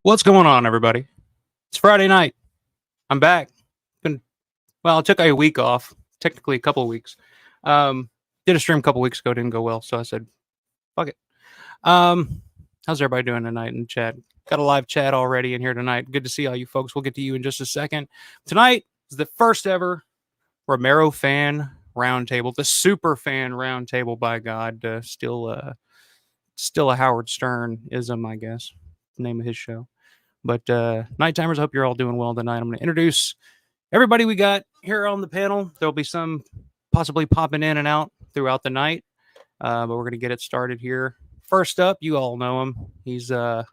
What's going on, everybody? It's Friday night. I'm back. I took a week off, technically a couple of weeks. Did a stream a couple weeks ago, didn't go well, so I said, fuck it. How's everybody doing tonight in the chat? Got a live chat already in here tonight. Good to see all you folks. We'll get to you in just a second. Tonight is the first ever Romero Fan Roundtable, the Super Fan Roundtable, by God. Still a Howard Stern-ism, I guess, the name of his show. But Nighttimers, I hope you're all doing well tonight. I'm going to introduce everybody we got here on the panel. There'll be some possibly popping in and out throughout the night, but we're going to get it started here. First up, you all know him. He's the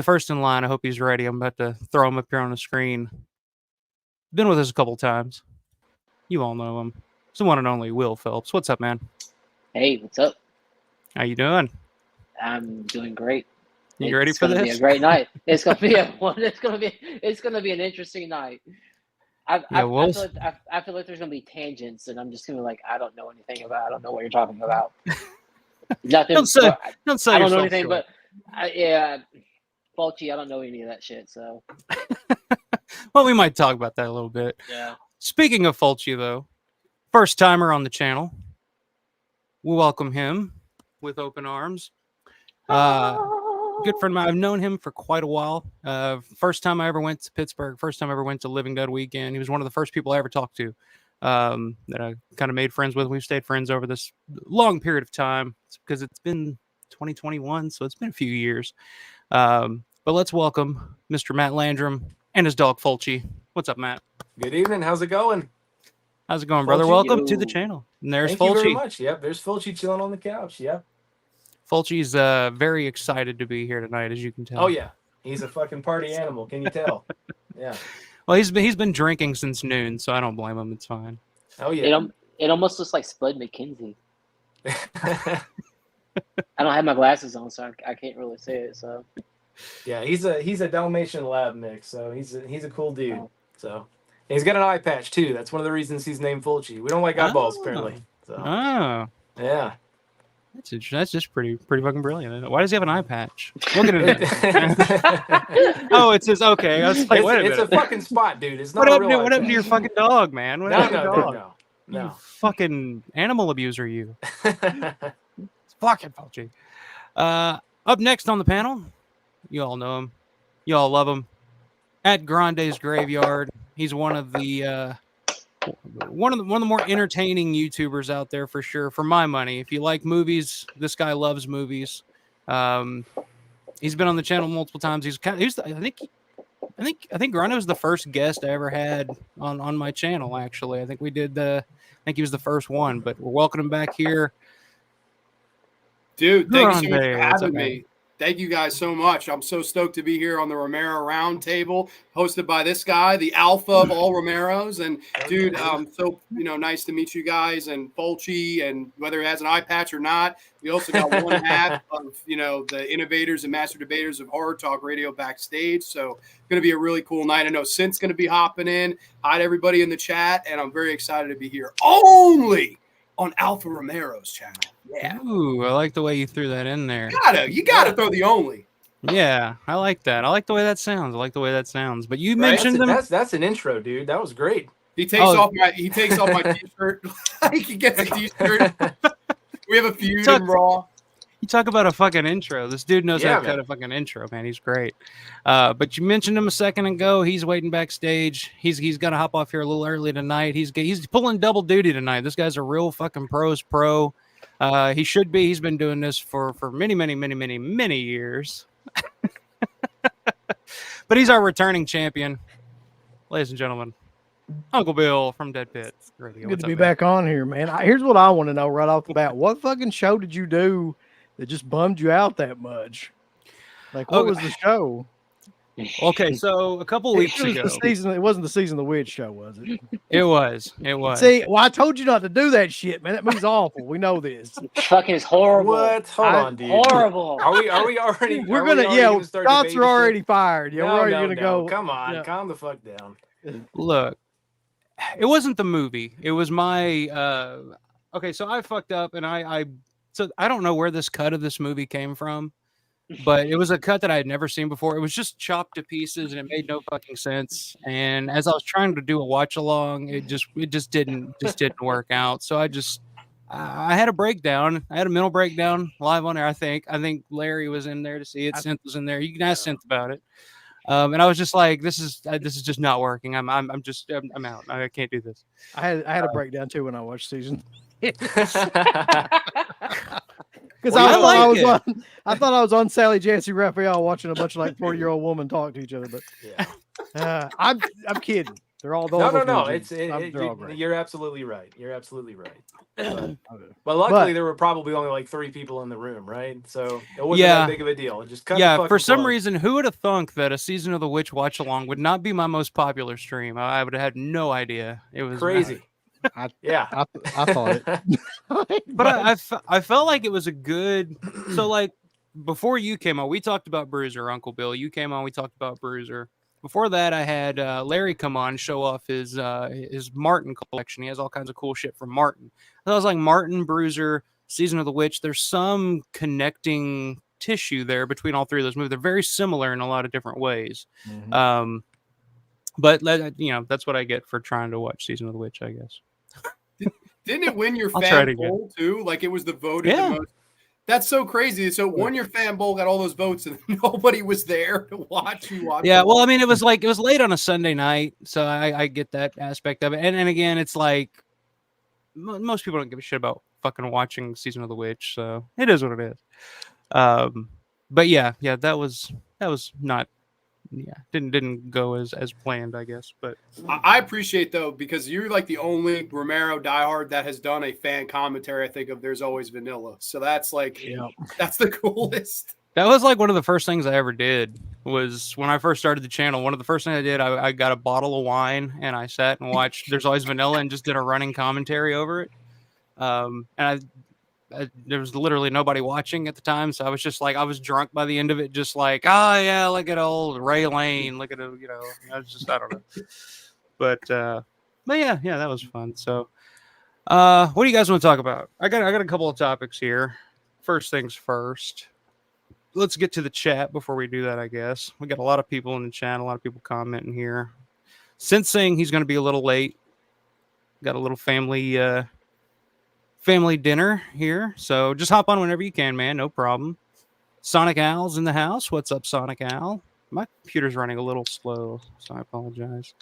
first in line. I hope he's ready. I'm about to throw him up here on the screen. Been with us a couple times. You all know him. It's the one and only Will Phelps. What's up, man? Hey, what's up? How you doing? I'm doing great. You ready for this? It's gonna be a great night. It's gonna be It's gonna be an interesting night. I feel like there's gonna be tangents, and I'm just gonna be like, I don't know anything about. I don't know what you're talking about. Nothing. Don't say I don't know anything, short. But faulty. I don't know any of that shit. So. Well, we might talk about that a little bit. Yeah. Speaking of faulty, though, first timer on the channel. We'll welcome him with open arms. Good friend of mine. I've known him for quite a while. First time I ever went to Pittsburgh, first time I ever went to Living Dead Weekend. He was one of the first people I ever talked to that I kind of made friends with. We've stayed friends over this long period of time because it's been 2021, so it's been a few years. But let's welcome Mr. Matt Landrum and his dog, Fulci. What's up, Matt? Good evening. How's it going? How's it going, brother? Fulci, welcome to the channel. And there's Thank Fulci. you very much. Yep, there's Fulci chilling on the couch. Yep. Fulci's very excited to be here tonight, as you can tell. Oh yeah, he's a fucking party animal. Can you tell? Yeah. Well, he's been drinking since noon, so I don't blame him. It's fine. Oh yeah. It almost looks like Spud McKenzie. I don't have my glasses on, so I can't really see it. So. Yeah, he's a Dalmatian lab mix, so he's a cool dude. Oh. So and he's got an eye patch too. That's one of the reasons he's named Fulci. We don't like eyeballs apparently. So. Oh. Yeah. That's just pretty fucking brilliant. Why does he have an eye patch? We'll get into that. Oh, it's his. Okay, I was like, it's a fucking spot, dude. It's not what happened to your fucking dog, man? No. You fucking animal abuser, you. It's fucking Fulci. Up next on the panel, you all know him. You all love him. At Grande's Graveyard, he's one of the more entertaining YouTubers out there for sure. For my money, if you like movies, this guy loves movies. He's been on the channel multiple times. I think Grande was the first guest I ever had on my channel. Actually, I think we did I think he was the first one. But we're welcoming him back here, dude. Thank you so much for having me. Thank you guys so much. I'm so stoked to be here on the Romero Roundtable, hosted by this guy, the alpha of all Romeros. And dude, so nice to meet you guys and Fulci, and whether he has an eye patch or not. We also got one half of the innovators and master debaters of Horror Talk Radio backstage. So it's going to be a really cool night. I know Synth's going to be hopping in. Hi to everybody in the chat, and I'm very excited to be here. Only on Alpha Romero's channel. Yeah. Ooh, I like the way you threw that in there. You gotta throw the only. Yeah, I like that. I like the way that sounds. But you mentioned them. That's an intro, dude. That was great. He takes off my t-shirt. He gets a t-shirt. We have a feud in Raw. You talk about a fucking intro. This dude knows how to cut a fucking intro, man. He's great. But you mentioned him a second ago. He's waiting backstage. He's got to hop off here a little early tonight. He's pulling double duty tonight. This guy's a real fucking pro. He should be. He's been doing this for many years. But he's our returning champion, ladies and gentlemen. Uncle Bill from Deadpit. Good to be back on here, man. Here's what I want to know right off the bat. What fucking show did you do that just bummed you out that much? Like, what was the show? Okay, so a couple weeks ago. It wasn't the Season of the Witch show, was it? It was. See, well, I told you not to do that shit, man. That movie's awful. We know this. Fucking horrible. What? Hold on, dude. Horrible. Are we already? We're gonna shots are already fired. Yeah, we're already gonna go. Come on, calm the fuck down. Look, it wasn't the movie. It was my. Okay, so I fucked up, and so I don't know where this cut of this movie came from. but it was a cut that I had never seen before. It was just chopped to pieces, and it made no fucking sense. And as I was trying to do a watch along, it just didn't work out. So I had a breakdown. I had a mental breakdown live on air. I think Larry was in there to see it. Synth was in there. You can ask Synth about it. And I was just like, this is just not working. I'm out. I can't do this. I had a breakdown too when I watched season. Because I thought I was on Sally Jesse Raphael watching a bunch of like 40-year-old women talk to each other, but I'm kidding. They're all no. You're absolutely right. But luckily, there were probably only like 3 people in the room, right? So it wasn't that big of a deal. It just cut for some reason, who would have thunk that a Season of the Witch watch along would not be my most popular stream? I would have had no idea. It was crazy. I thought it. But I felt like it was a good. So like before you came on, we talked about Bruiser, Uncle Bill. You came on, we talked about Bruiser. Before that, I had Larry come on, show off his Martin collection. He has all kinds of cool shit from Martin. So I was like, Martin, Bruiser, Season of the Witch. There's some connecting tissue there between all 3 of those movies. They're very similar in a lot of different ways. Mm-hmm. But that's what I get for trying to watch Season of the Witch, I guess. Didn't it win your fan poll too? Like it was the voted the most. That's so crazy. So won your fan poll, got all those votes, and nobody was there to watch you watch. Yeah, well, I mean, it was late on a Sunday night, so I get that aspect of it. And again, it's like most people don't give a shit about fucking watching Season of the Witch, so it is what it is. But yeah, that was not. Yeah, didn't go as planned, I guess. But I appreciate though, because you're like the only Romero diehard that has done a fan commentary. I think of There's Always Vanilla, so that's like that's the coolest. That was like one of the first things I ever did. Was when I first started the channel. One of the first things I did, I got a bottle of wine and I sat and watched There's Always Vanilla and just did a running commentary over it. And there was literally nobody watching at the time, so I was just like, I was drunk by the end of it, just like, oh yeah, look at old Ray Lane, look at it, I was just, I don't know, but yeah, that was fun. So, what do you guys want to talk about? I got a couple of topics here. First things first, let's get to the chat before we do that. I guess we got a lot of people in the chat, a lot of people commenting here. Since saying he's going to be a little late, got a little family dinner here, so just hop on whenever you can, man. No problem. Sonic Owl's in the house. What's up, Sonic Owl? My computer's running a little slow, so I apologize.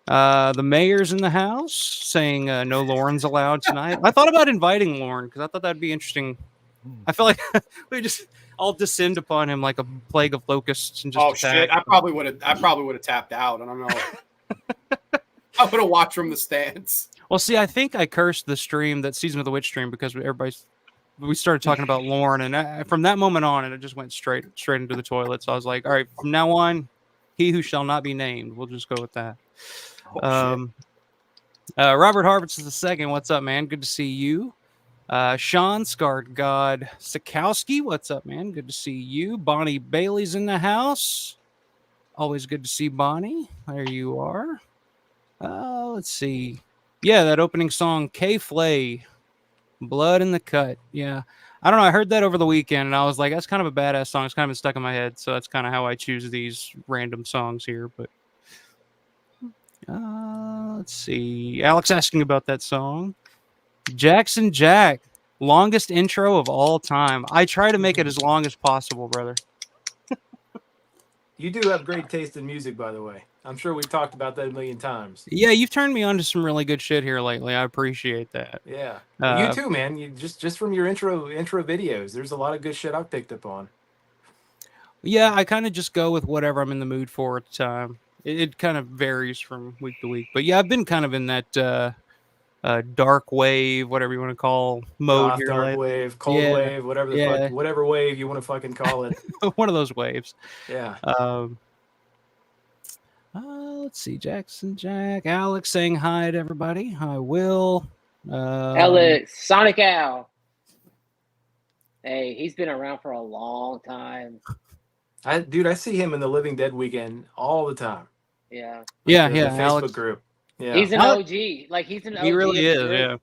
The mayor's in the house saying no Lauren's allowed tonight. I thought about inviting Lauren because I thought that'd be interesting. I feel like we just all descend upon him like a plague of locusts and just attack. Shit! I probably would have tapped out. I don't know. I would have watched from the stands. Well, see, I think I cursed the stream, that Season of the Witch stream, because we started talking about Lauren, and from that moment on, it just went straight into the toilet. So I was like, all right, from now on, he who shall not be named. We'll just go with that. Robert Harvitz is the second. What's up, man? Good to see you. Sean Scarred God Sikowski. What's up, man? Good to see you. Bonnie Bailey's in the house. Always good to see Bonnie. There you are. Let's see. Yeah, that opening song, K-Flay, Blood in the Cut. Yeah. I don't know. I heard that over the weekend, and I was like, that's kind of a badass song. It's kind of been stuck in my head, so that's kind of how I choose these random songs here. But let's see. Alex asking about that song. Jackson Jack, longest intro of all time. I try to make it as long as possible, brother. You do have great taste in music, by the way. I'm sure we've talked about that a million times. Yeah, you've turned me on to some really good shit here lately. I appreciate that. Yeah, you too, man. You just from your intro videos, there's a lot of good shit I've picked up on. Yeah, I kind of just go with whatever I'm in the mood for at the time. It kind of varies from week to week, but yeah, I've been kind of in that dark wave, whatever you want to call mode here. Dark wave, cold wave, whatever the fuck, whatever wave you want to fucking call it. One of those waves. Yeah. Let's see, Jackson Jack, Alex saying hi to everybody. Hi, Will. Alex, Sonic Owl. Hey, he's been around for a long time. I see him in the Living Dead weekend all the time. Yeah. The Facebook Alex group. Yeah. He's an OG. Like he's an OG. He really is. Yeah.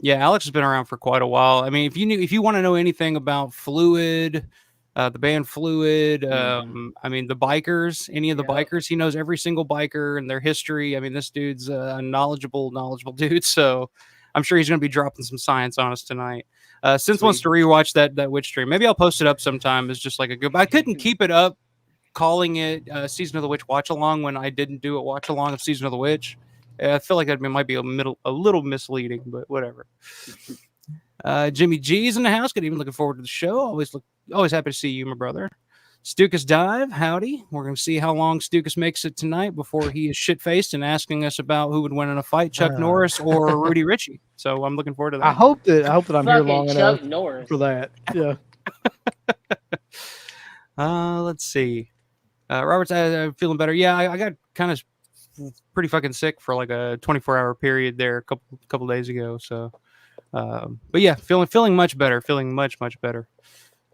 Yeah, Alex has been around for quite a while. I mean, if you want to know anything about Fluid, the band Fluid. I mean, the bikers, any of the bikers, he knows every single biker and their history. I mean, this dude's a knowledgeable dude. So I'm sure he's going to be dropping some science on us tonight. Synth wants to rewatch that witch stream. Maybe I'll post it up sometime as just like a good. I couldn't keep it up calling it Season of the Witch watch along when I didn't do a watch along of Season of the Witch. I feel like that might be a little misleading, but whatever. Jimmy G's in the house. Good evening. Looking forward to the show. Always happy to see you, my brother. Stukas Dive, howdy. We're going to see how long Stukas makes it tonight before he is shit-faced and asking us about who would win in a fight, Chuck Norris or Rudy Ritchie. So I'm looking forward to that. I hope that I'm here long Chuck enough Norris. for that. Yeah. Let's see. Robert's feeling better. Yeah, I got kind of pretty fucking sick for like a 24-hour period there a couple days ago. So, but yeah, feeling much better. Feeling much better.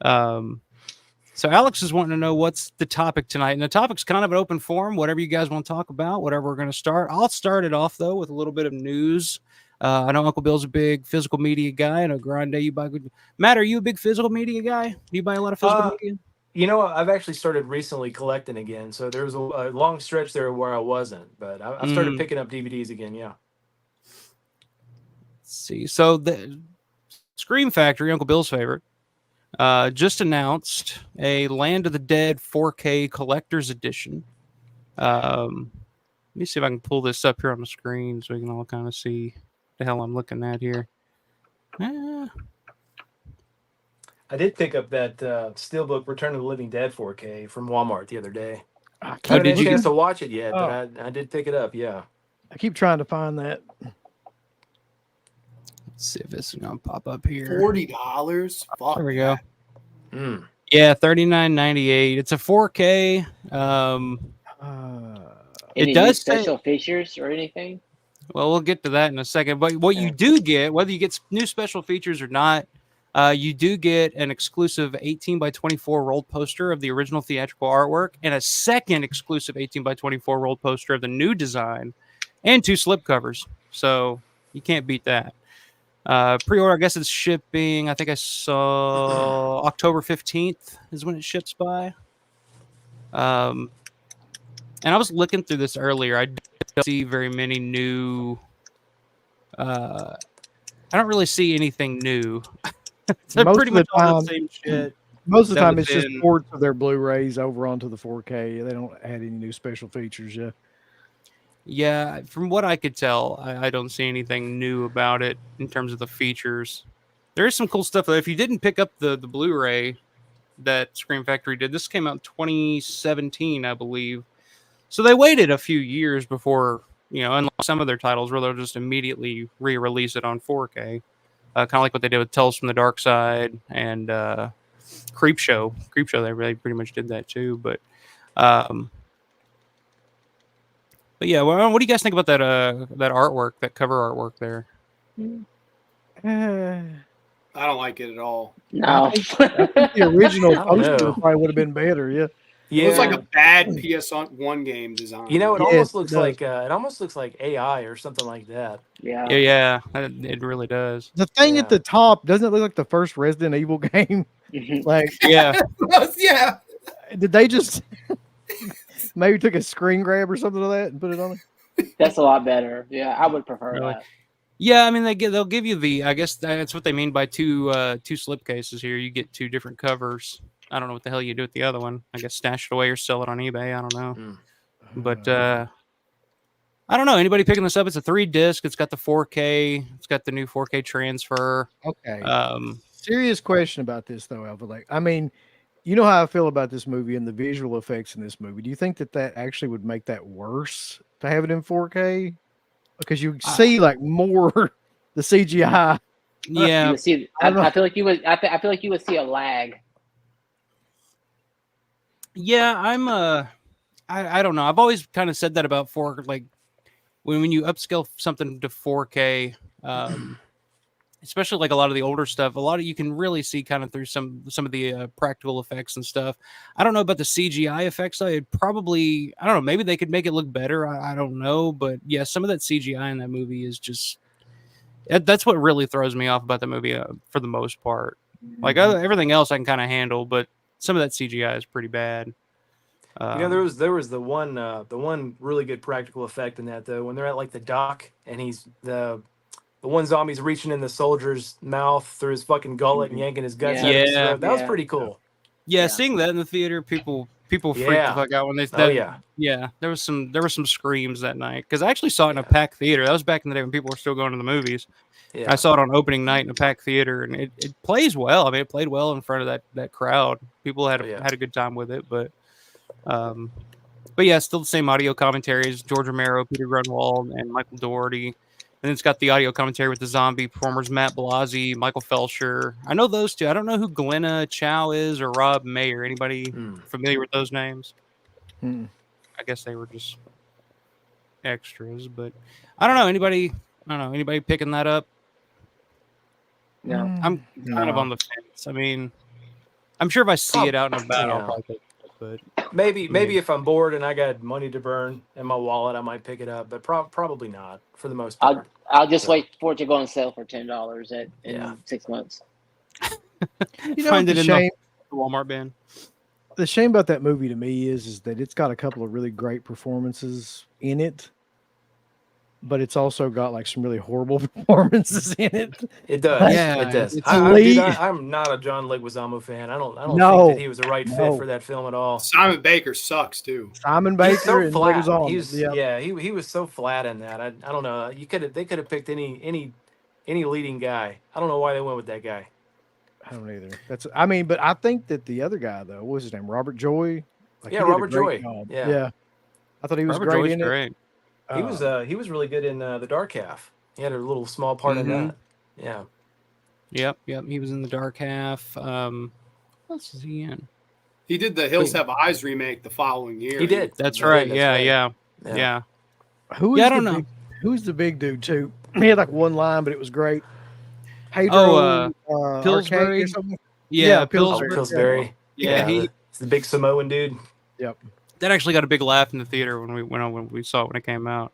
So Alex is wanting to know what's the topic tonight, and the topic's kind of an open forum. Whatever you guys want to talk about, whatever we're going to start. I'll start it off though with a little bit of news. I know Uncle Bill's a big physical media guy. I know Grande, you buy good. Matt, are you a big physical media guy? Do you buy a lot of physical media? You know, I've actually started recently collecting again. So there was a long stretch there where I wasn't, but I've started picking up DVDs again. Yeah. Let's see. So the Scream Factory, Uncle Bill's favorite, just announced a Land of the Dead 4K collector's edition. Let me see if I can pull this up here on the screen so we can all kind of see the hell I'm looking at here. I did pick up that Steelbook Return of the Living Dead 4K from Walmart the other day. I haven't had a chance to watch it yet, but I did pick it up, yeah. I keep trying to find that. Let's see if this is going to pop up here. $40? Fuck. There we go. Yeah, $39.98. It's a 4K. Any it does special features or anything? Well, we'll get to that in a second. But what you do get, whether you get new special features or not, you do get an exclusive 18x24 rolled poster of the original theatrical artwork and a second exclusive 18x24 rolled poster of the new design and 2 slipcovers. So you can't beat that. Pre-order, I guess it's shipping. I think I saw October 15th is when it ships by. And I was looking through this earlier. I don't see very many new. I don't really see anything new. It's pretty much all the same shit. Most of the time, it's just ports of their Blu-rays over onto the 4K. They don't add any new special features yet. Yeah, from what I could tell, I don't see anything new about it in terms of the features. There is some cool stuff. If you didn't pick up the Blu-ray that Scream Factory did, this came out in 2017, I believe. So they waited a few years before, unlike some of their titles where they'll just immediately re-release it on 4K. Kind of like what they did with Tales from the Darkside and Creepshow. Creepshow, they really pretty much did that too. But yeah, well, what do you guys think about that artwork, that cover artwork there? I don't like it at all. No. I think the original poster probably would have been better. Yeah. It looks like a bad PS1 game design. It almost looks like AI or something like that. Yeah, it really does. The thing at the top, doesn't it look like the first Resident Evil game? Like, yeah. Yeah. Did they just maybe took a screen grab or something of that and put it on it? That's a lot better. Yeah, I would prefer that. Yeah, I mean they'll give you the. I guess that's what they mean by two slipcases here. You get 2 different covers. I don't know what the hell you do with the other one. I guess stash it away or sell it on eBay. I don't know. But I don't know. Anybody picking this up? It's a 3-disc. It's got the 4K. It's got the new 4K transfer. Okay. Serious question about this though, Alpha. Like, I mean, you know how I feel about this movie and the visual effects in this movie. Do you think that actually would make that worse to have it in 4K? Because you see like more the CGI. Yeah. I feel like you would. I feel like you would see a lag. Yeah, I don't know. I've always kind of said that about like when you upscale something to 4K, especially like a lot of the older stuff, you can really see kind of through some of the practical effects and stuff. I don't know about the CGI effects. I don't know. Maybe they could make it look better. I don't know, but yeah, some of that CGI in that movie is just that's what really throws me off about the movie for the most part. Like everything else I can kind of handle, but some of that CGI is pretty bad. There was the one really good practical effect in that though, when they're at like the dock and he's the one zombie's reaching in the soldier's mouth through his fucking gullet and yanking his guts out of his throat. That was pretty cool. Yeah, seeing that in the theater, people freaked the fuck out when they. There was some screams that night because I actually saw it in a packed theater. That was back in the day when people were still going to the movies. Yeah. I saw it on opening night in a packed theater, and it plays well. I mean, it played well in front of that crowd. People had a good time with it, but yeah, still the same audio commentaries: George Romero, Peter Grunwald, and Michael Dougherty. And it's got the audio commentary with the zombie performers Matt Blasey, Michael Felsher. I know those two. I don't know who Glenna Chow is or Rob Mayer. Anybody familiar with those names? I guess they were just extras, but I don't know. Anybody picking that up? No. I'm kind of on the fence. I mean, I'm sure if I see it out and about, I'll probably pick it up. But maybe if I'm bored and I got money to burn in my wallet, I might pick it up, but probably not for the most part. I'll just wait for it to go on sale for $10 in 6 months. Find it in the Walmart bin. The shame about that movie to me is that it's got a couple of really great performances in it, but it's also got like some really horrible performances in it. It does. Yeah, it does. I'm not a John Leguizamo fan. I don't think that he was the right fit for that film at all. Simon Baker sucks too. Simon Baker so and flat. Leguizamo. He was so flat in that. I don't know. They could have picked any leading guy. I don't know why they went with that guy. I don't either. But I think that the other guy though, what was his name? Robert Joy. Robert Joy. Yeah. I thought he was Robert great Joy's in it. Great. He was really good in The Dark Half. He had a little small part in that. Yeah. Yep. He was in The Dark Half. What else is he in? He did the Hills Have Eyes remake the following year. He did. That's right. Yeah. I don't know. Who's the big dude too? He had like one line, but it was great. Pedro Pillsbury. or something? Yeah, Pillsbury. Yeah, he's the big Samoan dude. Yep. That actually got a big laugh in the theater when we saw it when it came out.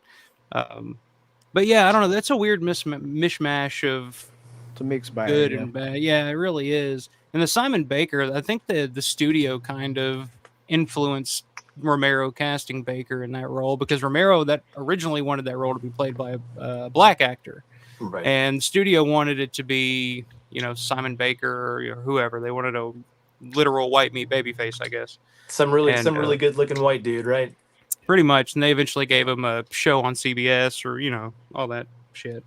But yeah, I don't know. That's a weird mishmash of it's a mixed bag, good and bad. Yeah, it really is. And the Simon Baker, I think the studio kind of influenced Romero casting Baker in that role because Romero that originally wanted that role to be played by a black actor. Right. And studio wanted it to be, Simon Baker or whoever. They wanted a literal white meat babyface, I guess. Some really good looking white dude, right? Pretty much. And they eventually gave him a show on CBS or, all that shit.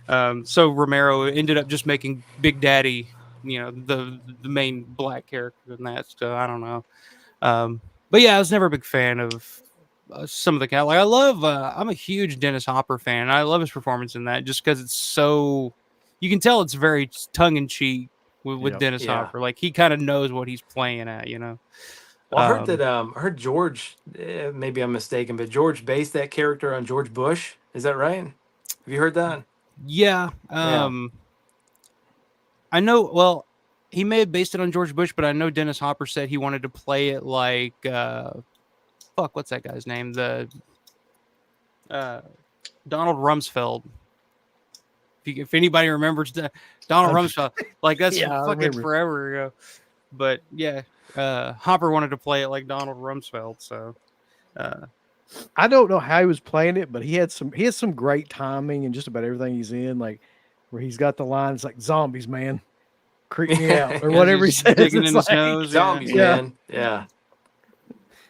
So Romero ended up just making Big Daddy, the main black character in that. So I don't know. But yeah, I was never a big fan of some of the cat. Like I'm a huge Dennis Hopper fan. And I love his performance in that just because it's so, you can tell it's very tongue in cheek with Dennis Hopper. Like he kind of knows what he's playing at, Well, I heard that I heard George, maybe I'm mistaken, but George based that character on George Bush. Is that right? Have you heard that? Yeah. I know. Well, he may have based it on George Bush, but I know Dennis Hopper said he wanted to play it like what's that guy's name? The Donald Rumsfeld. If anybody remembers Donald Rumsfeld, like that's fucking forever ago. But yeah, Hopper wanted to play it like Donald Rumsfeld. So I don't know how he was playing it, but he has some great timing in just about everything he's in. Like where he's got the lines like "zombies, man, creep me out" or whatever he says. Digging in his nose, zombies, man. Yeah.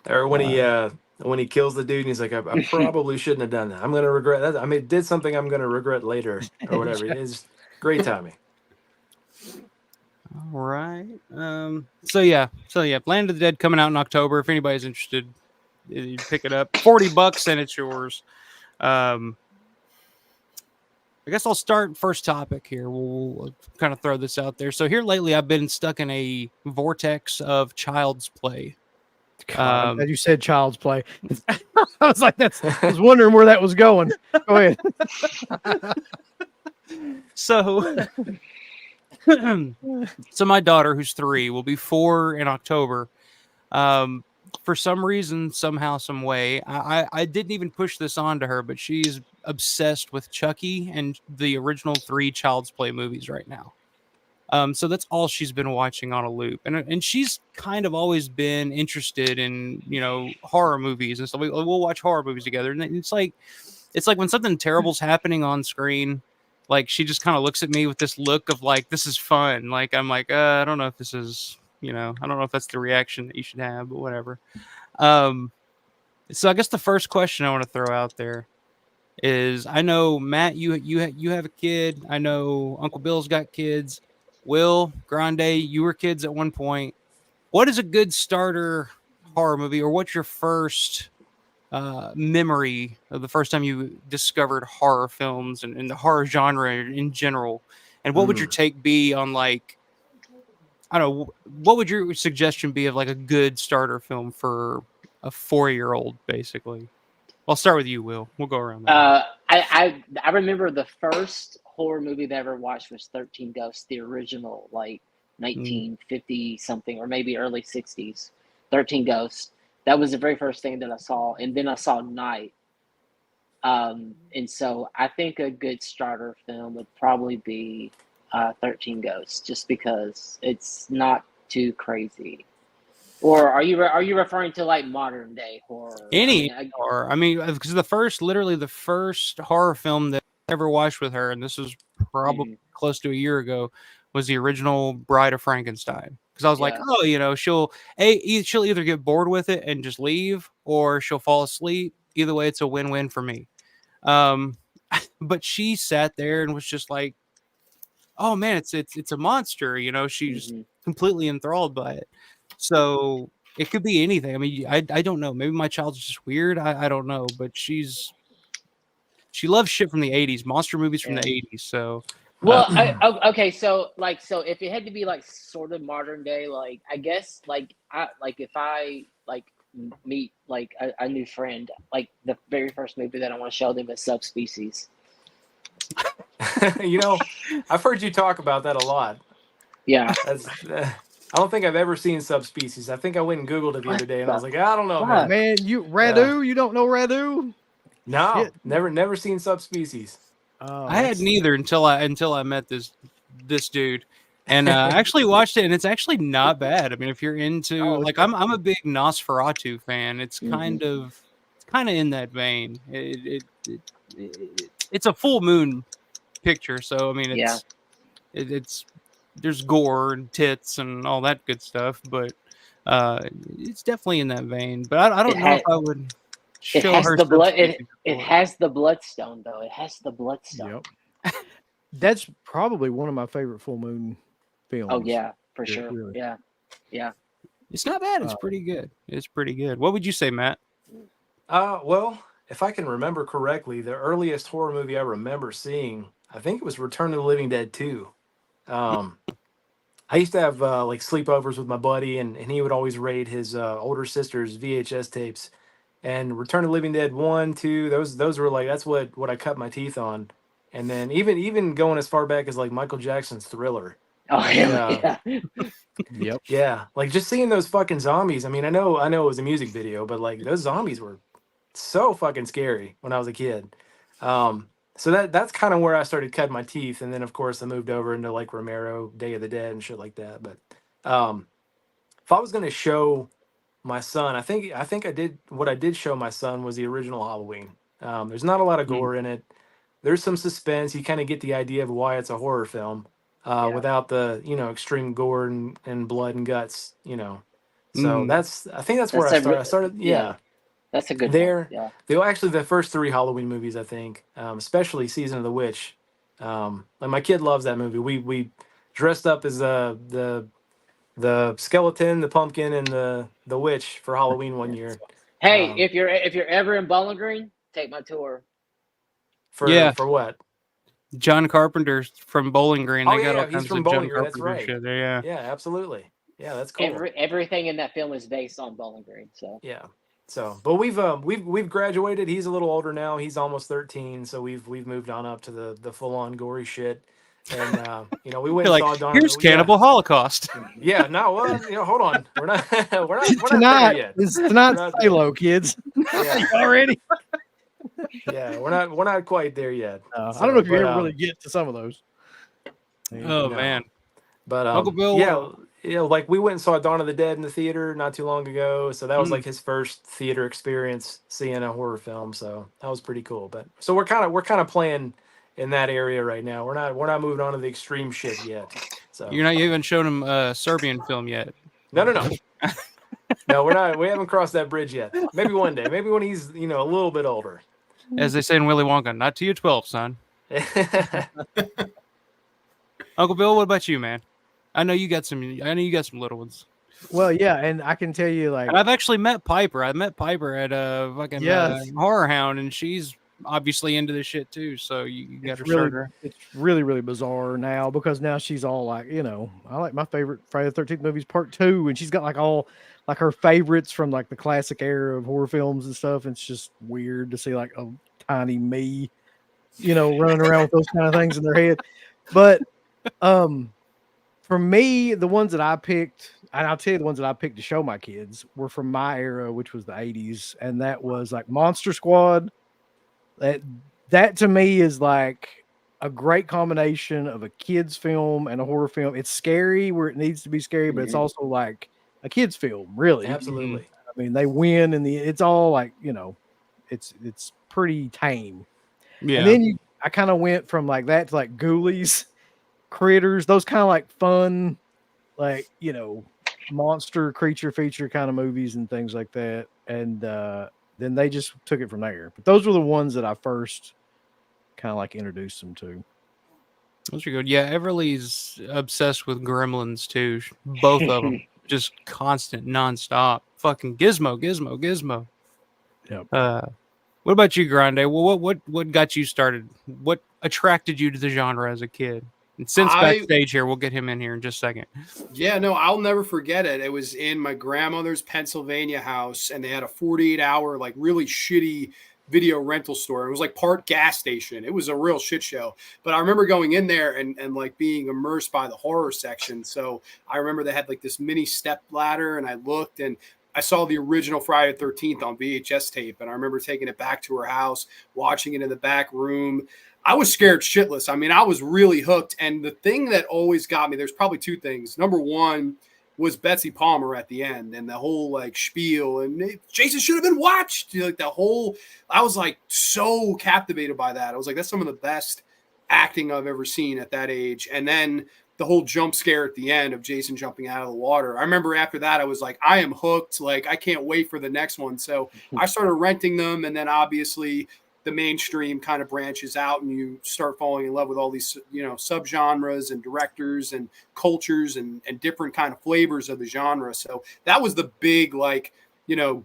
Or when he kills the dude and he's like, I probably shouldn't have done that. I'm gonna regret that. I mean, did something I'm gonna regret later or whatever. It's great timing. All right. So yeah, Land of the Dead coming out in October. If anybody's interested, you pick it up. $40 and it's yours. I guess I'll start first topic here. We'll kind of throw this out there. So here lately, I've been stuck in a vortex of child's play. God, as you said, child's play. I was like, I was wondering where that was going. Go ahead. So my daughter, who's 3, will be 4 in October. For some reason, somehow, some way, I didn't even push this on to her, but she's obsessed with Chucky and the original 3 Child's Play movies right now. So that's all she's been watching on a loop, and she's kind of always been interested in horror movies and stuff. We'll watch horror movies together, and it's like when something terrible's happening on screen, like she just kind of looks at me with this look of like, this is fun. Like I'm like, I don't know if this is, I don't know if that's the reaction that you should have, but whatever. So I guess the first question I want to throw out there is, I know Matt, you have a kid. I know Uncle Bill's got kids. Will, Grande, you were kids at one point. What is a good starter horror movie, or what's your first memory of the first time you discovered horror films and the horror genre in general? And what would your take be on, like, I don't know, what would your suggestion be of like a good starter film for a 4-year-old, basically? I'll start with you, Will. We'll go around. I remember the first horror movie that I ever watched was 13 Ghosts, the original, like 1950 something, or maybe early 60s. 13 Ghosts. That was the very first thing that I saw, and then I saw Night. And so I think a good starter film would probably be 13 Ghosts, just because it's not too crazy. Or are you referring to like modern day horror? Any horror? I mean, because the first horror film that I ever watched with her, and this was probably close to a year ago, was the original Bride of Frankenstein. Because I was like, oh, she'll either get bored with it and just leave, or she'll fall asleep. Either way, it's a win-win for me. But she sat there and was just like, oh man, it's a monster. She's completely enthralled by it. So it could be anything. I mean, I don't know. Maybe my child's just weird. I don't know. But she loves shit from the 80s, monster movies from the 80s. So, well, okay. So if it had to be like sort of modern day, like I guess if I meet like a new friend, like the very first movie that I want to show them is Subspecies. I've heard you talk about that a lot. Yeah. I don't think I've ever seen Subspecies. I think I went and Googled it the other day, and I was like, I don't know, man. You don't know Radu? No, shit. never seen Subspecies. I had neither until I met this dude, and I actually watched it, and it's actually not bad. I mean, if you're into I'm a big Nosferatu fan. It's kind of in that vein. It's a full moon picture, so I mean, it's there's gore and tits and all that good stuff, but it's definitely in that vein. But I don't know if I would show her the blood. It has the bloodstone, though. It has the bloodstone. Yep. That's probably one of my favorite full moon films. Oh yeah, for sure. Really. Yeah. It's not bad. It's pretty good. It's pretty good. What would you say, Matt? Well, if I can remember correctly, the earliest horror movie I remember seeing, I think it was Return of the Living Dead 2. I used to have like sleepovers with my buddy, and he would always raid his older sister's VHS tapes. And Return of the Living Dead 1, 2, those were like, that's what I cut my teeth on. And then even going as far back as like Michael Jackson's Thriller. Oh yeah. Yep. Yeah, like just seeing those fucking zombies. I mean, I know it was a music video, but like those zombies were so fucking scary when I was a kid. So that's kind of where I started cutting my teeth, and then of course I moved over into like Romero, Day of the Dead, and shit like that. But if I was gonna show my son, I think I did what I did show my son was the original Halloween. There's not a lot of gore in it. There's some suspense. You kind of get the idea of why it's a horror film without the extreme gore and blood and guts. So I think that's where I started. I started. Yeah. That's a good one. Yeah. They were actually the first 3 Halloween movies, I think, especially Season of the Witch. Like my kid loves that movie. We dressed up as the skeleton, the pumpkin, and the witch for Halloween one year. Hey, if you're ever in Bowling Green, take my tour. For what? John Carpenter's from Bowling Green. They got all kinds of John Carpenter that's right. shit there. Yeah, absolutely. Yeah, that's cool. Everything in that film is based on Bowling Green. So yeah. So, but we've graduated. He's a little older now. He's almost 13. So we've moved on up to the full on gory shit. And we went and saw Dawn. Here's Cannibal Holocaust. Yeah, no, well, hold on. We're not tonight, there yet. It's tonight's Halo, kids. Yeah. Already. Yeah, we're not quite there yet. I don't know if you ever really get to some of those. Man. But Uncle Bill, like we went and saw Dawn of the Dead in the theater not too long ago, so that was like his first theater experience seeing a horror film. So that was pretty cool. But so we're kind of playing in that area right now. We're not moving on to the extreme shit yet. So you're not even showing him a Serbian film yet. No. No, we're not. We haven't crossed that bridge yet. Maybe one day. Maybe when he's a little bit older. As they say in Willy Wonka, not till you're 12, son. Uncle Bill, what about you, man? I know you got some little ones. Well, yeah, and I can tell you, like, and I've actually met Piper. I met Piper at a fucking Horror Hound, and she's obviously into this shit too. So you got to show her. It's really, really bizarre now because now she's all like, I like my favorite Friday the 13th movies Part 2, and she's got like all like her favorites from like the classic era of horror films and stuff. And it's just weird to see like a tiny me, running around with those kind of things in their head. But for me, the ones that I picked, and I'll tell you the ones that I picked to show my kids were from my era, which was the 80s, and that was like Monster Squad. That to me is like a great combination of a kid's film and a horror film. It's scary where it needs to be scary, but it's also like a kid's film, really. Absolutely. I mean, they win, and it's all like it's pretty tame. Yeah. And then I kind of went from like that to like Ghoulies, Critters, those kind of like fun, like monster creature feature kind of movies and things like that. And then they just took it from there. But those were the ones that I first kind of like introduced them to. Those are good. Yeah, Everly's obsessed with Gremlins too. Both of them, just constant, nonstop. Fucking Gizmo. Yep. What about you, Grande? Well, what got you started? What attracted you to the genre as a kid? And since backstage here, we'll get him in here in just a second. Yeah, no, I'll never forget it. It was in my grandmother's Pennsylvania house, and they had a 48-hour, like, really shitty video rental store. It was like part gas station. It was a real shit show. But I remember going in there and like being immersed by the horror section. So I remember they had like this mini step ladder, and I looked and I saw the original Friday the 13th on VHS tape. And I remember taking it back to her house, watching it in the back room. I was scared shitless. I mean, I was really hooked. And the thing that always got me, there's probably two things. Number one was Betsy Palmer at the end and the whole like spiel and Jason should have been watched. Like the whole, I was like so captivated by that. I was like, that's some of the best acting I've ever seen at that age. And then the whole jump scare at the end of Jason jumping out of the water. I remember after that, I was like, I am hooked. Like, I can't wait for the next one. So I started renting them. And then obviously the mainstream kind of branches out and you start falling in love with all these, subgenres and directors and cultures and different kind of flavors of the genre. So that was the big,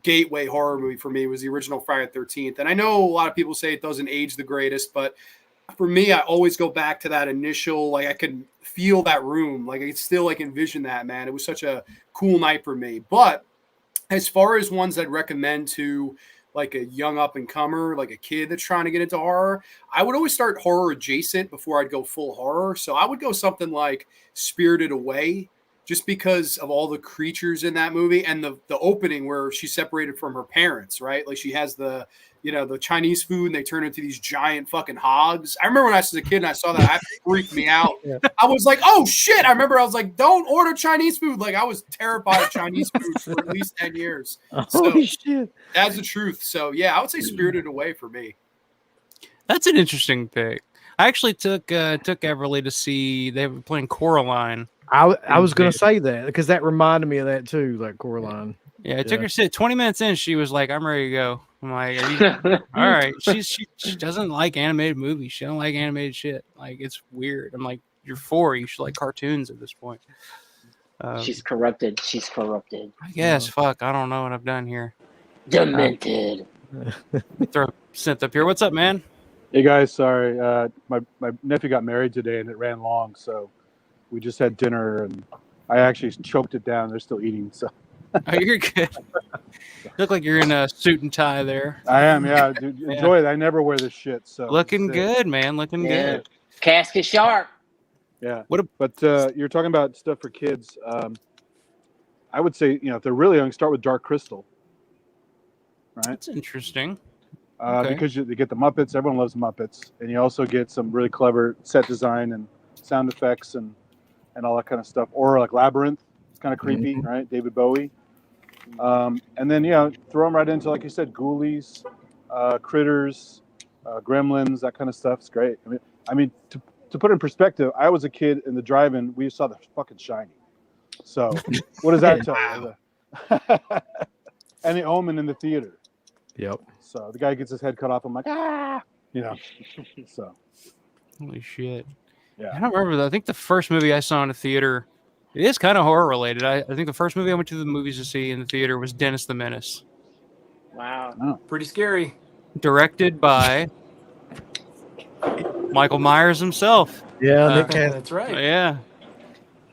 gateway horror movie for me was the original Friday the 13th. And I know a lot of people say it doesn't age the greatest, but for me, I always go back to that initial, I could feel that room. I could still envision that, man. It was such a cool night for me. But as far as ones I'd recommend to like a young up and comer, like a kid that's trying to get into horror, I would always start horror adjacent before I'd go full horror. So I would go something like Spirited Away, just because of all the creatures in that movie and the opening where she's separated from her parents, right? Like she has the Chinese food and they turn into these giant fucking hogs. I remember when I was a kid and I saw that, it freaked me out. Yeah. I was like, oh shit. I remember I was like, don't order Chinese food. Like I was terrified of Chinese food for at least 10 years. So shit. That's the truth. So yeah, I would say Spirited Away for me. That's an interesting pick. I actually took Everly to see, they were playing Coraline. I was going to say that because that reminded me of that too, like Coraline. Yeah, I took her sit 20 minutes in. She was like, I'm ready to go. I'm like, are you all right? She doesn't like animated movies. She don't like animated shit. Like, it's weird. I'm like, you're 4. You should like cartoons at this point. She's corrupted. I guess. Fuck. I don't know what I've done here. Demented. Throw Synth up here. What's up, man? Hey, guys. Sorry. My nephew got married today, and it ran long, so we just had dinner, and I actually choked it down. They're still eating, so. Oh, you're good. Look like you're in a suit and tie there. I am, yeah. Dude, enjoy it. I never wear this shit. So looking good, man. Looking good. Casket sharp. Yeah. But you're talking about stuff for kids. I would say, if they're really young, start with Dark Crystal. Right. That's interesting. Because you get the Muppets. Everyone loves Muppets, and you also get some really clever set design and sound effects, and and all that kind of stuff, or like Labyrinth. It's kind of creepy, right? David Bowie. And then throw them right into, like you said, Ghoulies, Critters, Gremlins, that kind of stuff. It's great. I mean, to put it in perspective, I was a kid in the drive-in. We saw the fucking Shining. So what does that tell you? And The Omen in the theater. Yep. So the guy gets his head cut off. I'm like, So. Holy shit. Yeah. I don't remember. I think the first movie I saw in a theater, it is kind of horror related. I think the first movie I went to the movies to see in the theater was Dennis the Menace. Wow. Oh. Pretty scary. Directed by Michael Myers himself. Yeah, Nick Cage. That's right. Yeah.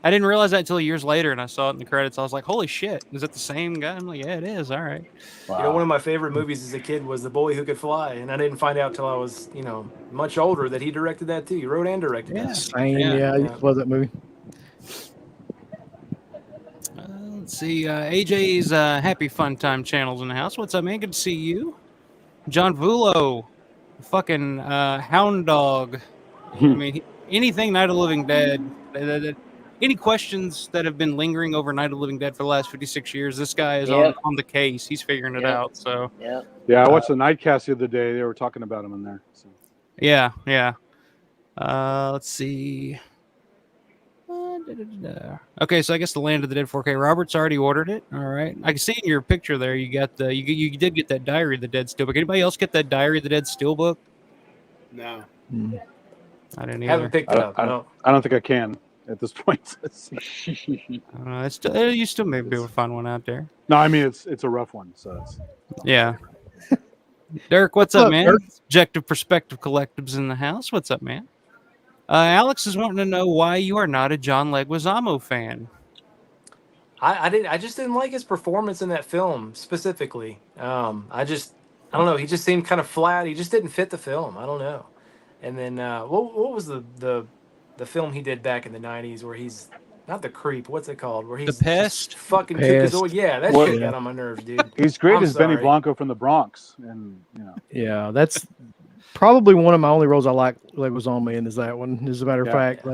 I didn't realize that until years later, and I saw it in the credits. I was like, holy shit, is that the same guy? I'm like, yeah, it is. All right. Wow. You know, one of my favorite movies as a kid was The Boy Who Could Fly, and I didn't find out till I was, much older that he directed that too. He wrote and directed that. Same. Yeah, I used to love that movie. Let's see. AJ's Happy Fun Time channel's in the house. What's up, man? Good to see you. John Vulo, fucking Hound Dog. I mean, anything Night of the Living Dead. Any questions that have been lingering over Night of the Living Dead for the last 56 years, this guy is on the case. He's figuring it out. So yeah, I watched the Nightcast the other day. They were talking about him in there. So. Yeah. Let's see. Okay, so I guess the Land of the Dead 4K. Robert's already ordered it. All right, I can see in your picture there. You got you did get that Diary of the Dead steelbook. Anybody else get that Diary of the Dead steelbook? No, I didn't either. Haven't picked it up. I don't think I can at this point. I don't know. You still may be able to find one out there. No, I mean it's a rough one. So yeah. Dirk, what's up, man? Dirk? Objective Perspective Collectives in the house. What's up, man? Alex is wanting to know why you are not a John Leguizamo fan. I just didn't like his performance in that film specifically. I don't know. He just seemed kind of flat. He just didn't fit the film. I don't know. And then what was the film he did back in the 90s where he's not the creep? What's it called? Where he's The Pest? fucking took his old. Yeah, that shit got on my nerves, dude. he's great I'm as Benny sorry. Blanco from the Bronx, and Yeah, that's probably one of my only roles I like Leguizamo in is that one. As a matter of fact,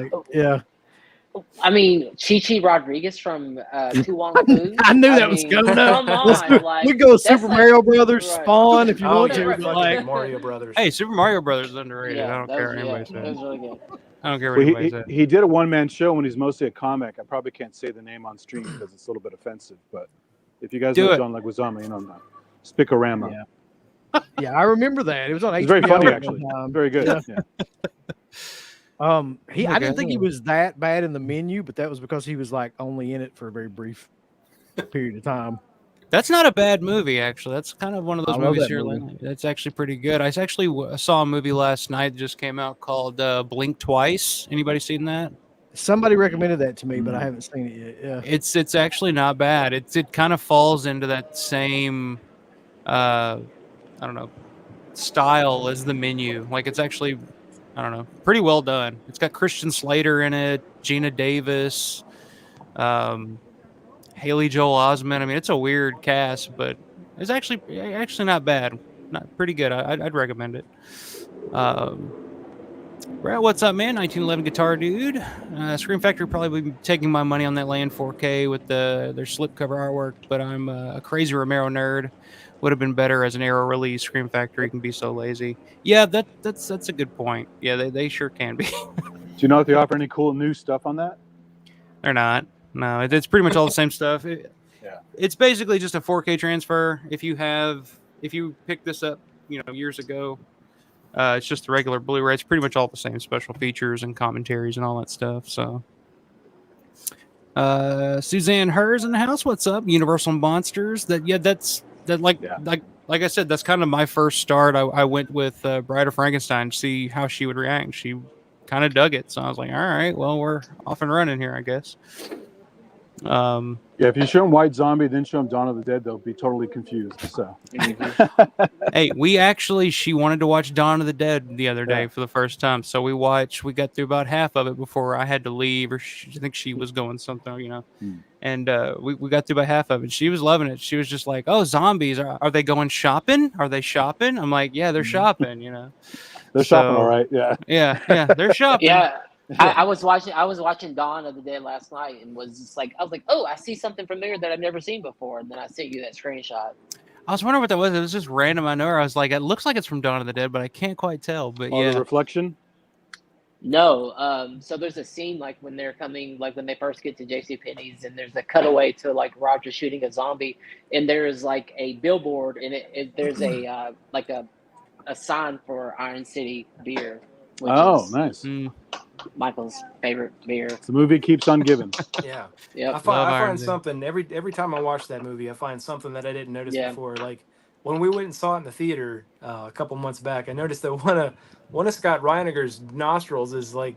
I mean, Chi Rodriguez from Tu Wong Fu. I knew that was coming up. Come on, we go Super like- Mario Brothers, Right. Spawn, if you Oh, want yeah, to. fucking Like, Mario Brothers. Hey, Super Mario Brothers is underrated. I don't that care was- what anybody that says. was really good. I don't care what Well, anybody says. he did a one-man show when he's mostly a comic. I probably can't say the name on stream because it's a little bit offensive. But if you guys Do know it. John Leguizamo, Spicorama. Yeah, I remember that. It was on HBO. It's very funny, at actually. one time. Very good. Yeah. I didn't think he Okay. was that bad in the Menu, but that was because he was like only in it for a very brief period of time. That's not a bad movie, actually. That's kind of one of those I love movies that here. movie. That's actually pretty good. I actually saw a movie last night that just came out called Blink Twice. Anybody seen that? Somebody recommended that to me, but I haven't seen it yet. Yeah. It's actually not bad. It kind of falls into that same I don't know style as The Menu. Like it's actually pretty well done. It's got Christian Slater in it, Gina Davis, Haley Joel Osment. I mean, it's a weird cast, but it's actually not bad. Not pretty good. I'd recommend it. Brad, what's up, man? 1911 Guitar Dude. Scream Factory probably be taking my money on that Land 4K with their slipcover artwork, but I'm a crazy Romero nerd. Would have been better as an Arrow release. Scream Factory can be so lazy. Yeah, that's a good point. Yeah, they sure can be. Do you know if they offer any cool new stuff on that? They're not. No, it's pretty much all the same stuff. It's basically just a 4K transfer. If you pick this up, years ago, it's just the regular Blu-ray. It's pretty much all the same special features and commentaries and all that stuff. So, Suzanne Hers in the house. What's up? Universal Monsters. Like I said, that's kind of my first start. I went with Bride of Frankenstein to see how she would react. She kind of dug it, so I was like, all right, well, we're off and running here, I guess. If you show them White Zombie, then show them Dawn of the Dead, they'll be totally confused. So, hey, she wanted to watch Dawn of the Dead the other day for the first time, so we got through about half of it before I had to leave, or I think she was going something, and we got through about half of it. She was loving it. She was just like, "Oh, zombies! Are they going shopping? Are they shopping?" I'm like, "Yeah, they're shopping." They're shopping, all right. Yeah, yeah, they're shopping. Yeah, I was watching Dawn of the Dead last night and was just like, I was like, oh, I see something familiar that I've never seen before, and then I sent you that screenshot. I was wondering what that was. It was just random. I know. I was like, it looks like it's from Dawn of the Dead, but I can't quite tell. But All yeah, the reflection. No, so there's a scene like when they're coming, like when they first get to JCPenney's, and there's a cutaway to like Roger shooting a zombie, and there's like a billboard, and there's a like a sign for Iron City beer, which is Nice. Michael's favorite beer. The movie keeps on giving. Yeah. Yep. I find something every time I watch that movie. I find something that I didn't notice before. Like when we went and saw it in the theater a couple months back, I noticed that one of Scott Reiniger's nostrils is like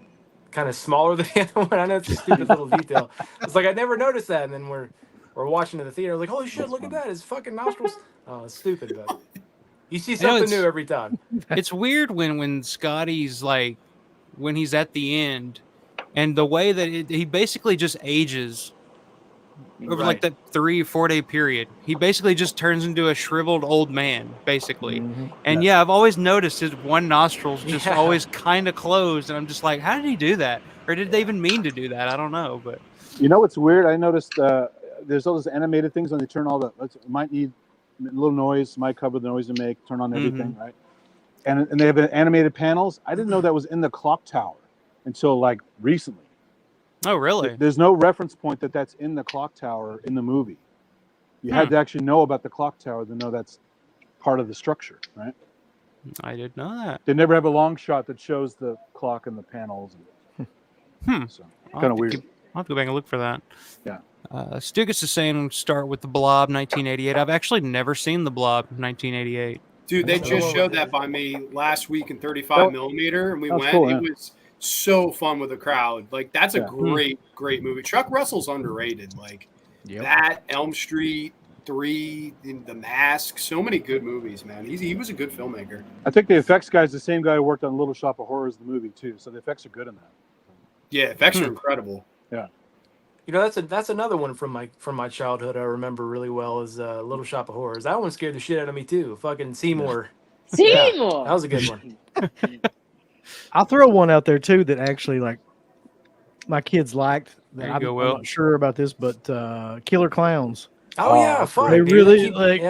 kind of smaller than the other one. I know it's a stupid little detail. It's like I never noticed that, and then we're watching in the theater. Like, holy shit, look at that! His fucking nostrils. Oh, it's stupid, but you see something new every time. It's weird when Scotty's like when he's at the end, and the way that he basically just ages over like that 3-4 day period. He basically just turns into a shriveled old man, basically. And yeah, I've always noticed his one nostril's just always kind of closed, and I'm just like, how did he do that? Or did they even mean to do that? I don't know. But you know what's weird? I noticed there's all those animated things when they turn all the might need a little noise, might cover the noise to make, turn on everything, right? And they have animated panels. I didn't know that was in the clock tower until like recently. Oh, really? There's no reference point that's in the clock tower in the movie. You had to actually know about the clock tower to know that's part of the structure, right? I didn't know that. They never have a long shot that shows the clock and the panels. So, kind of weird. I'll have to go back and look for that. Yeah. Stugas is saying start with The Blob 1988. I've actually never seen The Blob 1988. Dude, they just showed that by me last week in 35 millimeter, and we went. Cool, it was so fun with the crowd. Like, that's a great movie. Chuck Russell's underrated. Like, that, Elm Street, 3, The Mask, so many good movies, man. He was a good filmmaker. I think the effects guy's the same guy who worked on Little Shop of Horrors, the movie, too. So the effects are good in that. Yeah, effects are incredible. Yeah. You know, that's another one from my childhood I remember really well is Little Shop of Horrors. That one scared the shit out of me too. Fucking Seymour. Seymour. That was a good one. I'll throw one out there too that actually like my kids liked. I'm not sure about this, but Killer Clowns. Oh yeah, fun. They dude. really They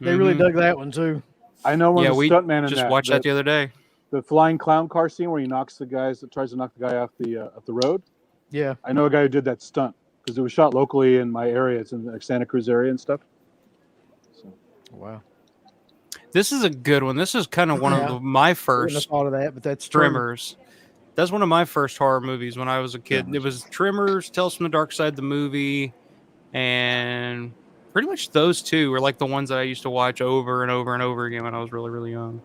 really dug that one too. I know one of the we stuntman in just that. watched that the other day. The flying clown car scene where he tries to knock the guy off the road. Yeah, I know a guy who did that stunt because it was shot locally in my area. It's in the Santa Cruz area and stuff. So. Wow. This is a good one. This is kind of one of my first. I wouldn't have thought of that, but that's Tremors. That's one of my first horror movies when I was a kid. It was Tremors, Tales from the Dark Side, the movie, and pretty much those two were like the ones that I used to watch over and over and over again when I was really, really young.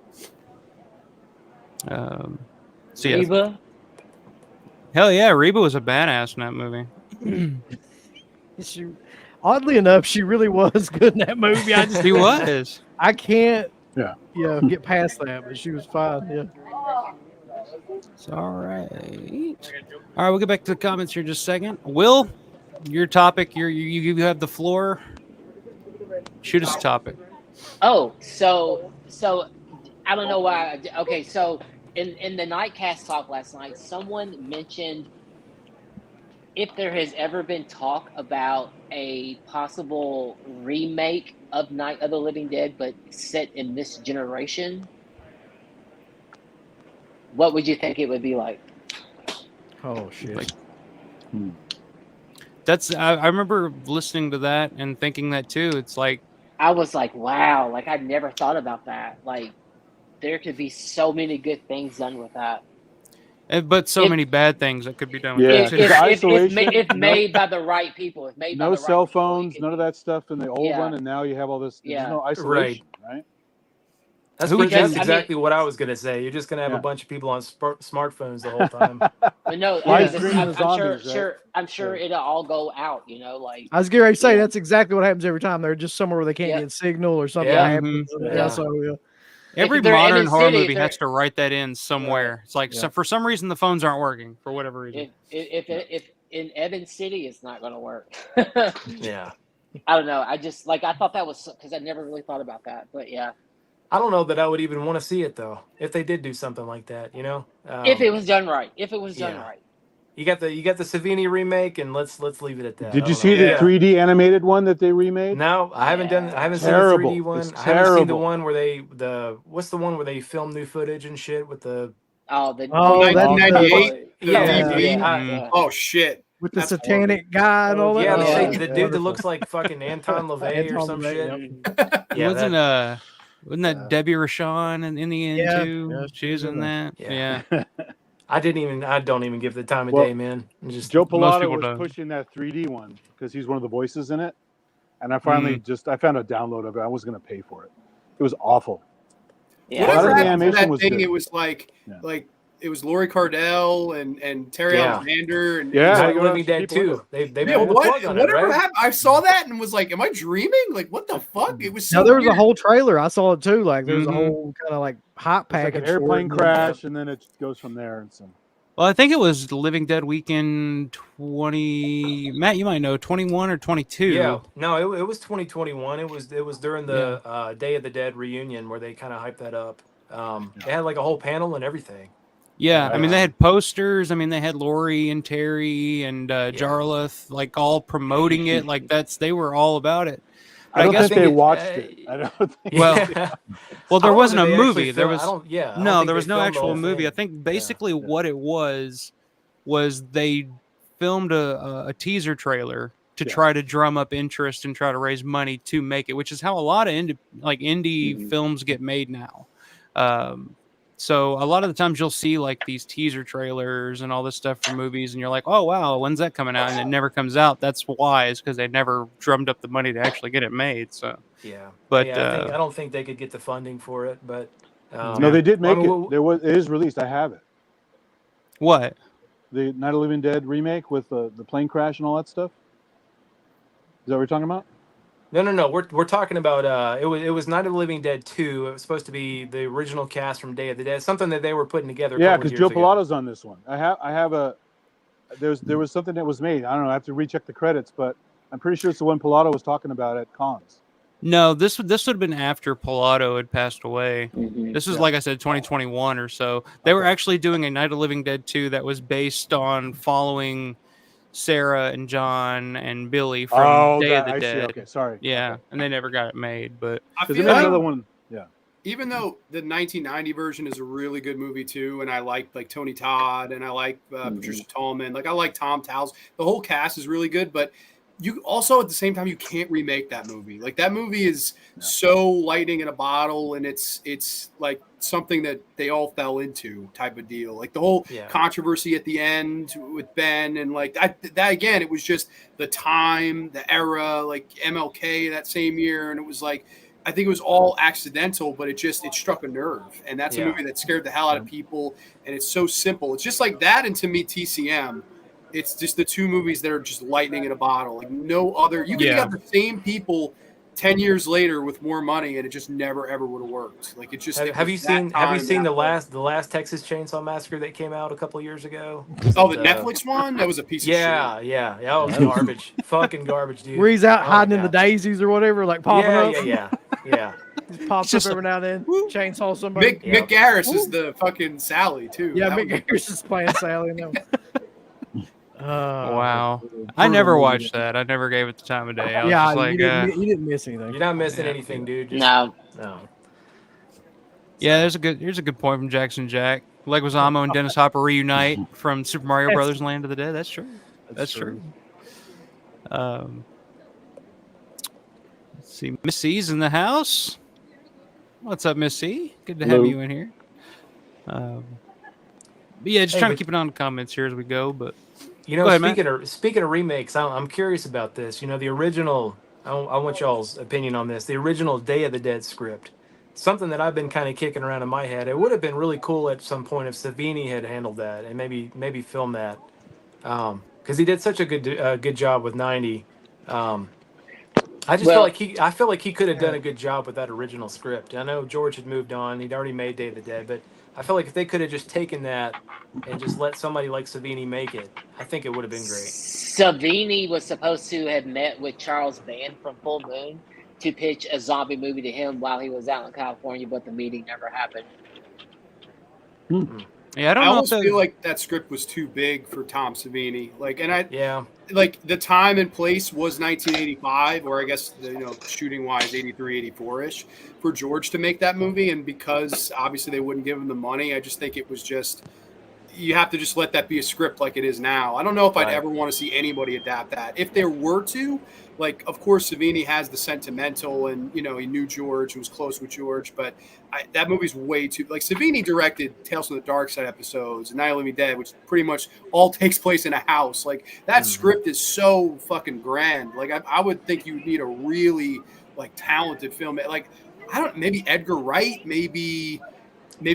So yeah. Reba? Hell yeah, Reba was a badass in that movie. Oddly enough, she really was good in that movie. She was. I can't get past that, but she was fine. Yeah. It's all right. All right, we'll get back to the comments here in just a second. Will, your topic, you have the floor. Shoot us a topic. Oh, so I don't know why. Okay, so in the Nightcast talk last night, someone mentioned if there has ever been talk about a possible remake of Night of the Living Dead, but set in this generation. What would you think it would be like? Oh shit! That's I remember listening to that and thinking that too. It's like I was like, wow, like I'd never thought about that. Like there could be so many good things done with that. But so many bad things that could be done with it. Isolation. If made by the right people. If made by the right cell people, phones, none of that stuff in the old one, and now you have all this. There's no isolation, right? That's exactly what I was gonna say. You're just gonna have a bunch of people on smartphones the whole time. But no, I'm sure it'll all go out. You know, like I was getting ready to say that's exactly what happens every time. They're just somewhere where they can't get signal or something happens. Every modern horror movie has to write that in somewhere. It's like so for some reason the phones aren't working for whatever reason. If in Evans City, it's not going to work. Yeah, I don't know. I just I thought that was because I never really thought about that, but yeah. I don't know that I would even want to see it though if they did do something like that. You know, if it was done right. If it was done right. You got the Savini remake, and let's leave it at that. Did you see the 3D animated one that they remade? No, I haven't done. I haven't Terrible. seen the 3D one. It's I haven't seen the terrible. one where what's the one where they film new footage and shit with the. Oh, the Oh, that's 1998. Yeah. Oh shit. With the satanic guy and all that. Yeah, the dude that looks like fucking Anton LaVey or some shit. Yeah, wasn't that Debbie Rashawn in the end too? Yeah, she was in that. Yeah. I don't even give the time of day, man. Just Joe Pilato was pushing that 3D one because he's one of the voices in it, and I finally I found a download of it. I was going to pay for it. It was awful. Yeah, whatever the happened to animation that was thing, good. it was like it was Laurie Cardell and Terry Alexander and Night of the Living Dead too. They pulled the plug on whatever it, right? happened? I saw that and was like, "Am I dreaming? Like, what the fuck?" It was so. No, there was weird. a whole trailer. I saw it too. Like there was a whole kind of like hot It's like package. an airplane crash, and then it goes from there. And so. Well, I think it was Living Dead Weekend 20. Matt, you might know 21 or 22. Yeah, no, it was 2021. It was during the Day of the Dead reunion where they kind of hyped that up. They had like a whole panel and everything. Yeah, I mean they had posters. I mean they had Lori and Terry and Jarlath like all promoting it. Like they were all about it. But I guess they watched it. I don't think. Well, there wasn't a movie. There was no, there was no actual movie. I think basically what it was they filmed a teaser trailer to try to drum up interest and try to raise money to make it, which is how a lot of indie films get made now. So a lot of the times you'll see like these teaser trailers and all this stuff for movies, and you're like, oh wow, when's that coming out? And it never comes out. That's why, is because they never drummed up the money to actually get it made. So but I don't think they could get the funding for it. But no, they did make it. It is released. I have it. What? The Night of the Living Dead remake with the plane crash and all that stuff. Is that what we're talking about? No. We're talking about it was Night of the Living Dead 2. It was supposed to be the original cast from Day of the Dead, something that they were putting together. Yeah, because Joe Pilato's on this one. I have a there was something that was made. I don't know. I have to recheck the credits, but I'm pretty sure it's the one Pilato was talking about at cons. No, this would have been after Pilato had passed away. This was like I said, 2021 or so. They were actually doing a Night of the Living Dead 2 that was based on following Sarah and John and Billy from Day of the Dead. See. Okay, sorry. Yeah, and they never got it made, but they made another one. Yeah. Even though the 1990 version is a really good movie too, and I like Tony Todd and I like Patricia Tallman, like I like Tom Towles. The whole cast is really good, but you also at the same time you can't remake that movie. Like that movie is so lightning in a bottle, and it's like something that they all fell into type of deal. Like the whole controversy at the end with Ben, and like that again, it was just the time, the era, like MLK that same year, and it was like I think it was all accidental, but it struck a nerve, and that's a movie that scared the hell out of people, and it's so simple. It's just like that, and to me, TCM. It's just the two movies that are just lightning in a bottle. Like no other. You could have the same people 10 years later with more money, and it just never ever would have worked. Like it just. Have you seen the last Texas Chainsaw Massacre that came out a couple years ago? Oh, the Netflix one. That was a piece of shit. Yeah. That was garbage. Fucking garbage, dude. Where he's out hiding in the daisies or whatever, like popping up. Yeah. Just pops up every now and then. Chainsaw somebody. Mick Garris is the fucking Sally too. Yeah, Mick Garris is playing Sally now. Wow. I never watched that. I never gave it the time of day. I was just like, you didn't miss anything. You're not missing anything, dude. No. Yeah, here's a good point from Jackson Jack. Leguizamo and Dennis Hopper reunite from Super Mario Brothers Land of the Dead. That's true. That's true. Let's see. Miss C's in the house. What's up, Miss C? Good to have you in here. But yeah, just trying to keep it on the comments here as we go. But speaking of remakes, I'm curious about this. You know, the original. I want y'all's opinion on this. The original Day of the Dead script. Something that I've been kind of kicking around in my head. It would have been really cool at some point if Savini had handled that and maybe filmed that, because he did such a good job with 90. I feel like he could have done a good job with that original script. I know George had moved on; he'd already made Day of the Dead, but I feel like if they could have just taken that and just let somebody like Savini make it, I think it would have been great. Savini was supposed to have met with Charles Band from Full Moon to pitch a zombie movie to him while he was out in California, but the meeting never happened. Yeah, I almost feel like that script was too big for Tom Savini. Like, and like the time and place was 1985, or I guess shooting wise 83, 84 ish for George to make that movie. And because obviously they wouldn't give him the money, I just think it was just. You have to just let that be a script like it is now. I don't know if I'd ever want to see anybody adapt that. If there were to, like, of course, Savini has the sentimental, and he knew George and was close with George, but that movie's way too. Like, Savini directed Tales from the Darkside episodes and Night of the Living Dead, which pretty much all takes place in a house. Like, that script is so fucking grand. Like, I would think you need a really talented film. Like, maybe Edgar Wright, maybe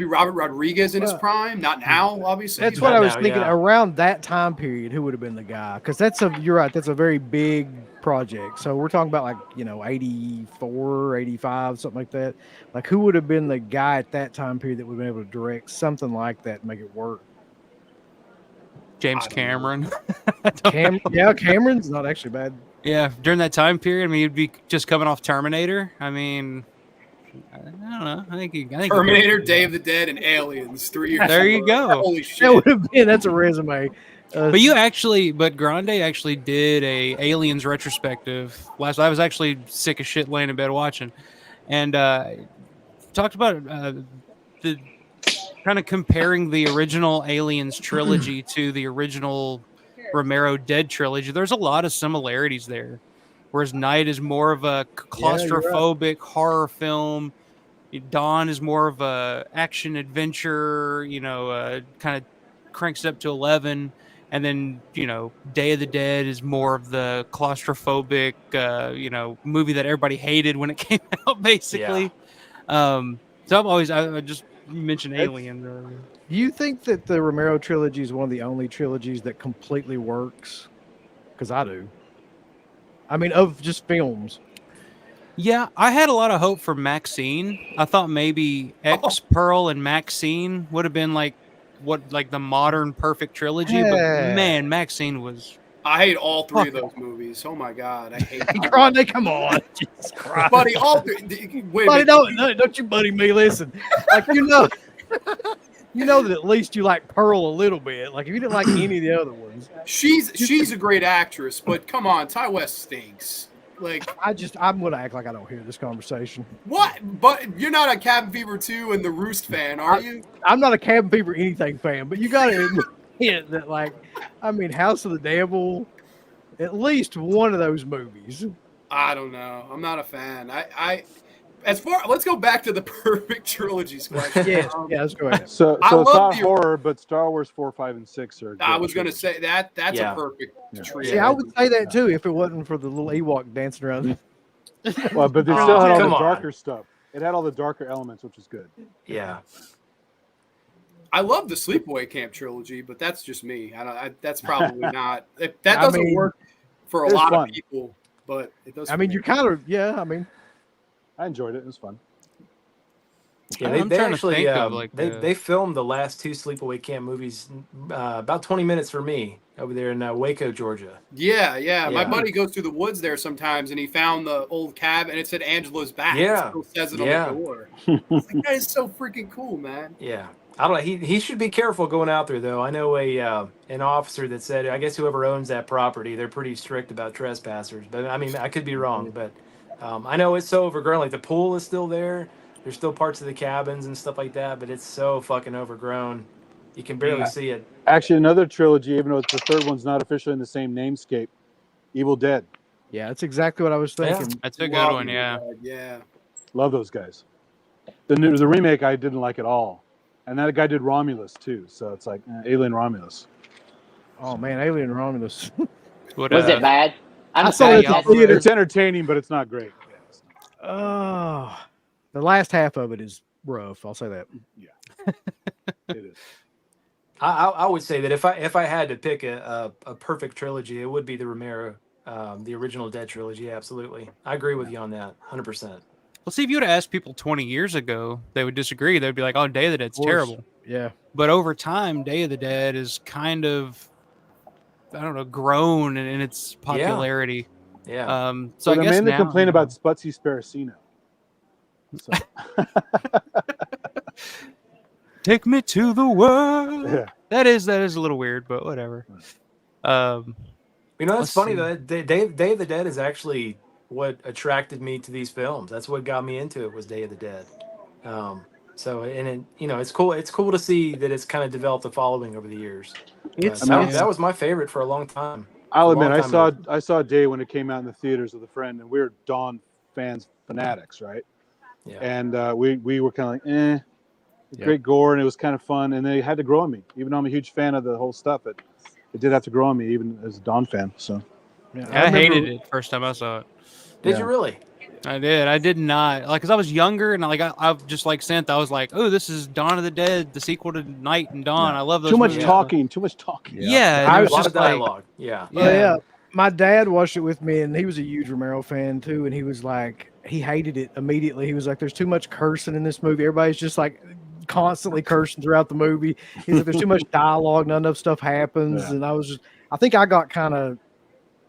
Robert Rodriguez in his prime. Not now, obviously. That's what I was thinking. Around that time period, who would have been the guy? Because you're right, that's a very big project. So we're talking about 84, 85, something like that. Like, who would have been the guy at that time period that would have been able to direct something like that and make it work? James Cameron. Cameron's not actually bad. Yeah, during that time period, I mean, he'd be just coming off Terminator. I mean, I don't know. I think Terminator, Day of the Dead, and Aliens. 3 years. There you go. Holy shit! That would have been. That's a resume. But Grande actually did a Aliens retrospective last. I was actually sick as shit laying in bed watching, and talked about the kind of comparing the original Aliens trilogy to the original Romero Dead trilogy. There's a lot of similarities there. Whereas Night is more of a claustrophobic horror film. Dawn is more of a action adventure, kind of cranks it up to 11. And then, Day of the Dead is more of the claustrophobic, movie that everybody hated when it came out, basically. Yeah. So I just mentioned Alien earlier. Do you think that the Romero trilogy is one of the only trilogies that completely works? Because I do. I mean, of just films. Yeah, I had a lot of hope for Maxine. I thought maybe X, Pearl, and Maxine would have been like the modern perfect trilogy. But man, Maxine was. I hate all three of those movies. Oh my god, I hate. Grande, come on, Jesus Christ, buddy. All three. Wait, buddy, don't you buddy me? Listen, you know that at least you like Pearl a little bit. Like, if you didn't like any of the other ones, she's a great actress, but come on, Ty West stinks. Like, I'm gonna act like I don't hear this conversation. What? But you're not a Cabin Fever 2 and The Roost fan, are you? I'm not a Cabin Fever anything fan, but you gotta admit that, House of the Devil, at least one of those movies. I don't know. I'm not a fan. Let's go back to the perfect trilogies question. Yeah, let's go ahead. So it's not horror, but Star Wars 4, 5, and 6 are. I was going to say that's a perfect trio. See, I would say that too if it wasn't for the little Ewok dancing around. Well, but they still had all the darker stuff. It had all the darker elements, which is good. Yeah. I love the Sleepaway Camp trilogy, but that's just me. That's probably not. That doesn't work for a lot of people, but it does. You're kind of I enjoyed it. It was fun. Yeah, they actually they filmed the last two Sleepaway Camp movies about 20 minutes from me over there in Waco, Georgia. Yeah. My buddy goes through the woods there sometimes, and he found the old cabin, and it said Angela's back. Yeah, it still says it on the door. I was like, that is so freaking cool, man. Yeah. I don't know. He should be careful going out there, though. I know an officer that said, I guess whoever owns that property, they're pretty strict about trespassers. But I could be wrong. But I know it's so overgrown. Like, the pool is still there. There's still parts of the cabins and stuff like that, but it's so fucking overgrown. You can barely see it. Actually, another trilogy, even though the third one's not officially in the same namescape, Evil Dead. Yeah, that's exactly what I was thinking. Yeah, that's a good one. Yeah. Love those guys. The remake I didn't like at all. And that guy did Romulus too, so it's like Alien Romulus. Oh man, Alien Romulus. Was it bad? I saw it at the theater. It's entertaining, but it's not great. Oh, the last half of it is rough. I'll say that. Yeah, it is. I would say that if I had to pick a perfect trilogy, it would be the Romero, the original Dead trilogy. Absolutely, I agree with you on that, 100%. Well, see, if you would have asked people 20 years ago, they would disagree. They'd be like, "Oh, Day of the Dead's terrible." Yeah. But over time, Day of the Dead is kind of, grown in its popularity. Yeah. So I guess mainly complain about Sputsy Sparacino. So. Take me to the world. Yeah. That is a little weird, but whatever. You know, that's Let's funny see. though. Day of the Dead is actually what attracted me to these films. That's what got me into it was Day of the Dead. So and it, you know, it's cool. It's cool to see that it's kind of developed a following over the years. It's That was my favorite for a long time. I'll For a long admit, time I saw Day when it came out in the theaters with a friend, and we were Dawn fanatics, right? Yeah. And we were kind of like, great gore, and it was kind of fun, and they had to grow on me. Even though I'm a huge fan of the whole stuff, it did have to grow on me, even as a Dawn fan. So yeah, I hated it first time I saw it. Did you really? I did. I did not like because I was younger and like I just like Synth. I was like, oh, this is Dawn of the Dead, the sequel to Night and Dawn. I love those. Too much movies. talking. Too much talking. Yeah, I it was was A lot just of like, dialogue. Yeah. Yeah. My dad watched it with me, and he was a huge Romero fan too. And he was like, he hated it immediately. He was like, "There's too much cursing in this movie. Everybody's just like constantly cursing throughout the movie." He's like, "There's too much dialogue. Not enough stuff happens." And I think I got kind of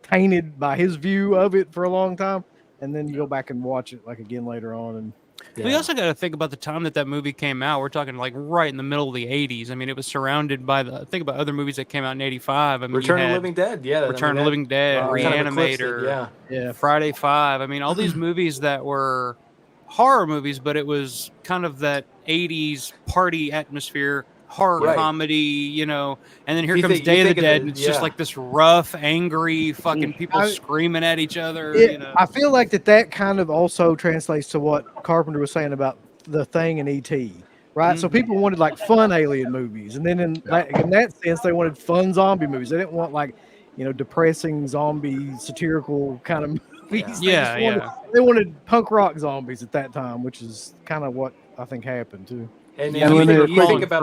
tainted by his view of it for a long time. And then you go back and watch it like again later on, and we also got to think about the time that movie came out. We're talking like right in the middle of the 80s. I mean, it was surrounded by think about other movies that came out in 85. I mean, Return of the Living Dead. Yeah. Return of the Living Dead, Reanimator, yeah. Friday 5. I mean, all these movies that were horror movies, but it was kind of that 80s party atmosphere, horror comedy, you know. And then here comes Day of the Dead, and it's just like this rough, angry, fucking people screaming at each other. You know? I feel like that kind of also translates to what Carpenter was saying about The Thing and E.T., right? So people wanted like fun alien movies, and then in that sense, they wanted fun zombie movies. They didn't want like, you know, depressing zombie satirical kind of movies. They wanted punk rock zombies at that time, which is kind of what I think happened too. And if you think about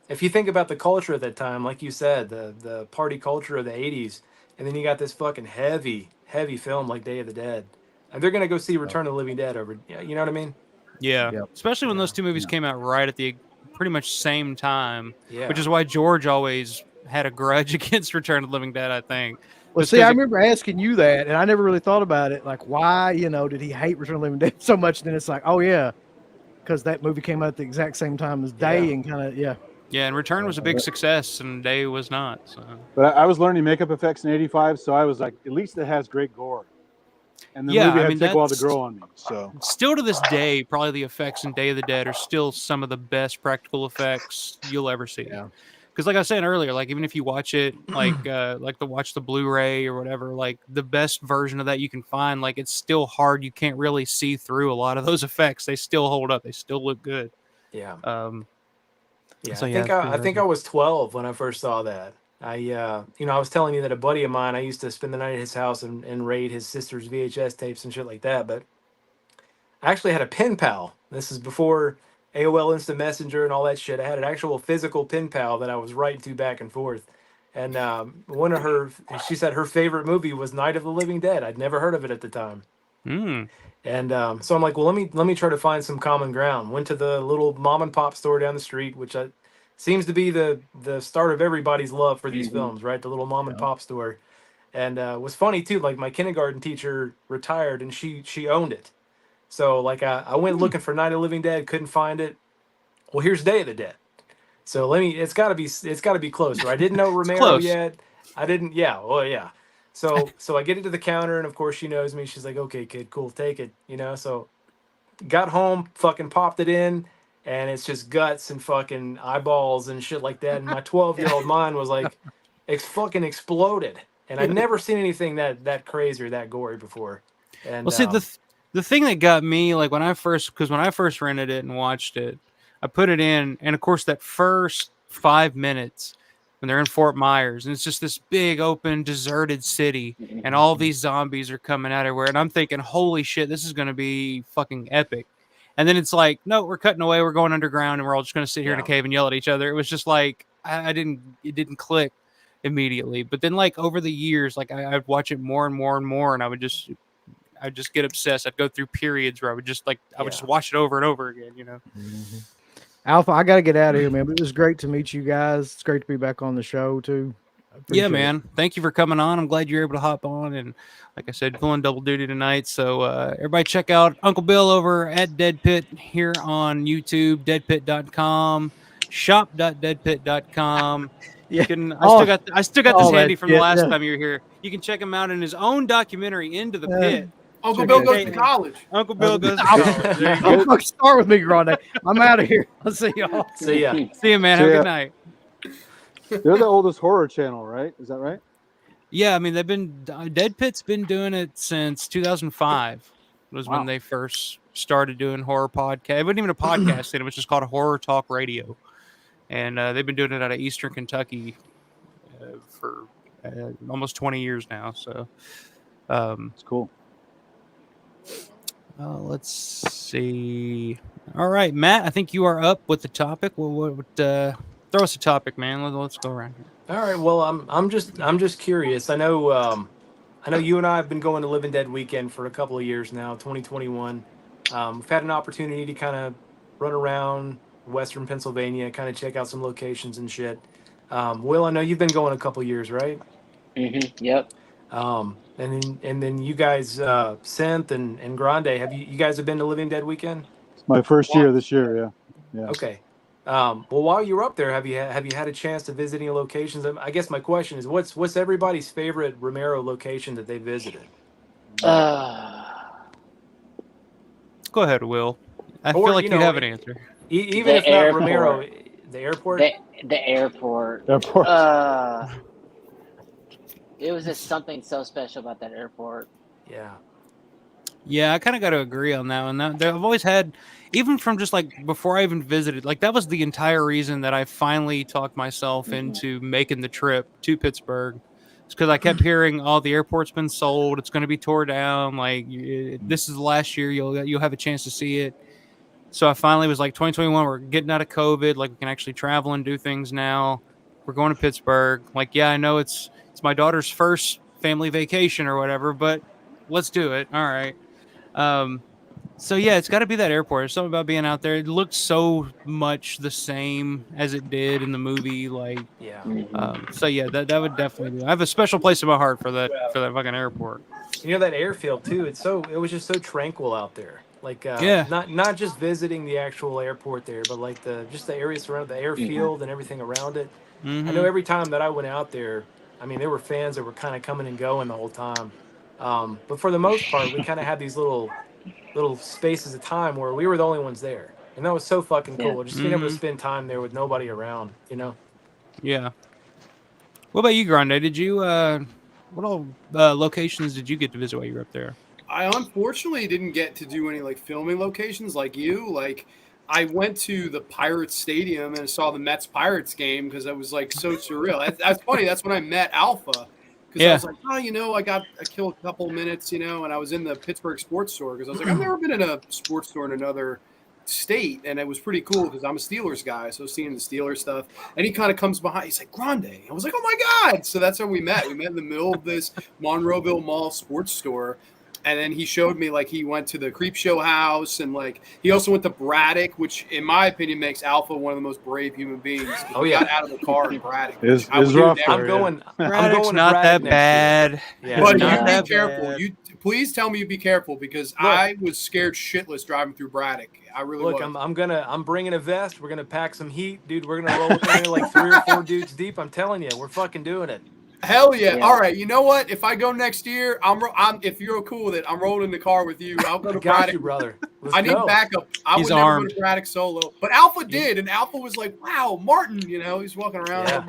if you think about the culture at that time, like you said, the party culture of the 80s, and then you got this fucking heavy film like Day of the Dead, and they're gonna go see Return of the Living Dead over. You know what I mean? Yeah. Especially when those two movies came out right at the pretty much same time. Yeah. Which is why George always had a grudge against Return of the Living Dead, I think. Well, see, I remember asking you that, and I never really thought about it. Like, why, you know, did he hate Return of the Living Dead so much? And then it's like, oh yeah, because that movie came out at the exact same time as Day, and kind of yeah, and Return was a big success, and Day was not. So. But I was learning makeup effects in '85, so I was like, at least it has great gore. And the movie had to take a while to grow on me. So still to this day, probably the effects in Day of the Dead are still some of the best practical effects you'll ever see. Yeah. Because like I was saying earlier, like even if you watch it, like watch the Blu-ray or whatever, like the best version of that you can find, like it's still hard. You can't really see through a lot of those effects. They still hold up. They still look good. Yeah. So, I think I was 12 when I first saw that. I was telling you that a buddy of mine, I used to spend the night at his house and raid his sister's VHS tapes and shit like that. But I actually had a pen pal. This is before AOL Instant Messenger and all that shit. I had an actual physical pen pal that I was writing to back and forth. And she said her favorite movie was Night of the Living Dead. I'd never heard of it at the time. And so I'm like, well, let me try to find some common ground. Went to the little mom and pop store down the street, which seems to be the start of everybody's love for these films, right? The little mom and pop store. And was funny too. Like my kindergarten teacher retired, and she owned it. So like I went looking for Night of the Living Dead, couldn't find it. Well, here's Day of the Dead. So it's got to be closer. I didn't know Romero yet. I didn't. Yeah. Well, yeah. So I get it to the counter, and of course she knows me. She's like, "Okay, kid, cool, take it." You know. So got home, fucking popped it in, and it's just guts and fucking eyeballs and shit like that. And my 12-year-old mind was like, it's fucking exploded. And I'd never seen anything that crazy or that gory before. And well, see the thing that got me, like when I first rented it and watched it, I put it in, and of course that first 5 minutes when they're in Fort Myers, and it's just this big open deserted city, and all these zombies are coming out everywhere, and I'm thinking, holy shit, this is going to be fucking epic. And then it's like, no, we're cutting away, we're going underground, and we're all just going to sit here in a cave and yell at each other. It was just like it didn't click immediately. But then like over the years, like I'd watch it more and more and more, and I'd just get obsessed. I'd go through periods where I would just watch it over and over again, you know. Alpha, I got to get out of here, man. But it was great to meet you guys. It's great to be back on the show too. Appreciate it. man. Thank you for coming on. I'm glad you're able to hop on. And like I said, pulling double duty tonight. So everybody check out Uncle Bill over at Deadpit here on YouTube, deadpit.com, shop.deadpit.com. Yeah. You can, I still got this all that handy from the shit, last yeah. time you were here. You can check him out in his own documentary, Into the Pit. Uncle Check Bill that goes shit to out. college. Uncle Bill goes to I'll- college. There you go. Don't fucking start with me, Grande. I'm out of here. I'll see y'all. See ya. See you, man. Have a good night. They're the oldest horror channel, right? Is that right? Yeah, I mean, Deadpit's been doing it since 2005 was Wow. when they first started doing horror podcast. It wasn't even a podcast then, it was just called Horror Talk Radio. And they've been doing it out of Eastern Kentucky for almost 20 years now. So It's cool. let's see. All right, Matt, I think you are up with the topic. Throw us a topic, man. Let's go around here. All right. Well, I'm just curious. I know you and I have been going to Living Dead Weekend for a couple of years now. 2021. We've had an opportunity to kind of run around Western Pennsylvania, kind of check out some locations and shit. Will, I know you've been going a couple of years, right? Mm-hmm. Yep. And then you guys, Synth and Grande, have you guys have been to Living Dead Weekend? It's my first year this year. Yeah. Okay. Well, while you were up there, have you had a chance to visit any locations? I guess my question is, what's everybody's favorite Romero location that they visited? Go ahead, Will. I Or, feel like you you know, have an answer. Even if not Romero, the airport. The airport. Airport. It was just something so special about that airport. Yeah. Yeah, I kind of got to agree on that one. I've always had, even from just like before I even visited, like that was the entire reason that I finally talked myself into making the trip to Pittsburgh. It's because I kept hearing, "Oh, the airport's been sold. It's going to be tore down. Like this is the last year you'll have a chance to see it." So I finally was like, 2021, we're getting out of COVID. Like we can actually travel and do things now. We're going to Pittsburgh. Like, yeah, I know it's my daughter's first family vacation or whatever, but let's do it. All right. So yeah, it's got to be that airport. There's something about being out there. It looked so much the same as it did in the movie. Like, Yeah. so yeah, that would definitely be. I have a special place in my heart for that fucking airport. You know, that airfield too. It was just so tranquil out there. Like, Yeah. not just visiting the actual airport there, but like the area surrounding the airfield and everything around it. Mhm. I know every time that I went out there, I mean, there were fans that were kind of coming and going the whole time. But for the most part, we kind of had these little spaces of time where we were the only ones there, and that was so fucking cool. Just being able to spend time there with nobody around, you know. Yeah. What about you, Grande? Did you what all locations did you get to visit while you were up there? I unfortunately didn't get to do any like filming locations like you. Like I went to the Pirates Stadium and I saw the Mets Pirates game because it was like so surreal. That's funny. That's when I met Alpha. Because I was like, oh, I killed a couple minutes, and I was in the Pittsburgh sports store because I was like, I've never been in a sports store in another state, and it was pretty cool because I'm a Steelers guy, so seeing the Steelers stuff, and he kind of comes behind, he's like, Grande. I was like, oh my God. So that's how we met. We met in the middle of this Monroeville Mall sports store. And then he showed me, like, he went to the Creep Show house, and, like, he also went to Braddock, which, in my opinion, makes Alpha one of the most brave human beings. Oh, he yeah. got out of the car in Braddock. It's I would rough never- there, I'm going to not that Braddock next bad. year. Yeah, But it's you not be that careful. bad. You please tell me you be careful because I was scared shitless driving through Braddock. I really Look, was. I'm bringing a vest. We're gonna pack some heat, dude. We're gonna roll with there like 3 or 4 dudes deep. I'm telling you, we're fucking doing it. Hell yeah. Yeah. All right. You know what? If I go next year, I'm if you're cool with it, I'm rolling in the car with you. I'll go to Got Braddock. you, brother. Let's I need go. backup. I He's would never armed. go to Braddock solo. But Alpha did, and Alpha was like, wow, Martin, he's walking around. Yeah.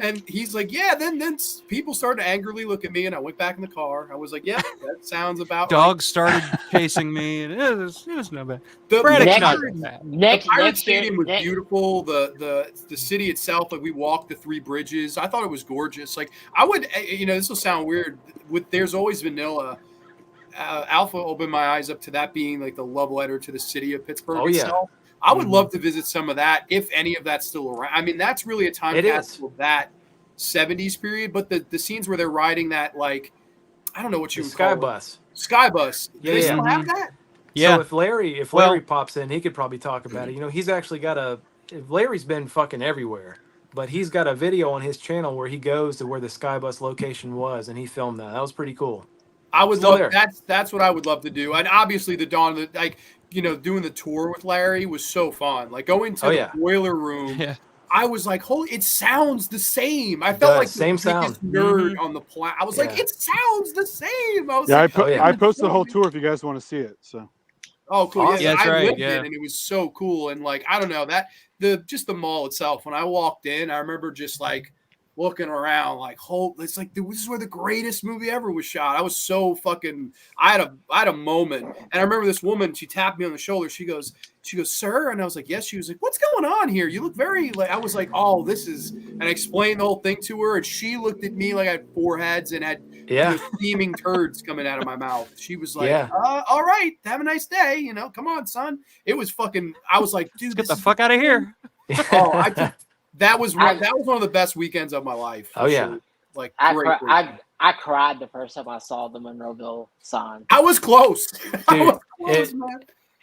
And he's like, yeah, then people started to angrily look at me, and I went back in the car. I was like, yeah, that sounds about Dogs started chasing me, and it was no bad. right. Braddock's Next- not that bad. Next The Pirate next year, Stadium was next- beautiful. The city itself, like we walked the 3 bridges. I thought it was gorgeous. Like I would, this will sound weird. There's always vanilla. Alpha opened my eyes up to that being like the love letter to the city of Pittsburgh Oh, yeah. itself. I would love to visit some of that if any of that's still around. I mean, that's really a time It is. capsule of that 70s period. But the scenes where they're riding that, like, I don't know what you The would Sky call it. Bus. Sky Bus. Do Yeah, they yeah. still have that? Yeah. So if Larry Well- pops in, he could probably talk about it. He's actually got Larry's been fucking everywhere. but he's got a video on his channel where he goes to where the Skybus location was, and he filmed that. That was pretty cool. I would Still love there. that's what I would love to do. And obviously the Dawn of the, like, you know, doing the tour with Larry was so fun. Like going to the boiler room. Yeah. I was like, holy, it sounds the same. I felt like the same biggest sound. nerd on the planet. I was like, it sounds the same. I was Yeah, like, I posted the whole tour if you guys want to see it. So. Oh, cool. Awesome. Yeah, Yeah, that's I right, lived yeah. it, and it was so cool. And like, I don't know, that just the mall itself. When I walked in, I remember just like looking around, like, it's like this is where the greatest movie ever was shot. I was so fucking. I had a moment, and I remember this woman. She tapped me on the shoulder. She goes, sir, and I was like, yes. She was like, what's going on here? You look very like. I was like, oh, this is. And I explained the whole thing to her, and she looked at me like I had 4 heads and had steaming turds coming out of my mouth. She was like, all right, have a nice day. You know, come on, son. It was fucking. I was like, dude, Get the fuck out of here. Oh, that was one of the best weekends of my life. Oh yeah, sure. Like I cried the first time I saw the Monroeville sign. I was close. Dude,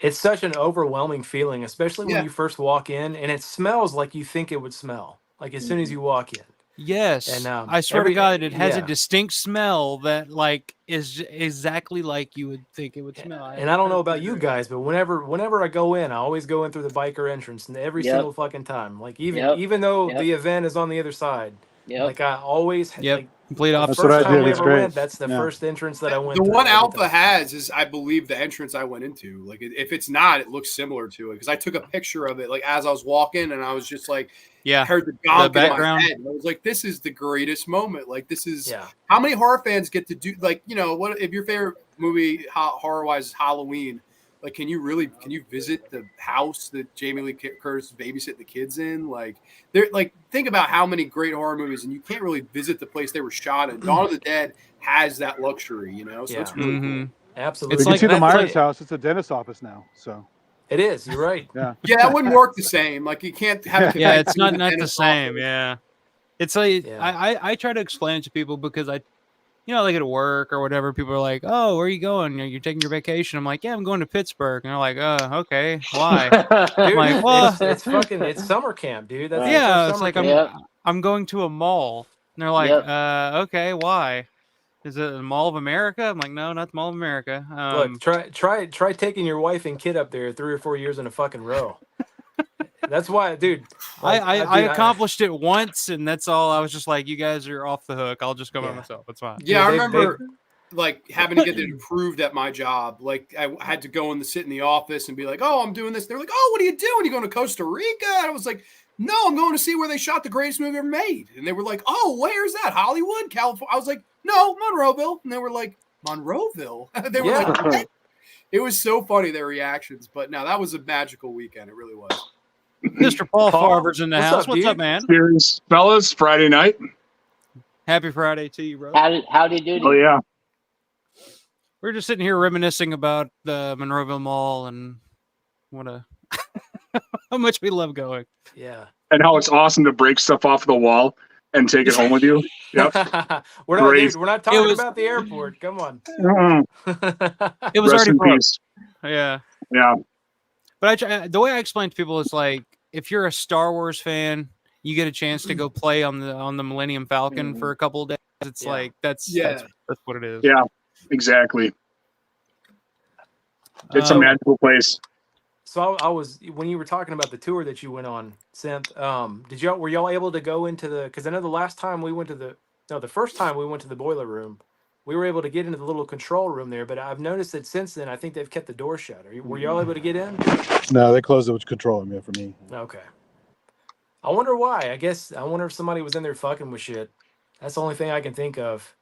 it's such an overwhelming feeling, especially when you first walk in, and it smells like you think it would smell. Like as soon as you walk in. Yes, and I swear to God, it has a distinct smell that like is exactly like you would think it would smell. And I don't know about you guys, but whenever I go in, I always go in through the biker entrance, and every single fucking time, like even though the event is on the other side, like I always like complete opposite. The first time we ever went, that's the first entrance that I went. The through one Alpha has is, I believe, the entrance I went into. Like if it's not, it looks similar to it because I took a picture of it like as I was walking, and I was just like. I heard the gong in my head. And I was like, this is the greatest moment. Like, this is how many horror fans get to do, like, you know, what if your favorite movie horror-wise is Halloween? Like, can you visit the house that Jamie Lee Curtis babysitting the kids in? Like, think about how many great horror movies, and you can't really visit the place they were shot in. Dawn of the Dead has that luxury, you know? So it's really cool. Absolutely. It's like you can see the Myers house. It's a dentist office now, so. It is. You're right. Yeah. Yeah, that wouldn't work the same. Like you can't have. Yeah, it's not the same. Yeah, it's like I try to explain it to people because like at work or whatever, people are like, "Oh, where are you going? You're taking your vacation?" I'm like, "Yeah, I'm going to Pittsburgh." And they're like, "Okay, why?" Dude, like, well, it's summer camp, dude. That's it's like I'm going to a mall. And they're like, "Okay, why?" Is it the Mall of America? I'm like, no, not the Mall of America. Look, try taking your wife and kid up there 3 or 4 years in a fucking row. That's why, dude. I accomplished it once, and that's all. I was just like, you guys are off the hook. I'll just go by myself. It's fine. Yeah, I remember like having to get it approved at my job. Like I had to go and sit in the office and be like, oh, I'm doing this. They're like, oh, what are you doing? You going to Costa Rica? And I was like, no, I'm going to see where they shot the greatest movie ever made. And they were like, oh, where's that? Hollywood, California. I was like, no, Monroeville. And they were like, Monroeville. They were like, what? It was so funny, their reactions. But no, that was a magical weekend. It really was. Mr. Paul Farvour's in the house. What's up, man? Cheers, fellas. Friday night. Happy Friday to you, bro. Howdy doody. Oh, yeah. We're just sitting here reminiscing about the Monroeville Mall and how much we love going. Yeah. And how it's awesome to break stuff off the wall and take it home with you. Yep. We're not talking about the airport. Come on. It was Rest already in broke. peace. Yeah. Yeah. But the way I explain to people is like, if you're a Star Wars what you get a chance to go play on the Millennium Falcon for a couple of days. It's like that's what it is. Yeah, exactly. It's a magical place. So I was, when you were talking about the tour that you went on, Synth, were y'all able to go into because I know the last time we went the first time we went to the boiler room, we were able to get into the little control room there, but I've noticed that since then, I think they've kept the door shut. Were y'all able to get in? No, they closed the control room for me. Okay. I wonder why. I wonder if somebody was in there fucking with shit. That's the only thing I can think of.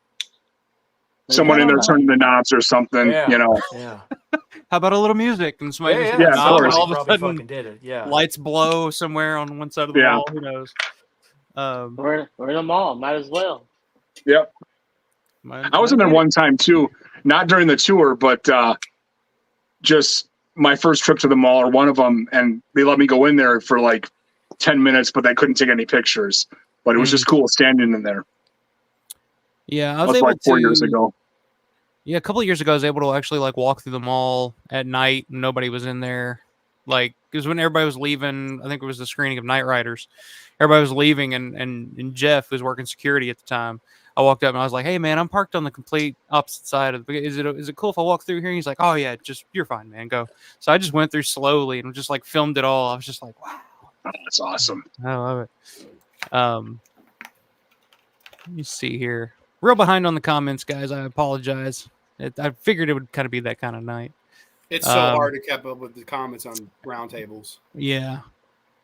Someone in there turning the knobs or something, Yeah. How about a little music? And somebody of course. all of a sudden fucking did it. Yeah. Lights blow somewhere on one side of the wall. Who knows? We're in the mall. Might as well. Yep. I was in there one time too, not during the tour, but just my first trip to the mall or one of them, and they let me go in there for like 10 minutes, but they couldn't take any pictures. But it was just cool standing in there. Yeah, I was able like 4 years ago. Yeah, a couple of years ago, I was able to actually like walk through the mall at night, and nobody was in there. Like, because when everybody was leaving, I think it was the screening of Night Riders. Everybody was leaving, and Jeff was working security at the time. I walked up and I was like, "Hey, man, I'm parked on the complete opposite side of the. Is it cool if I walk through here?" And he's like, "Oh yeah, just you're fine, man. Go." So I just went through slowly and just like filmed it all. I was just like, "Wow, that's awesome." I love it. Let me see here. Real behind on the comments, guys. I apologize. I figured it would kind of be that kind of night. It's so hard to keep up with the comments on roundtables. Yeah.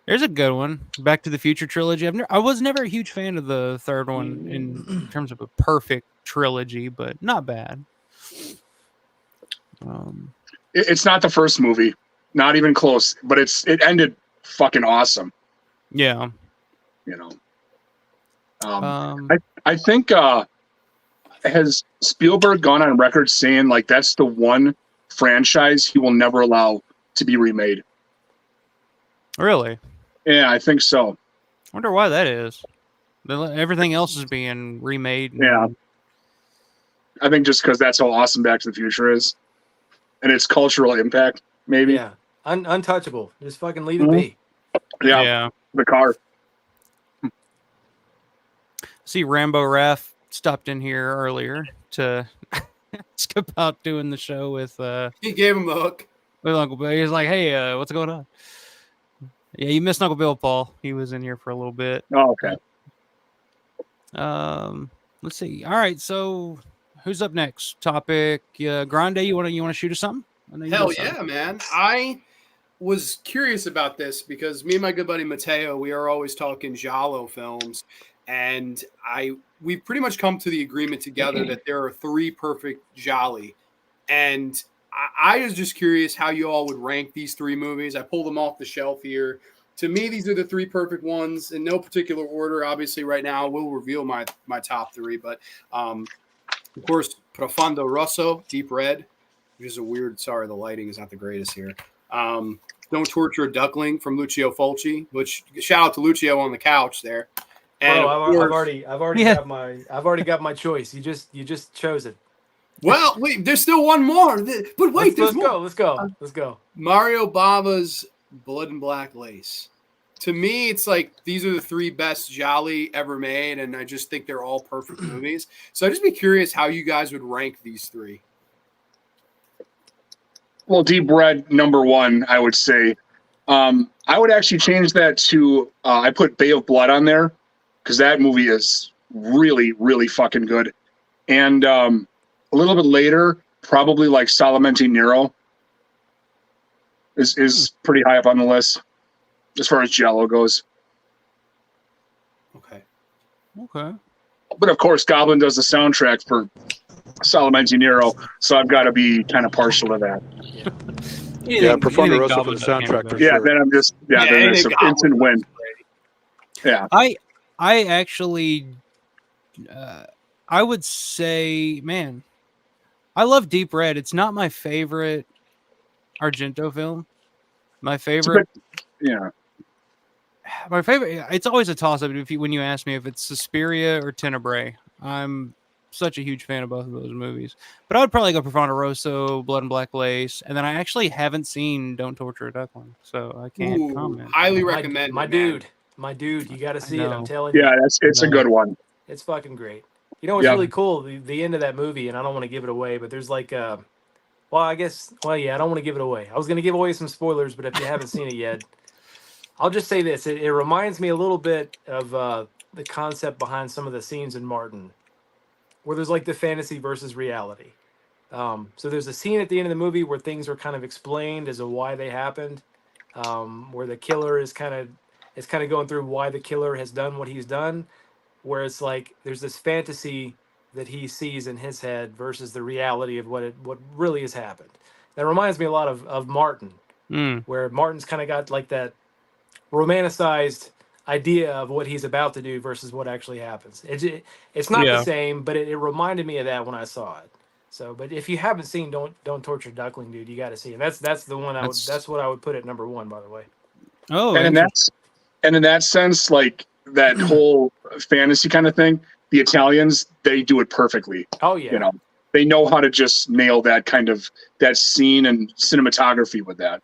There's a good one. Back to the Future trilogy. I was never a huge fan of the third one in terms of a perfect trilogy, but not bad. It's not the first movie, not even close, but it ended fucking awesome. Yeah. You know. I think has Spielberg gone on record saying like that's the one franchise he will never allow to be remade? Really? Yeah, I think so. I wonder why that is. Everything else is being remade. Yeah. I think just because that's how awesome Back to the Future is. And its cultural impact, maybe. Yeah. Untouchable. Just fucking leave it be. Yeah. The car. See, Rambo Raff stopped in here earlier to ask about doing the show with he gave him the hook with Uncle Bill. He was like, "Hey, what's going on?" Yeah, you missed Uncle Bill, Paul. He was in here for a little bit. Oh, okay. Let's see. All right, so who's up next? Topic. Grande, you want to shoot us something? Hell yeah, man. I was curious about this because me and my good buddy Mateo, we are always talking Jallo films, and we've pretty much come to the agreement together that there are 3 perfect Jalli. And I was just curious how you all would rank these 3 movies. I pulled them off the shelf here. To me, these are the 3 perfect ones in no particular order. Obviously, right now we'll reveal my top 3, but of course, Profondo Rosso, Deep Red, which is a weird. Sorry, the lighting is not the greatest here. Don't Torture a Duckling from Lucio Fulci, which shout out to Lucio on the couch there. And Bro, I've already got my choice. You just chose it. Well, wait, there's still one more. But wait, let's go. Mario Bava's Blood and Black Lace. To me, it's like these are the 3 best Jalli ever made, and I just think they're all perfect movies. So I'd just be curious how you guys would rank these 3. Well, Deep Red, number 1, I would say. I would actually change that to I put Bay of Blood on there because that movie is really, really fucking good. And a little bit later, probably like Solamente Nero is pretty high up on the list as far as Jallo goes. Okay. But of course, Goblin does the soundtrack for Solamente Nero, so I've got to be kind of partial to that. Yeah, Profondo Rosso for the soundtrack for sure. Yeah, then I'm just then it's an instant win. Yeah. I actually I would say, man, I love Deep Red. It's not my favorite Argento film. My favorite, my favorite. It's always a toss-up when you ask me if it's Suspiria or Tenebrae. I'm such a huge fan of both of those movies, but I would probably go Profondo Rosso, Blood and Black Lace, and then I actually haven't seen Don't Torture a Duckling, so I can't comment. Highly recommend my dude, you got to see it. I'm telling you. Yeah, it's a good one. It's fucking great. You know what's really cool? The end of that movie, and I don't want to give it away, but there's like I don't want to give it away. I was going to give away some spoilers, but if you haven't seen it yet, I'll just say this. It reminds me a little bit of the concept behind some of the scenes in Martin, where there's like the fantasy versus reality. So there's a scene at the end of the movie where things are kind of explained as to why they happened, where the killer is kind of going through why the killer has done what he's done, where it's like there's this fantasy that he sees in his head versus the reality of what really has happened. That reminds me a lot of Martin, where Martin's kind of got like that romanticized idea of what he's about to do versus what actually happens. It's not the same, but it reminded me of that when I saw it. So, but if you haven't seen Don't Torture Duckling, dude, you got to see it. That's the one that's what I would put at number 1, by the way. Oh, and in that sense, like that whole fantasy kind of thing, the Italians, they do it perfectly. Oh yeah, you know, they know how to just nail that kind of that scene and cinematography with that.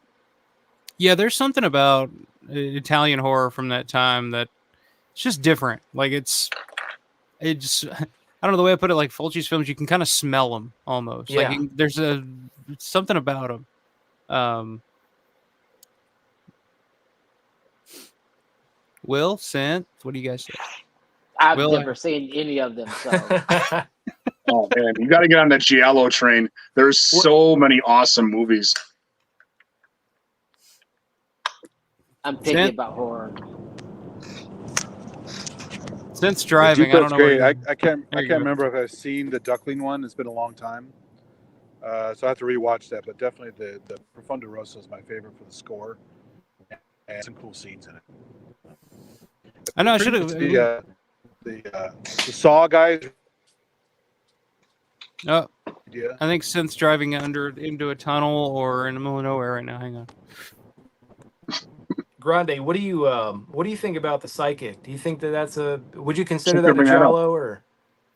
Yeah, there's something about Italian horror from that time that it's just different. Like it's I don't know the way I put it. Like Fulci's films, you can kind of smell them almost. Yeah. Like there's something about them. Will, Synth, what do you guys say? I've never seen any of them. So. Oh man, you got to get on that Jallo train. There's so many awesome movies. I'm picky about horror. Since driving, I don't know. Great. I can't remember if I've seen the Duckling one. It's been a long time, so I have to rewatch that. But definitely the Profondo Rosso is my favorite for the score and some cool scenes in it. I know. I should have the Saw guys. Oh, yeah. I think Synth's driving into a tunnel or in the middle of nowhere right now. Hang on. Grande, what do you think about the Psychic? Do you think that's would you consider that a Jallo or?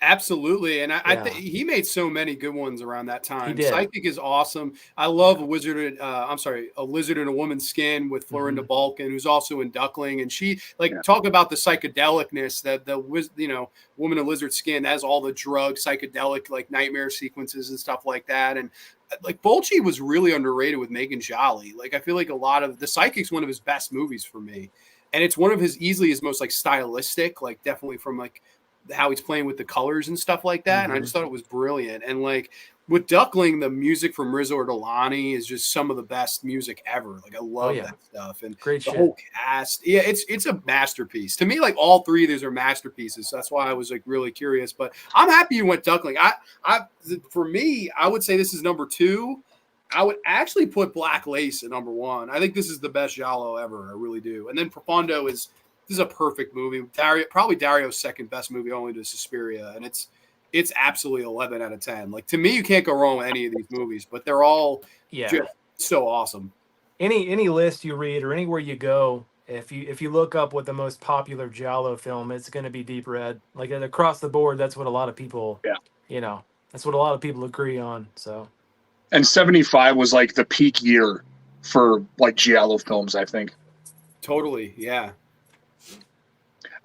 Absolutely, and I think he made so many good ones around that time. Psychic is awesome. I love a Lizard in a Woman's Skin with Florinda Balkan, who's also in Duckling, and she talk about the psychedelicness that the Woman in Lizard Skin has all the drug psychedelic like nightmare sequences and stuff like that, and like Fulci was really underrated with Megan Jolly. Like I feel like a lot of the Psychic's one of his best movies for me, and it's one of his most like stylistic, like definitely from like how he's playing with the colors and stuff like that. And I just thought it was brilliant. And like with Duckling, the music from Rizzo Ortolani is just some of the best music ever. Like I love that stuff. And great the whole cast. Yeah, it's a masterpiece. To me, like all three of these are masterpieces. So that's why I was like really curious. But I'm happy you went Duckling. For me, I would say this is number 2. I would actually put Black Lace at number 1. I think this is the best Jallo ever. I really do. And then Profondo this is a perfect movie. Probably Dario's second best movie, only to Suspiria, and it's absolutely 11 out of 10. Like to me, you can't go wrong with any of these movies, but they're all just so awesome. Any list you read or anywhere you go, if you look up what the most popular Jallo film, it's going to be Deep Red. Like across the board, that's what a lot of people, that's what a lot of people agree on. So, and 75 was like the peak year for like Jallo films, I think. Totally, yeah.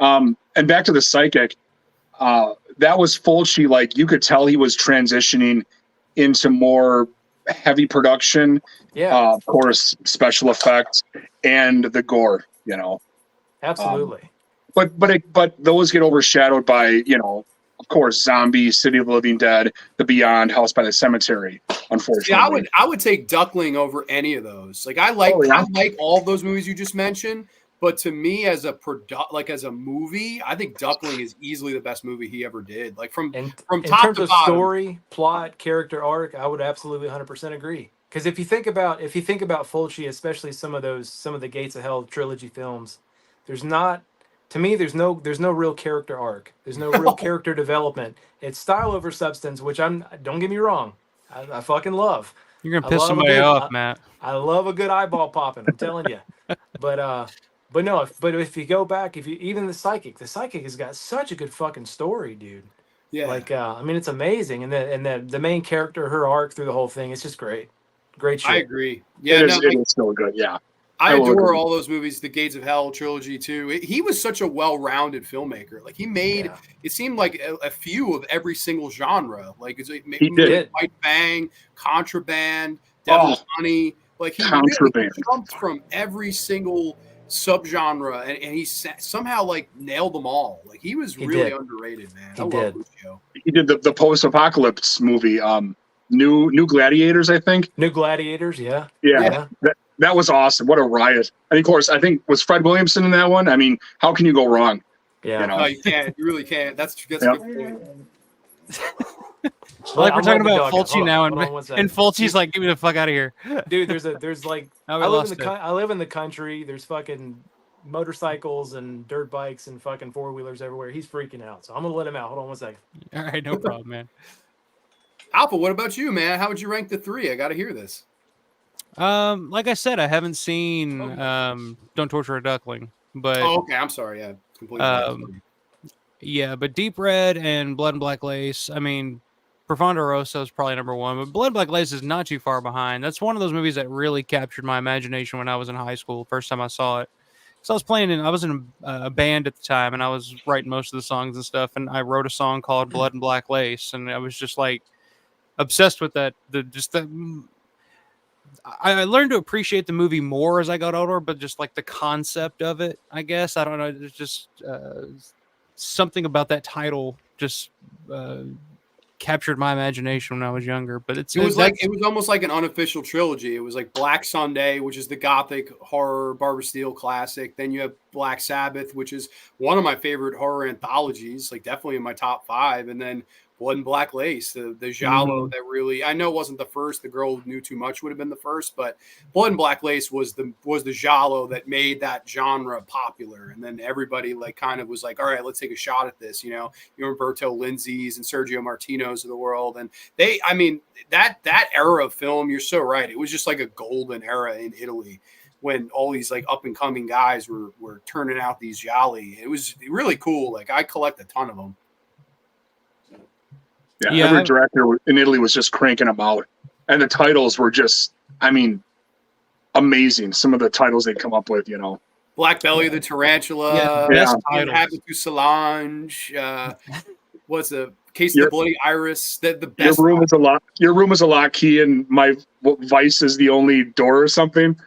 And back to the Psychic, that was Fulci. Like you could tell he was transitioning into more heavy production. Yeah. Of course, special effects and the gore. Absolutely. But those get overshadowed by of course, Zombie, City of the Living Dead, The Beyond, House by the Cemetery. Unfortunately, See, I would take Duckling over any of those. Like I like all of those movies you just mentioned. But to me, as a movie, I think Duckling is easily the best movie he ever did. Like from top terms to of bottom. story, plot, character arc, I would absolutely 100% agree. Because if you think about Fulci, especially some of the Gates of Hell trilogy films, there's no real character arc. There's no real character development. It's style over substance, which don't get me wrong, I fucking love. You're gonna piss somebody off, Matt. I love a good eyeball popping. I'm telling you, But if you go back, even the Psychic has got such a good fucking story, dude. Yeah. Like, it's amazing, and the main character, her arc through the whole thing, it's just great shit. I agree. Yeah, it is still good. Yeah, I adore all those movies. The Gates of Hell trilogy too. He was such a well-rounded filmmaker. Like he made it seemed like a few of every single genre. Like he did White Fang, Contraband, Devil's Honey. Like he really jumped from every single subgenre, and he somehow like nailed them all. Like he was really underrated, man. I love Lucio. He did the post-apocalypse movie, New Gladiators, I think. New Gladiators, yeah. That was awesome. What a riot! And of course, I think was Fred Williamson in that one. I mean, how can you go wrong? Yeah, no, you can't. You really can't. That's a good point. Like we're talking about Fulci now, and Fulci's like, "Get me the fuck out of here, dude." There's like, I live in the country. There's fucking motorcycles and dirt bikes and fucking 4-wheelers everywhere. He's freaking out, so I'm gonna let him out. Hold on 1 second. All right, no problem, man. Alpha, what about you, man? How would you rank the 3? I got to hear this. Like I said, I haven't seen Don't Torture a Duckling, but okay, I'm sorry, yeah, completely. Yeah, but Deep Red and Blood and Black Lace, I mean, Profondo Rosso is probably number one, but Blood Black Lace is not too far behind. That's one of those movies that really captured my imagination when I was in high school. First time I saw it, so I was in a band at the time, and I was writing most of the songs and stuff. And I wrote a song called Blood and Black Lace, and I was just like obsessed with that. I learned to appreciate the movie more as I got older, but just like the concept of it, I guess. I don't know. There's just something about that title just captured my imagination when I was younger. But it was almost like an unofficial trilogy. It was like Black Sunday, which is the gothic horror Barbara Steele classic. Then you have Black Sabbath, which is one of my favorite horror anthologies, like definitely in my top 5. And then Blood and Black Lace, the Jallo that really, I know wasn't the first. The Girl Who Knew Too Much would have been the first, but Blood and Black Lace was the Jallo that made that genre popular. And then everybody like kind of was like, all right, let's take a shot at this. You know, Roberto Lindsay's and Sergio Martino's of the world. And that era of film, you're so right. It was just like a golden era in Italy when all these like up and coming guys were turning out these gialli. It was really cool. Like I collect a ton of them. Yeah, every director in Italy was just cranking them out. And the titles were just, I mean, amazing. Some of the titles they come up with, you know. Black Belly the Tarantula, Habitu Solange, what's the Case of the Bloody Iris? The best. Your room is a lock key, and my vice is the only door or something.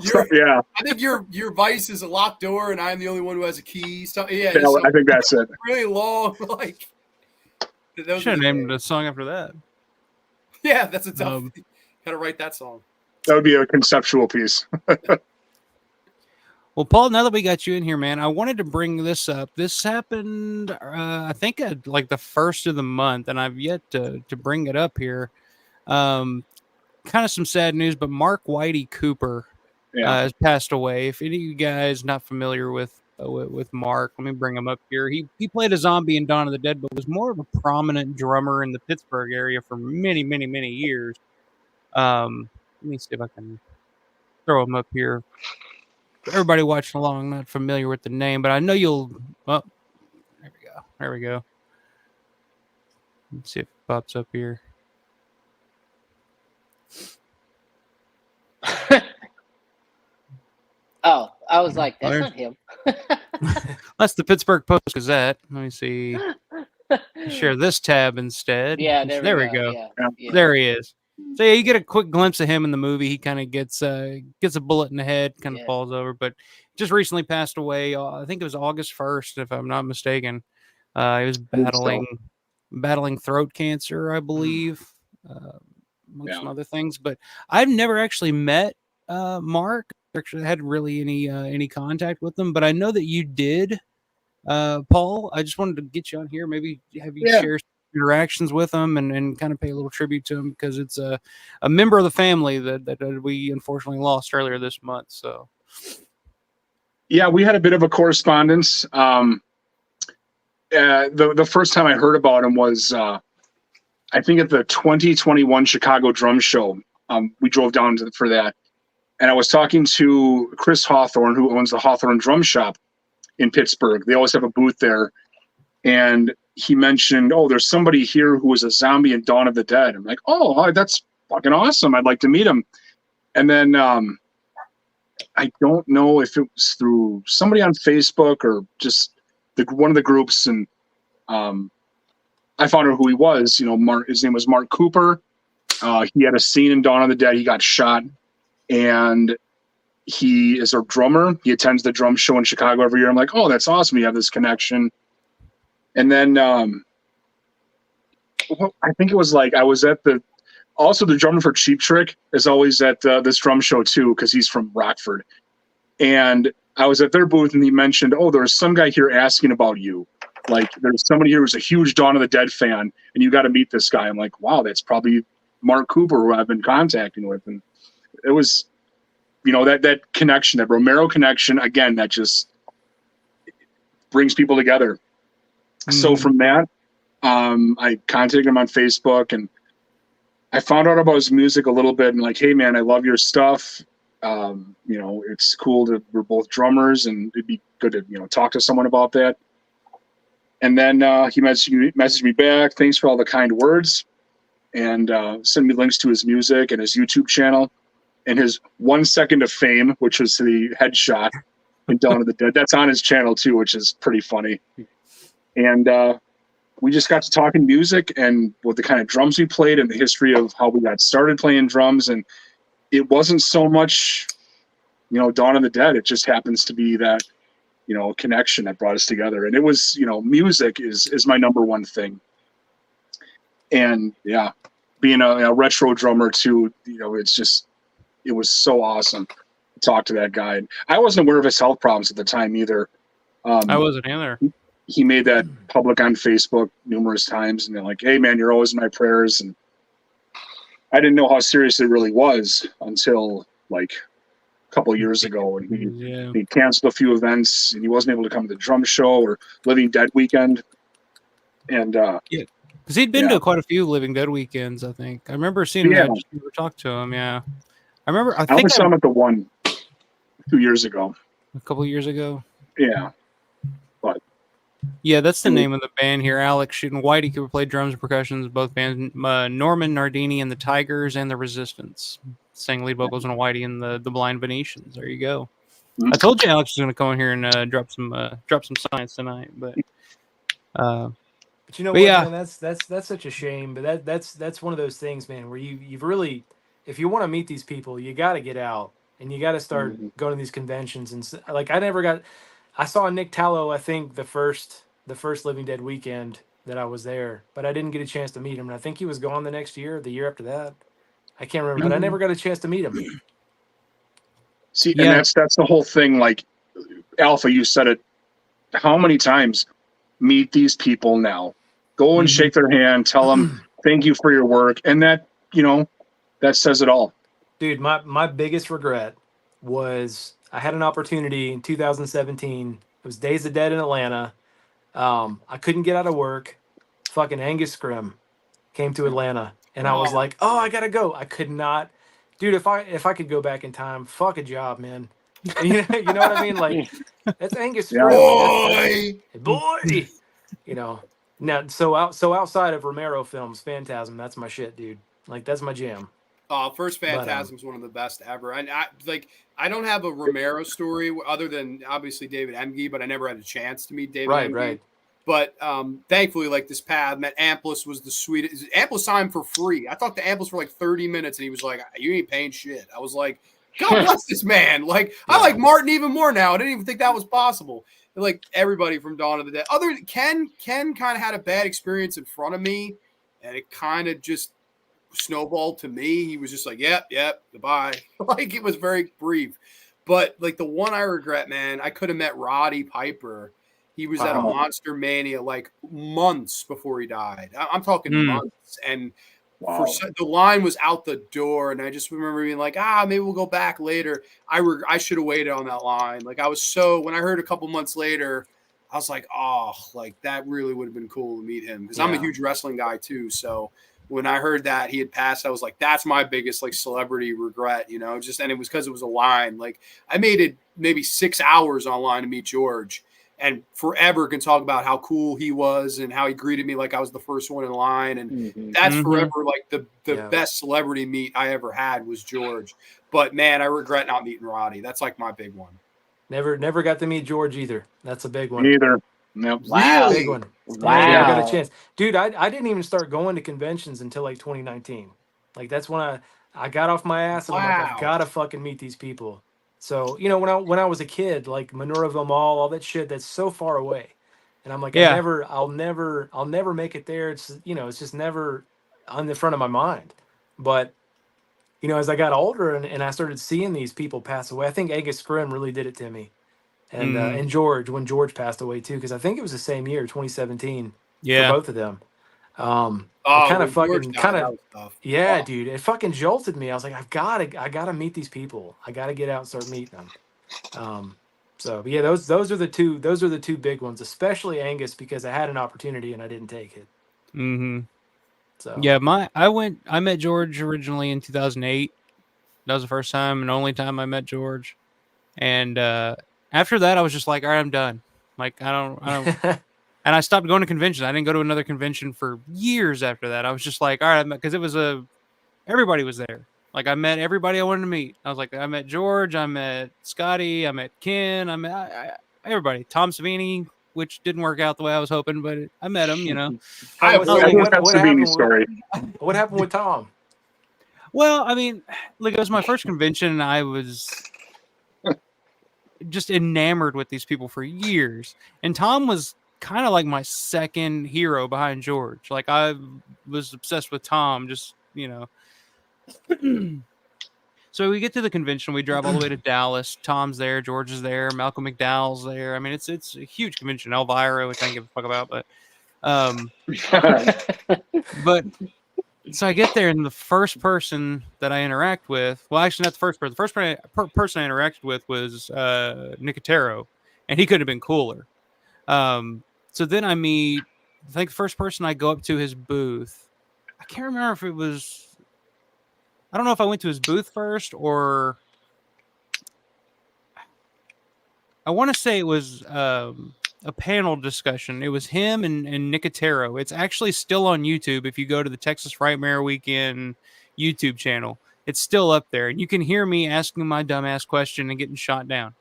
I think your vice is a locked door, and I'm the only one who has a key. So I think that's it. Really long, like. Should have named a song after that. Yeah, that's a tough. Gotta write that song. That would be a conceptual piece. Well, Paul, now that we got you in here, man, I wanted to bring this up. This happened, I think, at like the first of the month, and I've yet to bring it up here. Kind of some sad news, but Mark Whitey Cooper has passed away. If any of you guys not familiar with Mark, let me bring him up here. He played a zombie in Dawn of the Dead, but was more of a prominent drummer in the Pittsburgh area for many, many, many years. Let me see if I can throw him up here. Everybody watching along, not familiar with the name, but I know you'll. Oh, there we go. Let's see if it pops up here. Oh, I was like, that's not him. That's the Pittsburgh Post-Gazette. Let me see. Share this tab instead. Yeah, there we go. Yeah. There he is. So you get a quick glimpse of him in the movie. He kind of gets a bullet in the head, kind of falls over, but just recently passed away. I think it was August 1st, if I'm not mistaken. He was battling throat cancer, I believe, among some other things. But I've never actually met Mark. Actually had really any contact with him, but I know that you did, Paul. I just wanted to get you on here. Maybe have you share some interactions with him and kind of pay a little tribute to him, because it's a member of the family that we unfortunately lost earlier this month. So yeah, we had a bit of a correspondence. The first time I heard about him was I think at the 2021 Chicago Drum Show. We drove down for that. And I was talking to Chris Hawthorne, who owns the Hawthorne Drum Shop in Pittsburgh. They always have a booth there. And he mentioned, there's somebody here who was a zombie in Dawn of the Dead. I'm like, that's fucking awesome. I'd like to meet him. And then I don't know if it was through somebody on Facebook or just one of the groups. And I found out who he was. His name was Mark Cooper. He had a scene in Dawn of the Dead. He got shot. And he is a drummer. He attends the drum show in Chicago every year. I'm like, that's awesome. You have this connection. And then I think it was like I was at the drummer for Cheap Trick is always at this drum show too, because he's from Rockford. And I was at their booth, and he mentioned, there's some guy here asking about you. Like, there's somebody here who's a huge Dawn of the Dead fan, and you got to meet this guy. I'm like, wow, that's probably Mark Cooper, who I've been contacting with. And it was, that connection, that Romero connection, again, that just brings people together. Mm-hmm. So from that, I contacted him on Facebook, and I found out about his music a little bit, and like, hey man, I love your stuff. It's cool that we're both drummers, and it'd be good to, talk to someone about that. And then he messaged me back. Thanks for all the kind words, and sent me links to his music and his YouTube channel and his 1 second of fame, which was the headshot in Dawn of the Dead. That's on his channel too, which is pretty funny. And we just got to talking music and what the kind of drums we played and the history of how we got started playing drums. And it wasn't so much, Dawn of the Dead. It just happens to be that, connection that brought us together. And it was, music is my number one thing. And yeah, being a retro drummer too, it was so awesome to talk to that guy. And I wasn't aware of his health problems at the time either. I wasn't either. He made that public on Facebook numerous times, and they're like, "Hey man, you're always in my prayers." And I didn't know how serious it really was until like a couple of years ago, and he canceled a few events, and he wasn't able to come to the drum show or Living Dead weekend. And because he'd been to quite a few Living Dead weekends, I think. I remember seeing him. We talked to him. Yeah, I remember. I think I saw him at the one 2 years ago. A couple of years ago. Yeah. Yeah, that's the name of the band here. Alex shooting Whitey could play drums and percussions. Both bands, Norman Nardini and the Tigers and the Resistance, sang lead vocals on Whitey and the Blind Venetians. There you go. Mm-hmm. I told you Alex was going to come in here and drop some science tonight, but you know what, man, that's such a shame. But that's one of those things, man, where you've really, if you want to meet these people, you got to get out and you got to start going to these conventions. And like I saw Nick Tallow, I think the first Living Dead weekend that I was there, but I didn't get a chance to meet him. And I think he was gone the next year, the year after that. I can't remember, but I never got a chance to meet him. See, and that's the whole thing. Like Alpha, you said it. How many times? Meet these people now. Go and shake their hand. Tell them thank you for your work, and that that says it all. Dude, my biggest regret was I had an opportunity in 2017. It was Days of Dead in Atlanta. I couldn't get out of work. Fucking Angus Scrim came to Atlanta, and I was like, "Oh, I gotta go." I could not, dude. If I could go back in time, fuck a job, man. You know what I mean? Like that's Angus Scrim, boy. Now so outside of Romero films, Phantasm, that's my shit, dude. Like that's my jam. First Phantasm's one of the best ever. And I don't have a Romero story other than obviously David Emge, but I never had a chance to meet David Emge. Right. But thankfully, like this path, met Amplis was the sweetest. Amplis saw him for free. I talked to Amplis for like 30 minutes, and he was like, "You ain't paying shit." I was like, "God bless this man." Like I like Martin even more now. I didn't even think that was possible. And, like everybody from Dawn of the Dead. Other than Ken kind of had a bad experience in front of me, and it kind of just snowballed to me. He was just like, yep, goodbye. Like it was very brief. But like the one I regret, man, I could have met Roddy Piper. He was at a Monster Mania like months before he died. I'm talking months. And the line was out the door. And I just remember being like, maybe we'll go back later. I should have waited on that line. Like I was when I heard a couple months later, I was like, like that really would have been cool to meet him. Because I'm a huge wrestling guy too. So when I heard that he had passed, I was like, that's my biggest like celebrity regret, and it was because it was a line. Like I made it maybe 6 hours online to meet George and forever can talk about how cool he was and how he greeted me like I was the first one in line. And that's forever like the best celebrity meet I ever had was George. But man, I regret not meeting Roddy. That's like my big one. Never got to meet George either. That's a big one. Neither. Nope. Wow. Big one. Wow. I got a chance. Dude, I didn't even start going to conventions until like 2019. Like that's when I got off my ass and I'm like, I've got to fucking meet these people. So, when I was a kid, like Minerville Mall, all that shit, that's so far away. And I'm like, I'll never make it there. It's, it's just never on the front of my mind. But, as I got older and I started seeing these people pass away, I think Angus Scrim really did it to me. And George, when George passed away too, because I think it was the same year, 2017, for both of them. Dude, it fucking jolted me. I was like, I gotta meet these people. I gotta get out and start meeting them. Those are the two big ones, especially Angus, because I had an opportunity and I didn't take it. So yeah, I met George originally in 2008. That was the first time and only time I met George, and after that, I was just like, all right, I'm done. Like, I And I stopped going to conventions. I didn't go to another convention for years after that. I was just like, all right, because it was everybody was there. Like I met everybody I wanted to meet. I was like, I met George, I met Scotty, I met Ken, I met everybody. Tom Savini, which didn't work out the way I was hoping, but I met him. I have what happened with Tom? Well, I mean, look, it was my first convention, and I was just enamored with these people for years. And Tom was kind of like my second hero behind George. Like I was obsessed with Tom, just So we get to the convention, we drive all the way to Dallas. Tom's there, George is there, Malcolm McDowell's there. I mean, it's a huge convention. Elvira, which I don't give a fuck about, but so I get there, and the first person that I interact with, well, actually not the first person. The first person I interacted with was Nicotero, and he could have been cooler. So then I think the first person I go up to his booth, I can't remember if it was, I don't know if I went to his booth first or I want to say it was a panel discussion. It was him and Nicotero. It's actually still on YouTube. If you go to the Texas Frightmare Weekend YouTube channel, it's still up there. And you can hear me asking my dumbass question and getting shot down.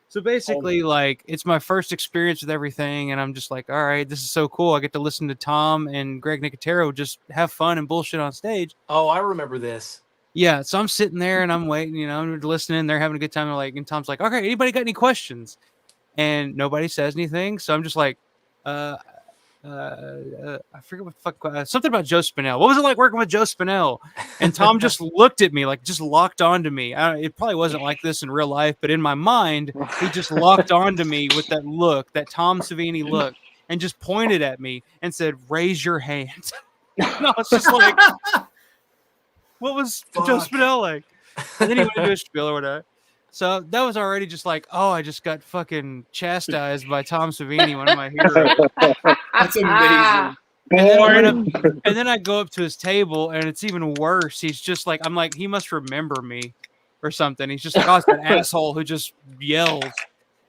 So basically, like, it's my first experience with everything. And I'm just like, all right, this is so cool. I get to listen to Tom and Greg Nicotero just have fun and bullshit on stage. Oh, I remember this. Yeah, so I'm sitting there and I'm waiting, I'm listening. They're having a good time. And Tom's like, okay, anybody got any questions? And nobody says anything. So I'm just like, I forget what the fuck, something about Joe Spinell. What was it like working with Joe Spinell? And Tom just looked at me, like just locked onto me. It probably wasn't like this in real life, but in my mind, he just locked onto me with that look, that Tom Savini look, and just pointed at me and said, raise your hand. And I was just like, what was Joe Spinell like? And then he went into a spiel or whatever. So that was already just like, oh, I just got fucking chastised by Tom Savini, one of my heroes. That's amazing. And then I go up to his table, and it's even worse. He's just like, I'm like, he must remember me or something. He's just like, oh, it's that asshole who just yells.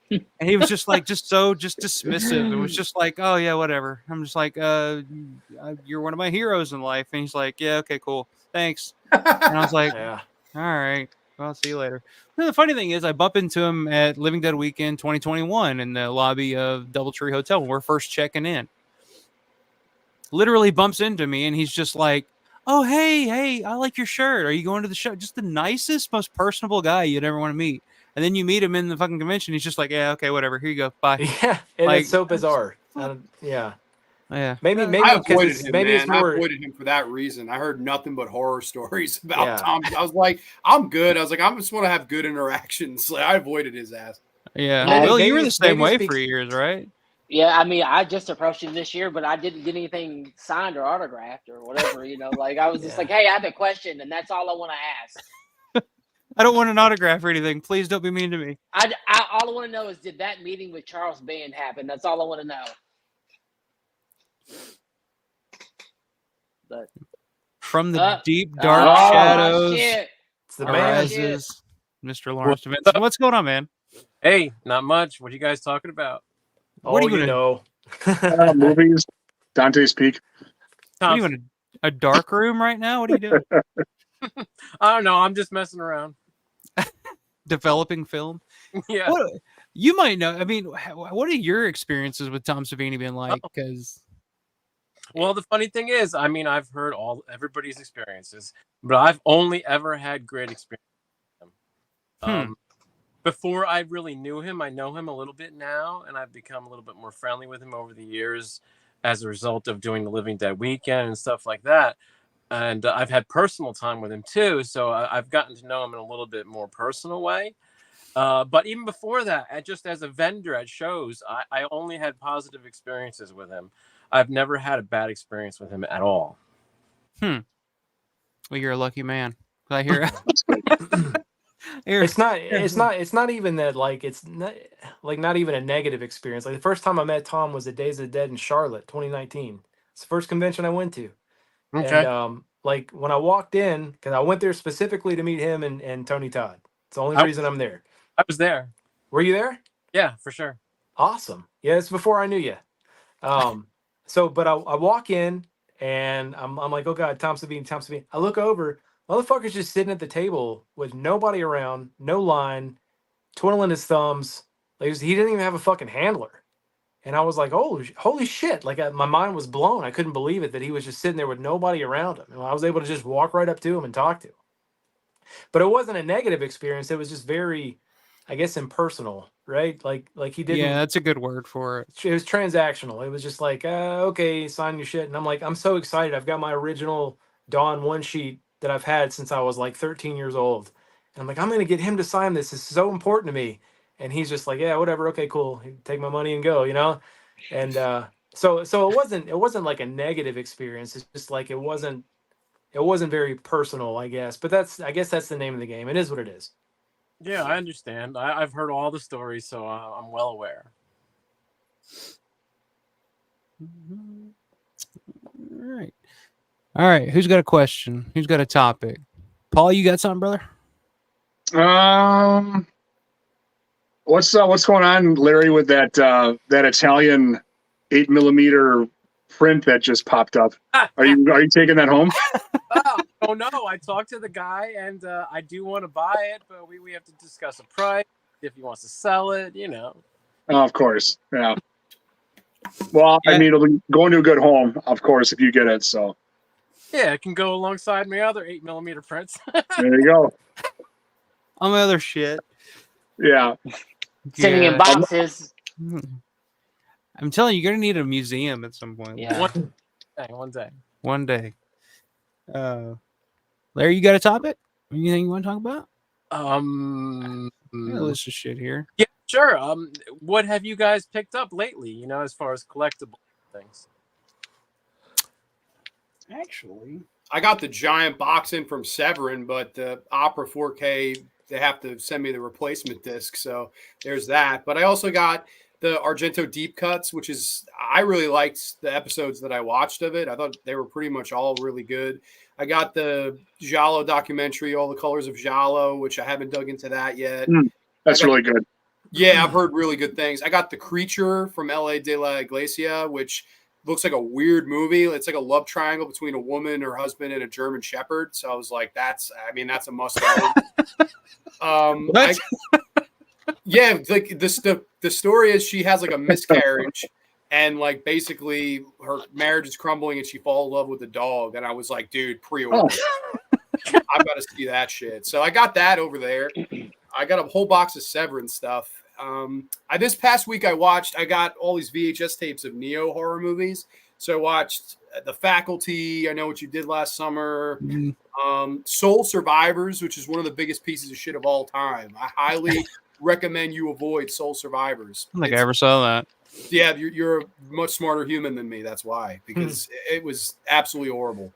And he was just like, just dismissive. It was just like, oh, yeah, whatever. I'm just like, you're one of my heroes in life. And he's like, yeah, okay, cool. Thanks. And I was like, yeah. All right. Well, I'll see you later. And the funny thing is, I bump into him at Living Dead Weekend 2021 in the lobby of Doubletree Hotel when we're first checking in. Literally bumps into me, and he's just like, oh, hey, I like your shirt. Are you going to the show? Just the nicest, most personable guy you'd ever want to meet. And then you meet him in the fucking convention. He's just like, yeah, okay, whatever. Here you go. Bye. Yeah, and it's so bizarre. Yeah. Yeah, maybe I avoided him, maybe man. it's more. I avoided him for that reason. I heard nothing but horror stories about Tom. I was like, I'm good. I was like, I just want to have good interactions. Like, I avoided his ass. Yeah, well, you were the same way for years, right? Yeah, I mean, I just approached him this year, but I didn't get anything signed or autographed or whatever. Like I was just like, hey, I have a question, and that's all I want to ask. I don't want an autograph or anything. Please don't be mean to me. All I want to know is, did that meeting with Charles Band happen? That's all I want to know. But from the deep dark shadows, it's the arises Mr. Lawrence DeVincentz. What's going on, man? Hey, not much. What are you guys talking about? What do you know? Movies, Dante's Peak. What are you in a dark room right now? What are you doing? I don't know. I'm just messing around. Developing film. Yeah. You might know. I mean, what are your experiences with Tom Savini been like? Because well, the funny thing is, I mean, I've heard everybody's experiences, but I've only ever had great experience with him. Before I really knew him, I know him a little bit now, and I've become a little bit more friendly with him over the years as a result of doing the Living Dead Weekend and stuff like that. And I've had personal time with him too, so I've gotten to know him in a little bit more personal way. But even before that, just as a vendor at shows, I only had positive experiences with him. I've never had a bad experience with him at all. Well, you're a lucky man. I hear. It's not even that, like, it's not even a negative experience. Like, the first time I met Tom was at Days of the Dead in Charlotte, 2019. It's the first convention I went to. Okay. And like when I walked in, because I went there specifically to meet him and Tony Todd. It's the only reason I'm there. I was there. Were you there? Yeah, for sure. Awesome. Yeah, it's before I knew you. But I walk in and I'm like, oh God, Tom Savini. I look over, motherfucker's just sitting at the table with nobody around, no line, twiddling his thumbs. Like, he didn't even have a fucking handler. And I was like, oh, holy shit. Like, my mind was blown. I couldn't believe it that he was just sitting there with nobody around him. And I was able to just walk right up to him and talk to him. But it wasn't a negative experience. It was just very, I guess, impersonal, right? Like he didn't. Yeah, that's a good word for it. It was transactional. It was just like, okay, sign your shit. And I'm like, I'm so excited. I've got my original Dawn one sheet that I've had since I was like 13 years old. And I'm like, I'm going to get him to sign this. This is so important to me. And he's just like, yeah, whatever. Okay, cool. Take my money and go, And so it wasn't like a negative experience. It's just like it wasn't very personal, I guess. But I guess that's the name of the game. It is what it is. Yeah, I understand. I've heard all the stories, so I'm well aware. All right. Who's got a question? Who's got a topic? Paul, you got something, brother? What's going on, Larry, with that Italian 8mm print that just popped up? Are you taking that home? Oh no, I talked to the guy and I do want to buy it, but we have to discuss a price, if he wants to sell it, Oh, of course. Yeah. Well, I mean, it'll be going to a good home, of course, if you get it. So yeah, it can go alongside my other 8mm prints. There you go. All my other shit. Yeah. Sending in boxes. I'm telling you, you're gonna need a museum at some point. Yeah. One day. Larry, you got a topic? Anything you want to talk about? A list of shit here. Yeah, sure. What have you guys picked up lately? As far as collectible things. Actually, I got the giant box in from Severin, but the Opera 4K, they have to send me the replacement disc. So there's that. But I also got the Argento deep cuts, which is, I really liked the episodes that I watched of it. I thought they were pretty much all really good. I got the Jallo documentary, All the Colors of Jallo, which I haven't dug into that yet. That's really good. Yeah, I've heard really good things. I got The Creature from L.A. de la Iglesia, which looks like a weird movie. It's like a love triangle between a woman, her husband, and a German Shepherd. So I was like, that's a must have. Yeah, like the story is she has like a miscarriage and like basically her marriage is crumbling and she falls in love with the dog. And I was like, dude, pre-order. I've got to see that shit. So I got that over there. I got a whole box of Severin stuff. This past week I got all these VHS tapes of neo horror movies. So I watched The Faculty, I Know What You Did Last Summer, Soul Survivors, which is one of the biggest pieces of shit of all time. I highly recommend you avoid Soul Survivors. I don't think I ever saw that. Yeah, you're a much smarter human than me. That's why, because it was absolutely horrible.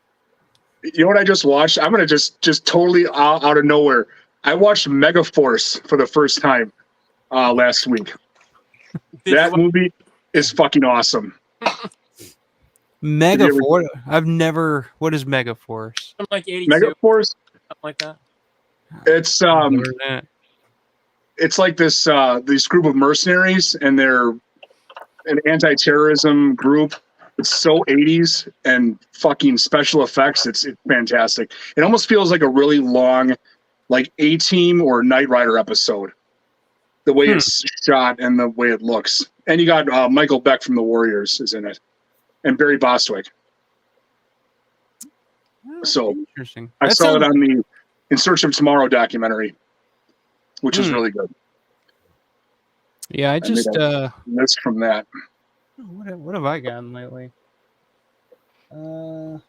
You know what I just watched? I'm gonna just totally out of nowhere. I watched Megaforce for the first time last week. That movie is fucking awesome. Megaforce? I've never. What is Megaforce? Something like 82. Megaforce? Something like that. It's like this group of mercenaries, and they're an anti-terrorism group. It's so 80s and fucking special effects. It's fantastic. It almost feels like a really long, like A-Team or Knight Rider episode. The way it's shot and the way it looks. And you got Michael Beck from The Warriors is in it, and Barry Bostwick. So interesting. I saw it on the In Search of Tomorrow documentary, which is really good. Yeah, I just missed from that. What have I gotten lately? I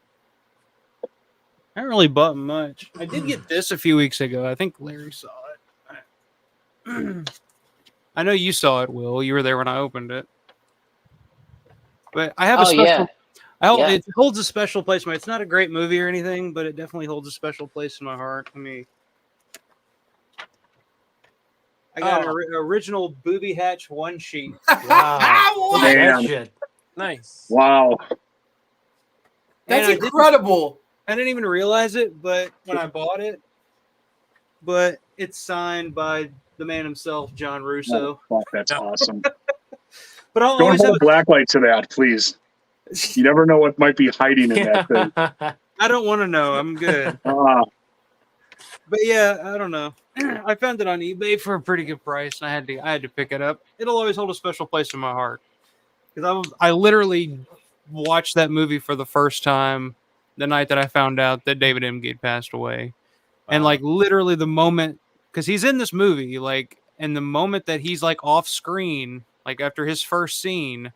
haven't really bought much. I did get this a few weeks ago. I think Larry saw it. I know you saw it, Will. You were there when I opened it. But I have a special. Yeah. It holds a special place. It's not a great movie or anything, but it definitely holds a special place in my heart. I got an original Booby Hatch one sheet. Wow. Look at that shit. Nice. Wow. That's incredible. I didn't even realize it, but when I bought it, but it's signed by the man himself, John Russo. Oh, fuck, that's awesome. But I'll Don't always hold have a black light to that, please. You never know what might be hiding in that thing. I don't want to know. I'm good. But yeah, I don't know. I found it on eBay for a pretty good price, and I had to pick it up. It'll always hold a special place in my heart because I literally watched that movie for the first time the night that I found out that David M. Gate passed away, and like literally the moment, because he's in this movie, like, and the moment that he's like off screen, like after his first scene,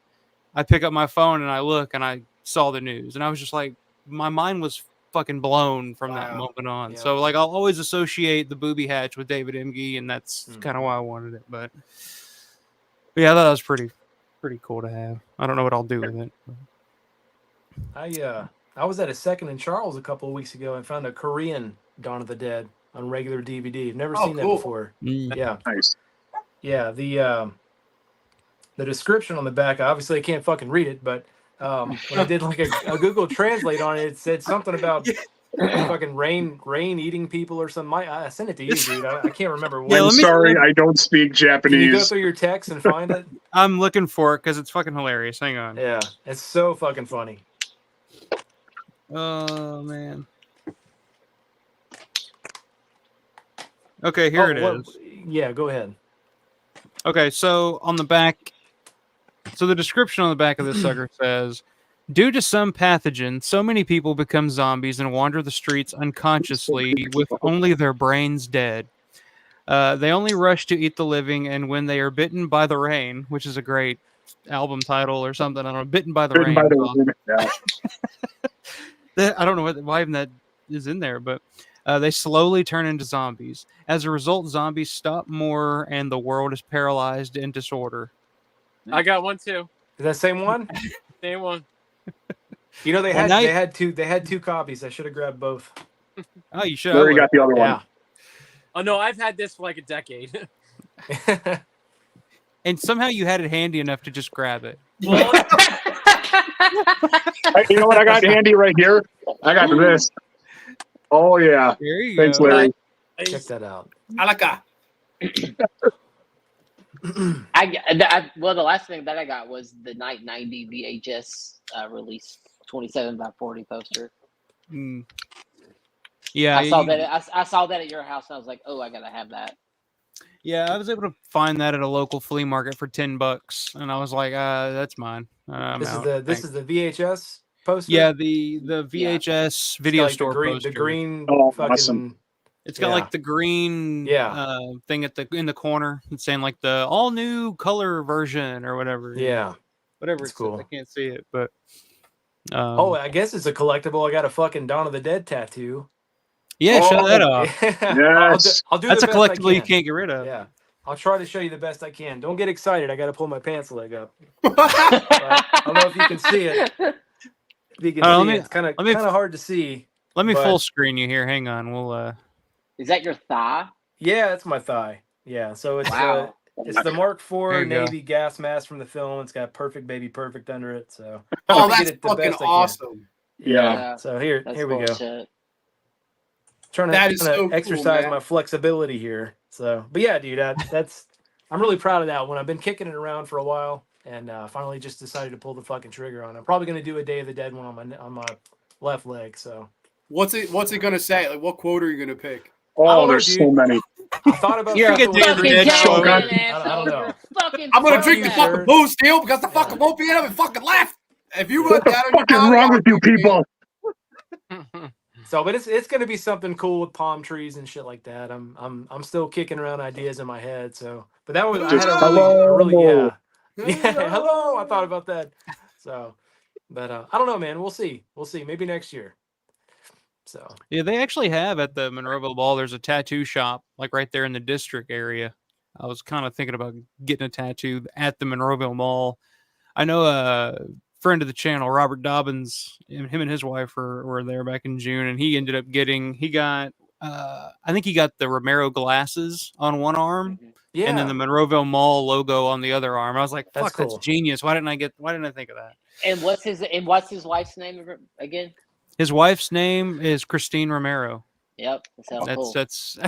I pick up my phone and I look and I saw the news, and I was just like, my mind was fucking blown from that moment on. Yeah. So like I'll always associate the booby hatch with David Emge, and that's kind of why I wanted it. But yeah, I thought that was pretty cool to have. I don't know what I'll do with it. I was at a Second and Charles a couple of weeks ago and found a Korean Dawn of the Dead on regular DVD. I've never seen that before. Yeah. Nice. Yeah, the description on the back, obviously I can't fucking read it, but when I did like a Google Translate on it, it said something about fucking rain eating people or something. I sent it to you, dude. I can't remember what. I'm sorry, I don't speak Japanese. Can you go through your text and find it? I'm looking for it because it's fucking hilarious. Hang on. Yeah, it's so fucking funny. Oh man. Okay, here it is. Yeah, go ahead. Okay, so on the back, so the description on the back of this sucker says, due to some pathogen, so many people become zombies and wander the streets unconsciously with only their brains dead. They only rush to eat the living, and when they are bitten by the rain, which is a great album title or something, I don't know, Bitten by the Rain. I don't know why even that is in there, but they slowly turn into zombies. As a result, zombies stop more, and the world is paralyzed in disorder. I got one too. Is that same one? Same one. You know they had two copies. I should have grabbed both. Oh, you should. Where you got the other one? Oh no, I've had this for like a decade. And somehow you had it handy enough to just grab it. You know what? I got handy right here. I got this. Oh yeah. There you Thanks, go. Larry. Check that out. Alaka. Well, the last thing that I got was the Night 90 VHS release 27x40 poster. Yeah, I saw that. I saw that at your house, and I was like, "Oh, I gotta have that." Yeah, I was able to find that at a local flea market for $10, and I was like, "That's mine." This is the VHS poster. Yeah, the VHS video store poster. The green. Fucking. Awesome. It's got like the green thing in the corner. It's saying like the all new color version or whatever. Yeah, whatever. It's cool. I can't see it, but I guess it's a collectible. I got a fucking Dawn of the Dead tattoo. Yeah, show that off. Yes. I'll do That's a the best I collectible can. you can't get rid of. Yeah, I'll try to show you the best I can. Don't get excited. I got to pull my pants leg up. I don't know if you can see it. If you can see it. It's kind of hard to see. Let me full screen you here. Hang on. We'll. Is that your thigh? Yeah, that's my thigh. Yeah, so it's it's the Mark IV Navy gas mask from the film. It's got Perfect Baby Perfect under it. So that's fucking awesome. Yeah. So here we go. Trying to exercise my flexibility here. So, but yeah, dude, I'm really proud of that one. I've been kicking it around for a while, and finally just decided to pull the fucking trigger on it. I'm probably gonna do a Day of the Dead one on my left leg. So, what's it gonna say? Like, what quote are you gonna pick? Oh, there's so many. I thought about You're fucking Day of the Dead. I don't know. I'm gonna drink the fucking booze, Steel, because the fucking won't be able to fucking laugh. If you what the fuck is wrong with you people? So, but it's gonna be something cool with palm trees and shit like that. I'm still kicking around ideas in my head. So, but that was hello. I thought about that. So, but I don't know, man. We'll see. Maybe next year. So yeah, they actually have at the Monroeville Mall. There's a tattoo shop like right there in the district area. I was kind of thinking about getting a tattoo at the Monroeville Mall. I know a friend of the channel, Robert Dobbins, him and his wife were there back in June, and he ended up I think he got the Romero glasses on one arm, and then the Monroeville Mall logo on the other arm. I was like, "Fuck, that's genius! Why didn't I think of that?" And what's his wife's name again? His wife's name is Christine Romero. Yep, that's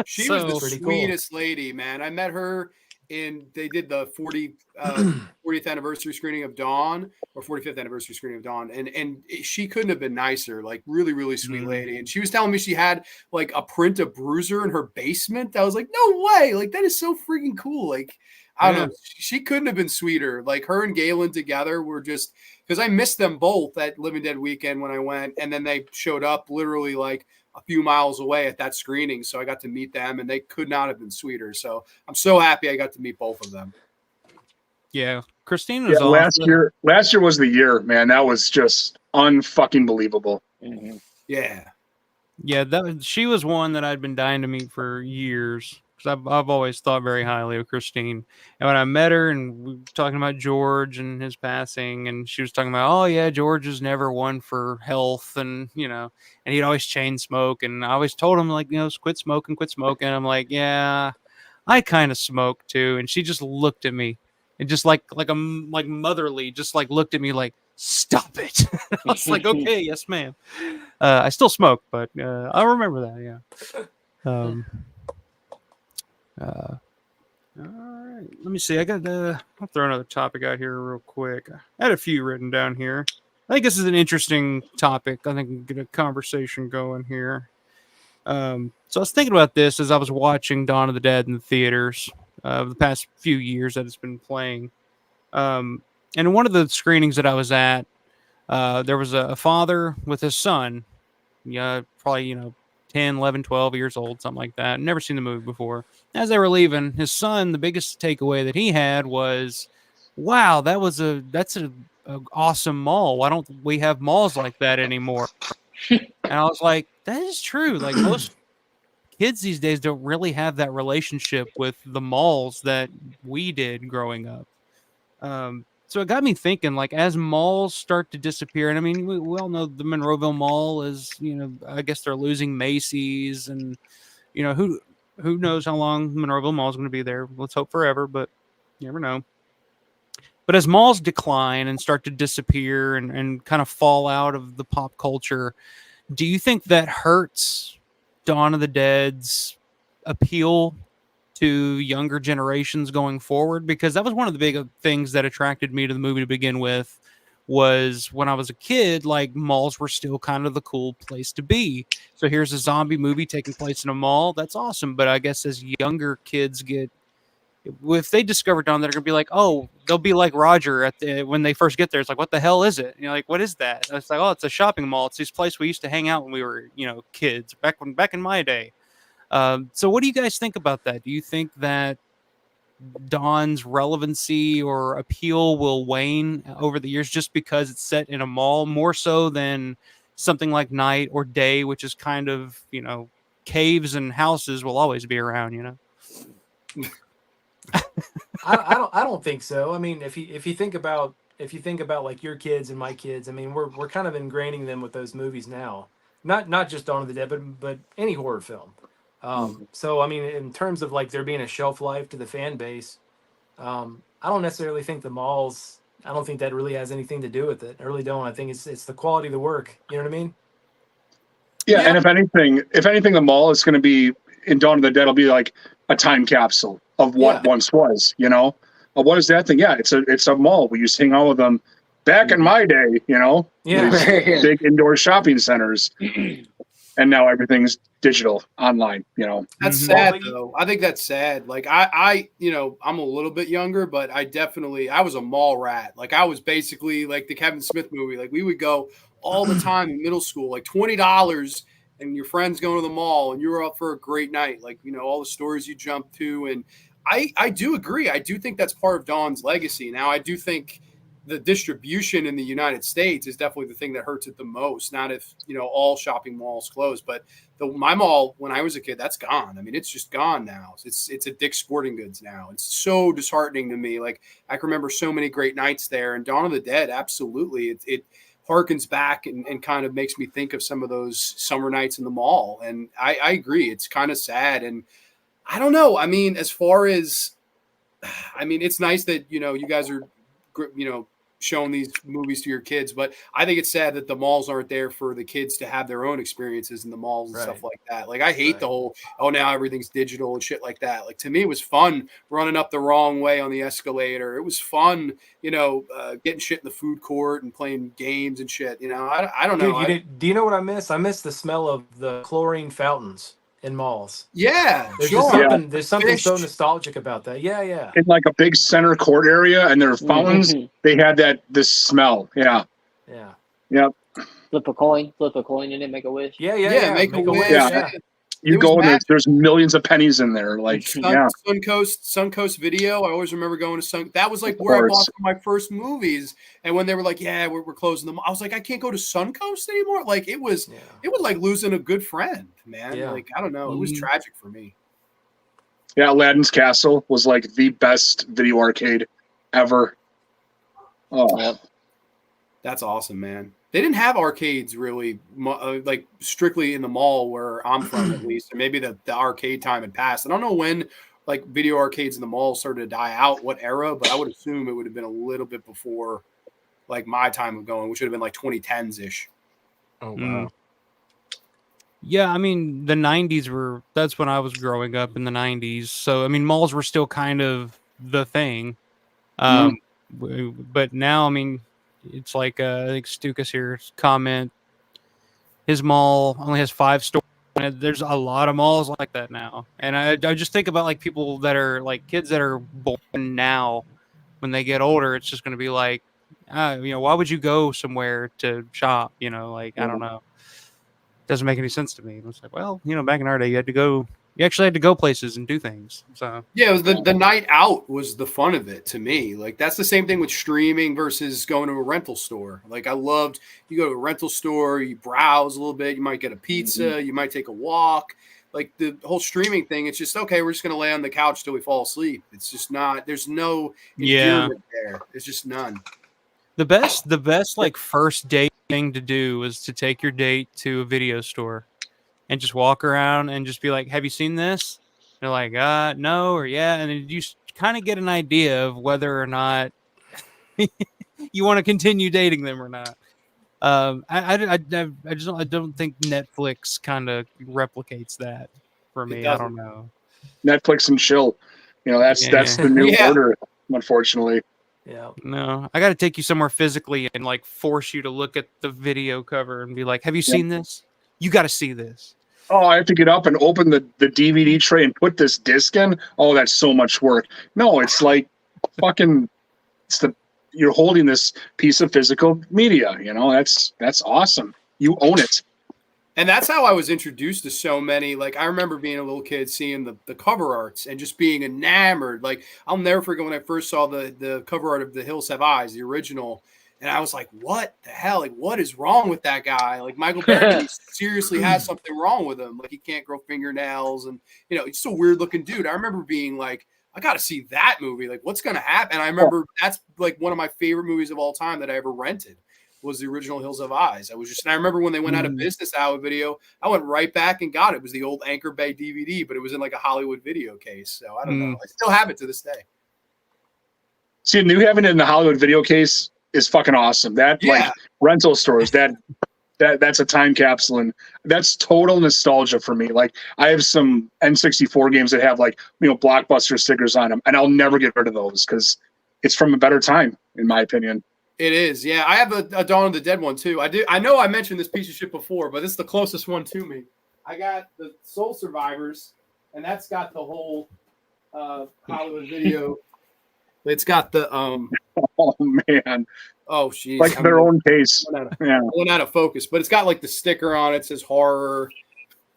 she was the sweetest lady, man. I met her and they did the 40th anniversary screening of Dawn, or 45th anniversary screening of Dawn, and she couldn't have been nicer. Like really, really sweet lady. And she was telling me she had like a print of Bruiser in her basement. I was like, no way! Like that is so freaking cool. Like I don't know, she couldn't have been sweeter. Like her and Galen together were just, because I missed them both at Living Dead weekend when I went, and then they showed up literally like a few miles away at that screening. So I got to meet them, and they could not have been sweeter. So I'm so happy I got to meet both of them. Yeah. Christine was last year was the year, man. That was just unfucking believable. Mm-hmm. Yeah. Yeah, she was one that I'd been dying to meet for years, because I've always thought very highly of Christine. And when I met her and we were talking about George and his passing, and she was talking about, oh yeah, George was never one for health, and and he'd always chain smoke, and I always told him, like, quit smoking. I'm like, yeah, I kind of smoke too. And she just looked at me and just like motherly, just like looked at me like, stop it. I was like, okay, yes, ma'am. I still smoke, but I'll remember that. Yeah. All right. Let me see. I'll throw another topic out here real quick. I had a few written down here. I think this is an interesting topic. I think we can get a conversation going here. So I was thinking about this as I was watching Dawn of the Dead in the theaters the past few years that it's been playing. And in one of the screenings that I was at, there was a father with his son. Yeah, probably, 10, 11, 12 years old, something like that. Never seen the movie before. As they were leaving, his son, the biggest takeaway that he had was, wow, that's a awesome mall. Why don't we have malls like that anymore? And I was like, that is true. Like, most kids these days don't really have that relationship with the malls that we did growing up. So it got me thinking, like, as malls start to disappear, and I mean, we all know the Monroeville Mall is, I guess they're losing Macy's, and who knows how long Monroeville Mall is going to be there. Let's hope forever, but you never know. But as malls decline and start to disappear and kind of fall out of the pop culture, do you think that hurts Dawn of the Dead's appeal to younger generations going forward? Because that was one of the big things that attracted me to the movie to begin with, was when I was a kid, like, malls were still kind of the cool place to be. So here's a zombie movie taking place in a mall. That's awesome. But I guess as younger kids if they discover Dawn, they're going to be like, oh, they'll be like Roger when they first get there. It's like, what the hell is it? Like, what is that? And it's like, oh, it's a shopping mall. It's this place we used to hang out when we were, kids back in my day. So what do you guys think about that? Do you think that Dawn's relevancy or appeal will wane over the years just because it's set in a mall, more so than something like Night or Day, which is kind of, caves and houses will always be around, I don't think so. I mean, if you think about like your kids and my kids, I mean, we're kind of ingraining them with those movies now. Not just Dawn of the Dead, but any horror film. So I mean, in terms of like there being a shelf life to the fan base, I don't necessarily think the malls. I don't think that really has anything to do with it. I really don't. I think it's the quality of the work. You know what I mean? Yeah, and if anything, the mall is going to be in Dawn of the Dead. It'll be like a time capsule of what once was. What is that thing? Yeah, it's a mall. We used to hang out with them back in my day. Yeah, big indoor shopping centers. And now everything's digital, online, That's sad, though. I think that's sad. Like, I'm a little bit younger, but I was a mall rat. Like, I was basically like the Kevin Smith movie. Like, we would go all the time in middle school, like $20, and your friends going to the mall, and you were up for a great night. Like, all the stores you jump to. And I do agree. I do think that's part of Dawn's legacy. Now, I do think the distribution in the United States is definitely the thing that hurts it the most. Not if, all shopping malls close, but my mall when I was a kid, that's gone. I mean, it's just gone now. It's a Dick's Sporting Goods now. It's so disheartening to me. Like, I can remember so many great nights there, and Dawn of the Dead, absolutely. It harkens back and kind of makes me think of some of those summer nights in the mall. And I agree. It's kind of sad. And I don't know. I mean, as far as, it's nice that, you guys are, showing these movies to your kids. But I think it's sad that the malls aren't there for the kids to have their own experiences in the malls and stuff like that. Like I hate the whole, oh, now everything's digital and shit like that. Like to me, it was fun running up the wrong way on the escalator. It was fun, getting shit in the food court and playing games and shit. I don't know. Dude, do you know what I miss? I miss the smell of the chlorine fountains in malls. Yeah, there's something so nostalgic about that. Yeah. In like a big center court area, and there are fountains. They had this smell. Yeah. Yep. Flip a coin in it, make a wish. Yeah. Make a wish. Yeah. You go in there's millions of pennies in there. Like Suncoast Video. I always remember going to Sun. That was like where I bought some of my first movies. And when they were like, "Yeah, we're closing them," I was like, "I can't go to Suncoast anymore." Like it was like losing a good friend, man. Yeah. Like I don't know, it was tragic for me. Yeah, Aladdin's Castle was like the best video arcade ever. Oh, yep. That's awesome, man. They didn't have arcades really, like strictly in the mall where I'm from, at least. Or maybe the arcade time had passed. I don't know when like video arcades in the mall started to die out, what era, but I would assume it would have been a little bit before like my time of going, which would have been like 2010s ish. Oh wow. Yeah, I mean the 90s that's when I was growing up in the 90s. So I mean malls were still kind of the thing. But now I mean it's like I think Stukas here's comment. His mall only has 5 stores. And there's a lot of malls like that now. And I just think about like people that are like kids that are born now. When they get older, it's just going to be like, why would you go somewhere to shop? I don't know. Doesn't make any sense to me. It's like, well, back in our day, you actually had to go places and do things. So yeah, it was the night out was the fun of it to me. Like that's the same thing with streaming versus going to a rental store. Like I loved you go to a rental store, you browse a little bit, you might get a pizza, you might take a walk. Like the whole streaming thing, it's just okay. We're just gonna lay on the couch till we fall asleep. It's just not. There's no endearment there. There's just none. The best like first date thing to do is to take your date to a video store. And just walk around and just be like, "Have you seen this?" They're like, no, or yeah, and then you kind of get an idea of whether or not you want to continue dating them or not. I don't think Netflix kind of replicates that for me. I don't know. Netflix and chill, that's the new order, unfortunately. Yeah. No, I got to take you somewhere physically and like force you to look at the video cover and be like, "Have you seen this? You got to see this." Oh, I have to get up and open the DVD tray and put this disc in. Oh, that's so much work. No, it's like fucking. You're holding this piece of physical media. That's awesome. You own it. And that's how I was introduced to so many. Like I remember being a little kid seeing the cover arts and just being enamored. Like I'll never forget when I first saw the cover art of The Hills Have Eyes, the original. And I was like, what the hell? Like, what is wrong with that guy? Like, Michael Bay seriously has something wrong with him. Like, he can't grow fingernails. And, he's just a weird-looking dude. I remember being like, I got to see that movie. Like, what's going to happen? And I remember that's, like, one of my favorite movies of all time that I ever rented was the original Hills of Eyes. And I remember when they went out of business, Hollywood Video, I went right back and got it. It was the old Anchor Bay DVD, but it was in, like, a Hollywood video case. So, I don't know. I still have it to this day. See, new having it in the Hollywood video case is fucking awesome. That like rental stores, that's a time capsule, and that's total nostalgia for me. Like I have some N64 games that have like Blockbuster stickers on them, and I'll never get rid of those because it's from a better time, in my opinion. It is, yeah. I have a Dawn of the Dead one too. I know I mentioned this piece of shit before, but it's the closest one to me. I got the Soul Survivors, and that's got the whole Hollywood video. It's got the oh man. Oh jeez. Like their own case. Went out of focus. But it's got like the sticker on it, says horror,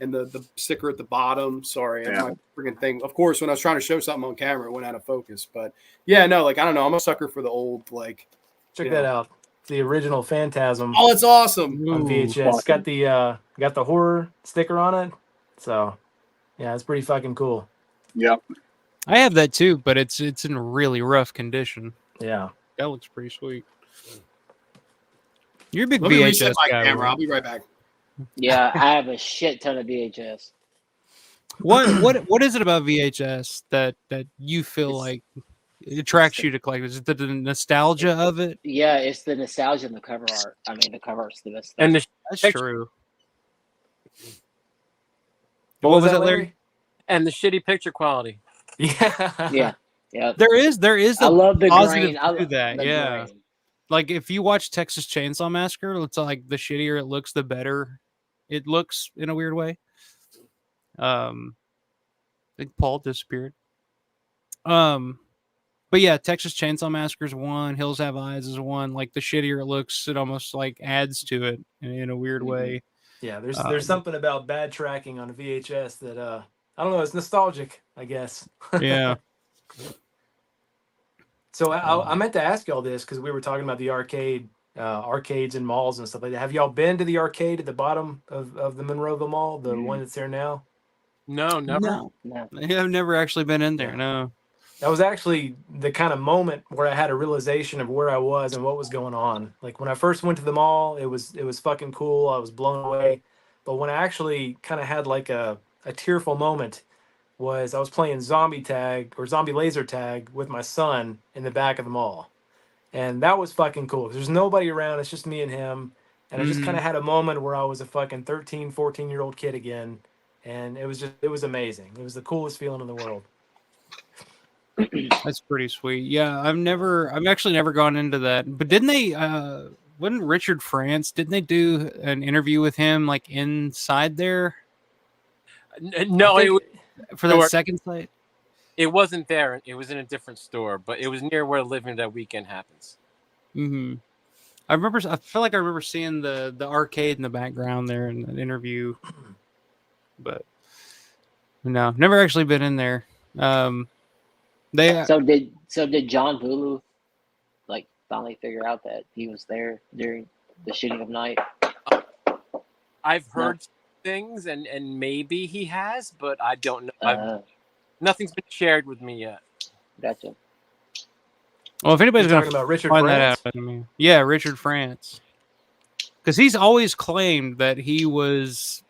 and the sticker at the bottom. Sorry, that's my freaking thing. Of course, when I was trying to show something on camera, it went out of focus. But yeah, no, like I don't know. I'm a sucker for the old like check that out. The original Phantasm. Oh, it's awesome. On VHS. Got the horror sticker on it. So yeah, it's pretty fucking cool. Yep. I have that too, but it's in really rough condition. Yeah, that looks pretty sweet. You're a big Let me VHS reset my guy. camera. I'll be right back. Yeah, I have a shit ton of VHS. What is it about VHS that you feel like attracts you to collect? Is it the nostalgia of it? Yeah, it's the nostalgia and the cover art. I mean, the cover art's the best. And Thing. That's true. What was that, Larry? And the shitty picture quality. Yeah. There is I love the positive grain. to that. Yeah. Grain. Like if you watch Texas Chainsaw Massacre, it's like the shittier it looks, the better it looks in a weird way. I think Paul disappeared. But yeah, Texas Chainsaw Massacre is one. Hills Have Eyes is one. Like the shittier it looks, it almost like adds to it in a weird way. Yeah, there's something about bad tracking on a VHS that I don't know. It's nostalgic, I guess. Yeah. So I meant to ask y'all this because we were talking about the arcades and malls and stuff like that. Have y'all been to the arcade at the bottom of the Monroeville Mall, the one that's there now? No, never. No. I've never actually been in there. No. That was actually the kind of moment where I had a realization of where I was and what was going on. Like when I first went to the mall, it was fucking cool. I was blown away. But when I actually kind of had like a tearful moment was I was playing zombie laser tag with my son in the back of the mall. And that was fucking cool. There's nobody around. It's just me and him. And I just kind of had a moment where I was a fucking 13, 14-year-old kid again. And it was amazing. It was the coolest feeling in the world. That's pretty sweet. Yeah, I've actually never gone into that. But didn't they wasn't Richard France, didn't they do an interview with him like inside there? No, it was for that second site? It wasn't there. It was in a different store, but it was near where Living That Weekend happens. Mm-hmm. I feel like I remember seeing the arcade in the background there in that interview. But no, never actually been in there. So did John Bulu like finally figure out that he was there during the shooting of Night? I've heard things, and maybe he has, but I don't know. Nothing's been shared with me yet. Gotcha. Well, if anybody's going to about Richard find France? that out, yeah, Richard France, because he's always claimed that he was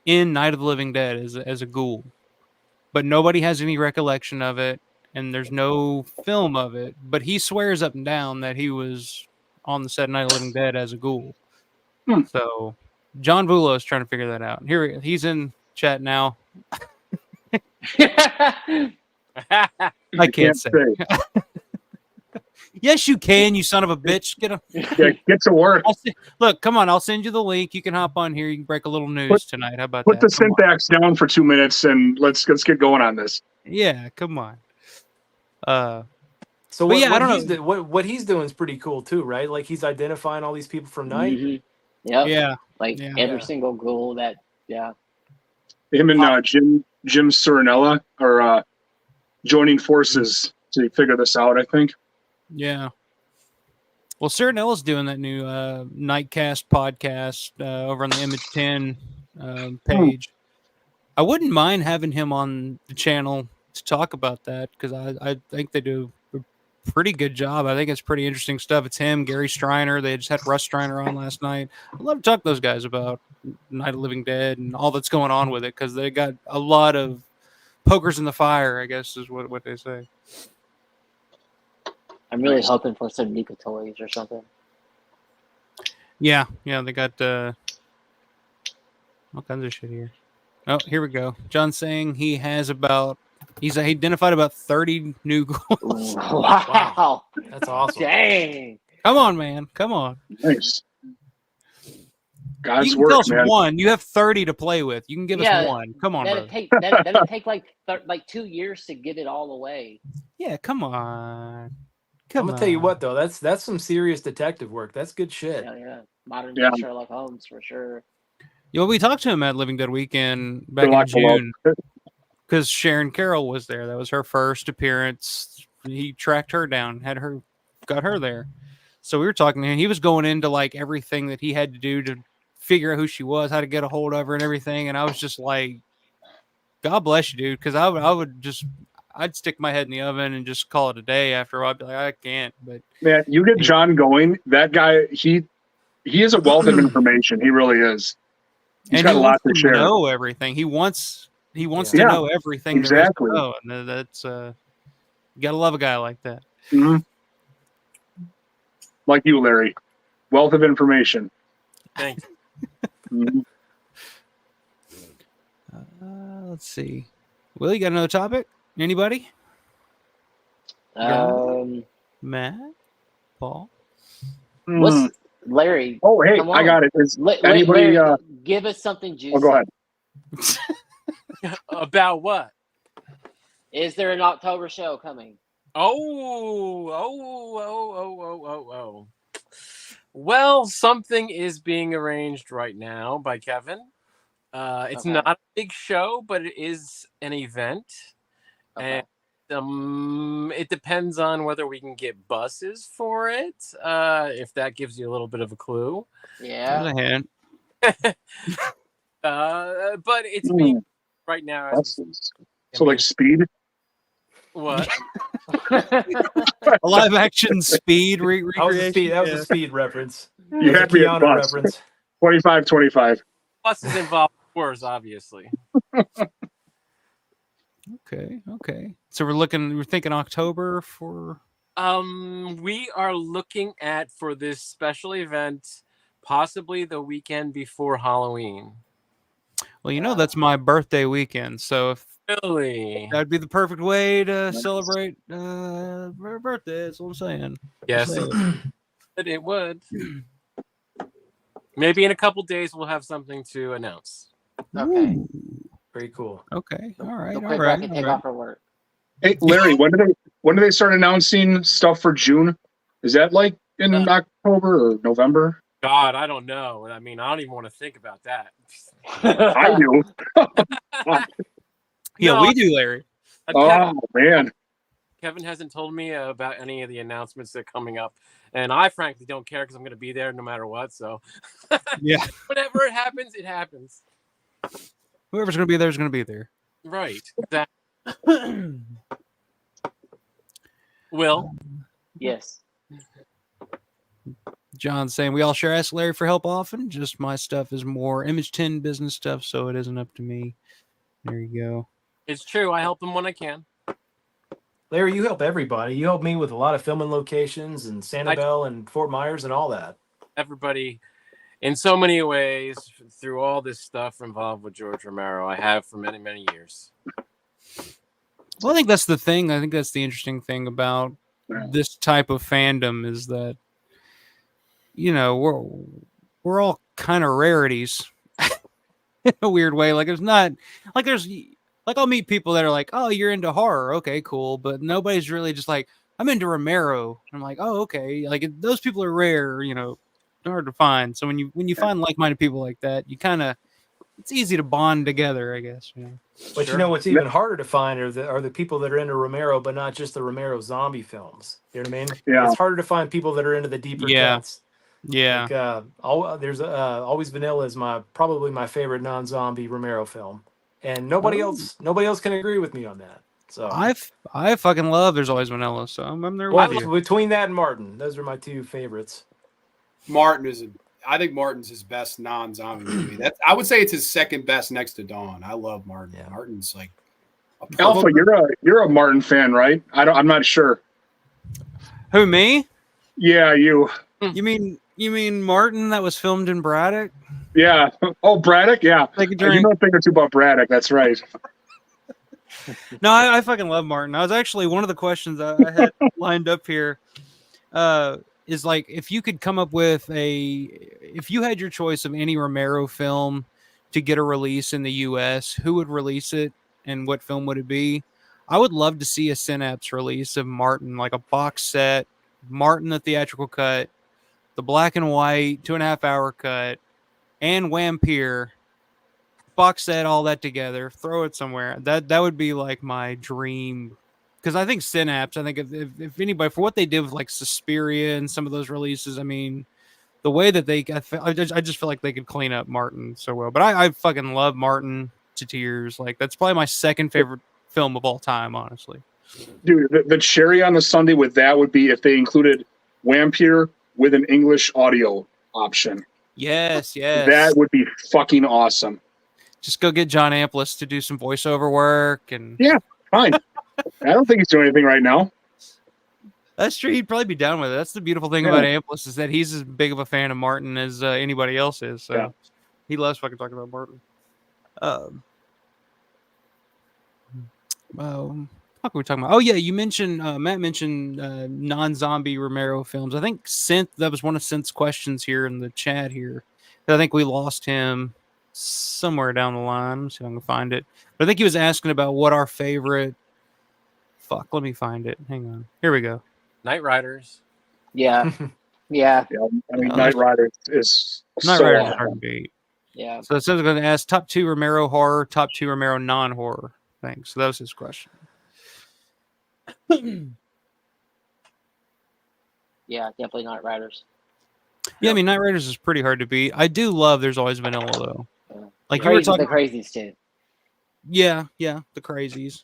in Night of the Living Dead as a ghoul, but nobody has any recollection of it. And there's no film of it, but he swears up and down that he was on the set of Night of the Living Dead as a ghoul. So John Bulo is trying to figure that out. Here he's in chat now. I can't say. Yes, you can, you son of a bitch. Get to work. Look, come on. I'll send you the link. You can hop on here. You can break a little news tonight. How about that? Put the syntax down for 2 minutes and let's get going on this. Yeah, come on. So what he's doing is pretty cool too, right? Like he's identifying all these people from Night. Mm-hmm. Yep. Yeah. Like every single ghoul that Him and Jim Serenella are joining forces to figure this out, I think. Yeah. Well, Serenella's doing that new Nightcast podcast over on the Image 10 page. I wouldn't mind having him on the channel to talk about that because I think they do a pretty good job. I think it's pretty interesting stuff. It's him, Gary Striner. They just had Russ Striner on last night. I'd love to talk to those guys about Night of the Living Dead and all that's going on with it because they got a lot of pokers in the fire, I guess is what they say. I'm really hoping for some Nika toys or something. Yeah, they got all kinds of shit here. Oh, here we go. John's saying he's identified about 30 new ghouls. Wow. That's awesome. Dang. Come on, man. Come on. Nice. God's you can work, tell us man. one. You have 30 to play with. You can give us one. Come on, bro. That'd take like 2 years to get it all away. Yeah, come on. I'm gonna tell you what though, that's some serious detective work. That's good shit. Yeah. Modern Sherlock Holmes for sure. Yeah, we talked to him at Living Dead Weekend back in June because Sharon Carroll was there. That was her first appearance. He tracked her down, got her there. So we were talking to him. He was going into like everything that he had to do to figure out who she was, how to get a hold of her and everything. And I was just like, God bless you, dude. Because I'd stick my head in the oven and just call it a day after a while. I'd be like, I can't. But man, you get John going. That guy, he is a wealth of information. He really is. He's got a lot to share. Know everything. He wants to know everything. Exactly. And that's You gotta love a guy like that. Mm-hmm. Like you, Larry. Wealth of information. Thanks. Mm-hmm. Let's see. Will, you got another topic? Anybody? Matt? Paul? What's Larry? Oh, hey, I got it. Is anybody? Larry, give us something juicy. Oh, go ahead. About what? Is there an October show coming? Oh. Well, something is being arranged right now by Kevin. It's not a big show, but it is an event. Okay. And it depends on whether we can get buses for it. If that gives you a little bit of a clue. Yeah. There's a hint. But it's being right now. So like Speed? What? A live action Speed recreation? That was a Speed reference. You had me at bus. Reference. 25. Buses involved, of course, obviously. Okay. So we're thinking October for. We are looking at for this special event, possibly the weekend before Halloween. Well, that's my birthday weekend, so if really that'd be the perfect way to celebrate my birthday. That's what I'm saying. Yes, it would. Maybe in a couple days we'll have something to announce. Okay. Very cool. Okay. All right. Real quick, I can take off for work. Hey, Larry, when do they start announcing stuff for June? Is that like in October or November? God, I don't know. I mean, I don't even want to think about that. I do. Yeah, we do, Larry. Man. Kevin hasn't told me about any of the announcements that are coming up, and I frankly don't care because I'm going to be there no matter what. So, yeah, whenever it happens, it happens. Whoever's going to be there is going to be there. Right. Will? Yes. John's saying we all share Ask Larry for help often. Just my stuff is more Image 10 business stuff, so it isn't up to me. There you go. It's true. I help them when I can. Larry, you help everybody. You help me with a lot of filming locations and Sanibel and Fort Myers and all that. Everybody, in so many ways, through all this stuff involved with George Romero, I have for many, many years. Well, I think that's the thing. I think that's the interesting thing about this type of fandom is that, we're all kind of rarities in a weird way. Like I'll meet people that are like, oh, you're into horror. Okay, cool. But nobody's really just like, I'm into Romero. I'm like, oh, okay. Like those people are rare, hard to find. So when you find like-minded people like that, it's easy to bond together, I guess. But what's even harder to find are the people that are into Romero, but not just the Romero zombie films. You know what I mean? Yeah. It's harder to find people that are into the deeper cuts. Yeah. Like, there's Always Vanilla is probably my favorite non-zombie Romero film, and nobody else can agree with me on that. So I fucking love There's Always Vanilla, so I'm there with you. Between that and Martin, those are my two favorites. I think Martin's his best non-zombie movie. I would say it's his second best next to Dawn. I love Martin. Yeah. Martin's like Alpha. You're a Martin fan, right? I'm not sure. Who, me? Yeah, you. You mean Martin that was filmed in Braddock? Yeah. Oh, Braddock. Yeah. You know a thing or two about Braddock. That's right. No, I fucking love Martin. I was actually one of the questions I had lined up here. Is like if you could come up with if you had your choice of any Romero film to get a release in the US, who would release it and what film would it be? I would love to see a Synapse release of Martin, like a box set, Martin the theatrical cut, the black and white 2.5 hour cut, and Vampire box set, all that together, throw it somewhere. That would be like my dream. Because I think Synapse, if anybody, for what they did with like Suspiria and some of those releases, I mean, the way that I just feel like they could clean up Martin so well. But I fucking love Martin to tears. Like that's probably my second favorite film of all time, honestly. Dude, the cherry on the sundae with that would be if they included Vampire with an English audio option. Yes. That would be fucking awesome. Just go get John Amplis to do some voiceover work and yeah, fine. I don't think he's doing anything right now. That's true. He'd probably be down with it. That's the beautiful thing about Amplis is that he's as big of a fan of Martin as anybody else is. So he loves fucking talking about Martin. What were we talking about? Oh yeah, you mentioned Matt mentioned non-zombie Romero films. I think that was one of Synth's questions here in the chat here. I think we lost him somewhere down the line. Let's see if I can find it. But I think he was asking about what our favorite. Fuck, let me find it. Hang on. Here we go. Knight Riders. Yeah. I mean, Knight Rider is Knight Rider is hard to beat. Yeah. So it says I'm going to ask top 2 Romero horror, top 2 Romero non-horror things. So that was his question. Yeah, definitely Knight Riders. Yeah, I mean, Knight Riders is pretty hard to beat. I do love There's Always Vanilla, though. Like you were talking the Crazies, too. Yeah, the Crazies.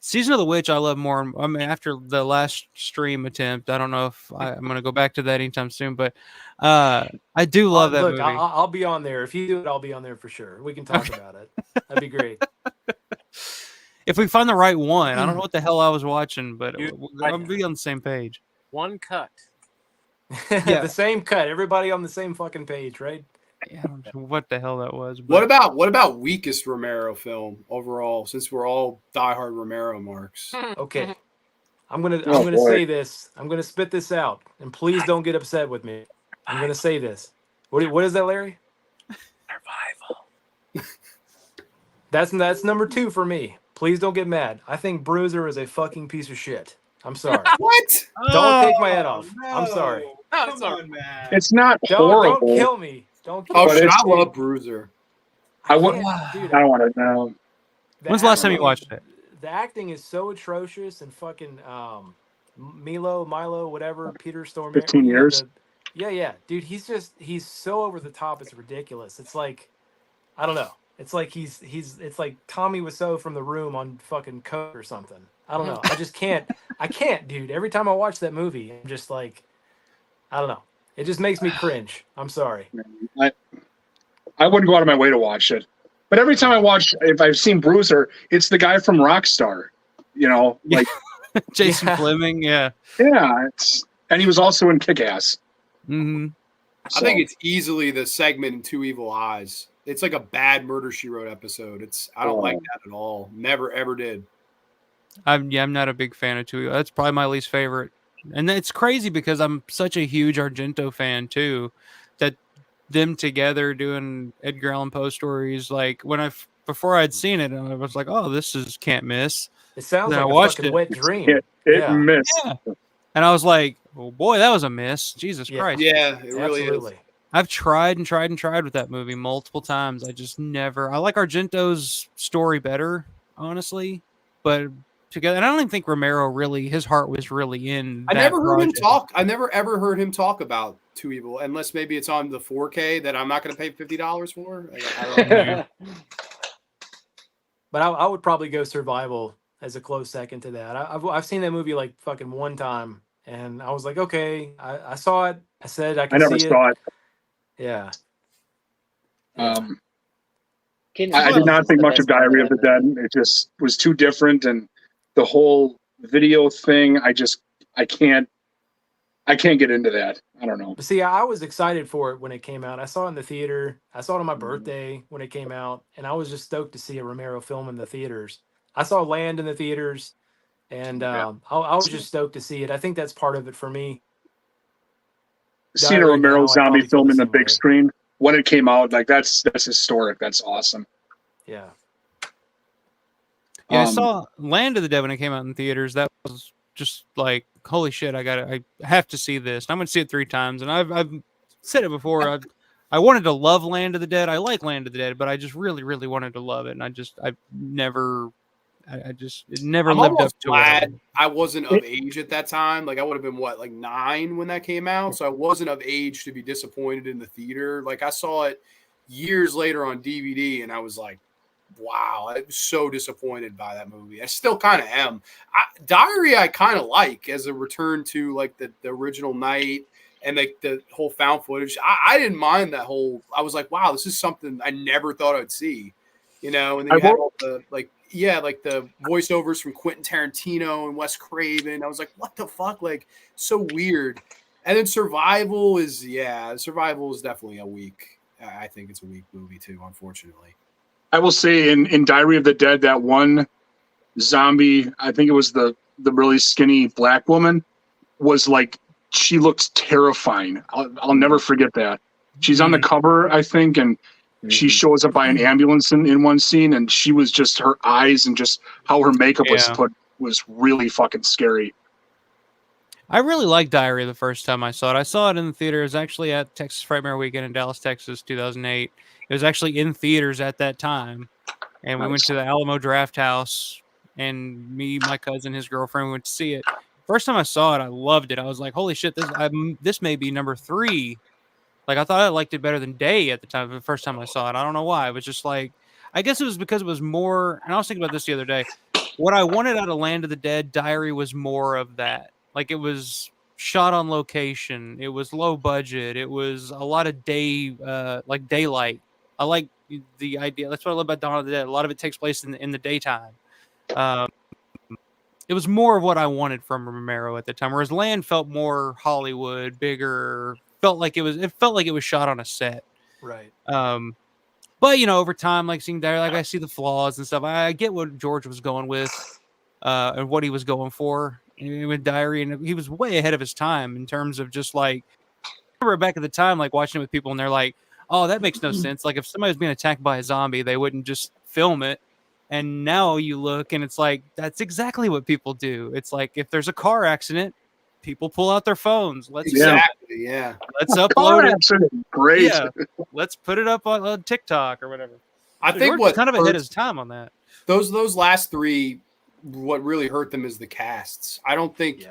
Season of the Witch, I love more. I mean, after the last stream attempt, I don't know if I'm going to go back to that anytime soon, but I do love that movie. I'll be on there. If you do it, I'll be on there for sure. We can talk about it. That'd be great. If we find the right one, I don't know what the hell I was watching, but I'll be on the same page. One cut. The same cut. Everybody on the same fucking page, right? Yeah, I don't know what the hell that was. But... What about weakest Romero film overall? Since we're all diehard Romero marks. Okay, I'm gonna say this. I'm gonna spit this out, and please don't get upset with me. I'm gonna say this. What is that, Larry? Survival. That's number 2 for me. Please don't get mad. I think Bruiser is a fucking piece of shit. I'm sorry. What? Don't take my head off. No. I'm sorry. No, it's all right, man. It's not horrible. Don't kill me. Don't kill me. I love Bruiser. I don't want to know. When's the last time you watched it? The acting is so atrocious, and fucking Milo, whatever, Peter Stormare. 15 years. Yeah, dude. He's so over the top. It's ridiculous. It's like, I don't know. It's like it's like Tommy Wiseau from The Room on fucking coke or something. I don't know. I just can't. I can't, dude. Every time I watch that movie, I'm just like, I don't know. It just makes me cringe. I'm sorry. I wouldn't go out of my way to watch it. But every time I watch, if I've seen Bruiser, it's the guy from Rockstar. You know, like Jason Fleming. Yeah. Yeah. And he was also in Kick-Ass. Mm-hmm. I think it's easily the segment in Two Evil Eyes. It's like a bad Murder, She Wrote episode. I don't like that at all. Never, ever did. I'm not a big fan of Two. That's probably my least favorite. And it's crazy because I'm such a huge Argento fan too, that them together doing Edgar Allan Poe stories, like before I'd seen it, I was like, oh, this is can't miss. It sounds like a fucking wet dream. It missed. Yeah. And I was like, oh boy, that was a miss. Jesus Christ. Yeah, it really is. I've tried and tried and tried with that movie multiple times. I just never. I like Argento's story better, honestly, but together, and I don't even think Romero really, his heart was really in. I never heard him talk. I never ever heard him talk about Two Evil, unless maybe it's on the 4K that I'm not going to pay $50 for. I don't know. But I would probably go Survival as a close second to that. I've seen that movie like fucking one time, and I was like, okay, I saw it. I said I never saw it. Yeah. I did not think much of Diary of the Dead. It just was too different, and the whole video thing, I can't get into that. I don't know. But see, I was excited for it when it came out. I saw it in the theater. I saw it on my birthday when it came out, and I was just stoked to see a Romero film in the theaters. I saw Land in the theaters, and I was just stoked to see it. I think that's part of it for me. Seeing a Romero zombie film in the big screen when it came out, like that's historic. That's awesome. Yeah. Yeah, I saw Land of the Dead when it came out in theaters. That was just like, holy shit! I have to see this. I'm going to see it 3 times, and I've said it before. I wanted to love Land of the Dead. I like Land of the Dead, but I just really, really wanted to love it, and it never lived up to it. I wasn't of age at that time. Like I would have been 9 when that came out, so I wasn't of age to be disappointed in the theater. Like I saw it years later on DVD, and I was like, wow, I was so disappointed by that movie. I still kind of am. Diary I kind of like as a return to like the original Night and like the whole found footage. I didn't mind that whole. I was like, wow, this is something I never thought I'd see. You know, and then you had all the like like the voiceovers from Quentin Tarantino and Wes Craven. I was like, what the fuck? Like, so weird. And then Survival is definitely a weak. I think it's a weak movie too, unfortunately. I will say in Diary of the Dead, that one zombie, I think it was the really skinny black woman, was like, she looked terrifying. I'll never forget that. She's on the cover, I think, and she shows up by an ambulance in one scene, and she was just, her eyes and just how her makeup was put was really fucking scary. I really liked Diary the first time I saw it. I saw it in the theater. It was actually at Texas Frightmare Weekend in Dallas, Texas, 2008. It was actually in theaters at that time. And we went to the Alamo Draft House, and me, my cousin, his girlfriend, went to see it. First time I saw it, I loved it. I was like, holy shit, this may be number 3. Like, I thought I liked it better than Day at the time, the first time I saw it. I don't know why. It was just like, I guess it was because it was more, and I was thinking about this the other day. What I wanted out of Land of the Dead, Diary was more of that. Like, it was shot on location. It was low budget. It was a lot of like daylight. I like the idea. That's what I love about Dawn of the Dead. A lot of it takes place in the daytime. It was more of what I wanted from Romero at the time, whereas Land felt more Hollywood, bigger. Felt like it was shot on a set. Right. But over time, like seeing Diary, like I see the flaws and stuff. I get what George was going with, and what he was going for with Diary, and he was way ahead of his time in terms of just like, I remember back at the time, like watching it with people, and they're like, "Oh, that makes no sense." Like if somebody was being attacked by a zombie, they wouldn't just film it. And now you look, and it's like that's exactly what people do. It's like if there's a car accident, people pull out their phones. Let's upload it. Great. Yeah, let's put it up on TikTok or whatever. I think what kind of ahead of his time on that. Those last 3, what really hurt them is the casts. I don't think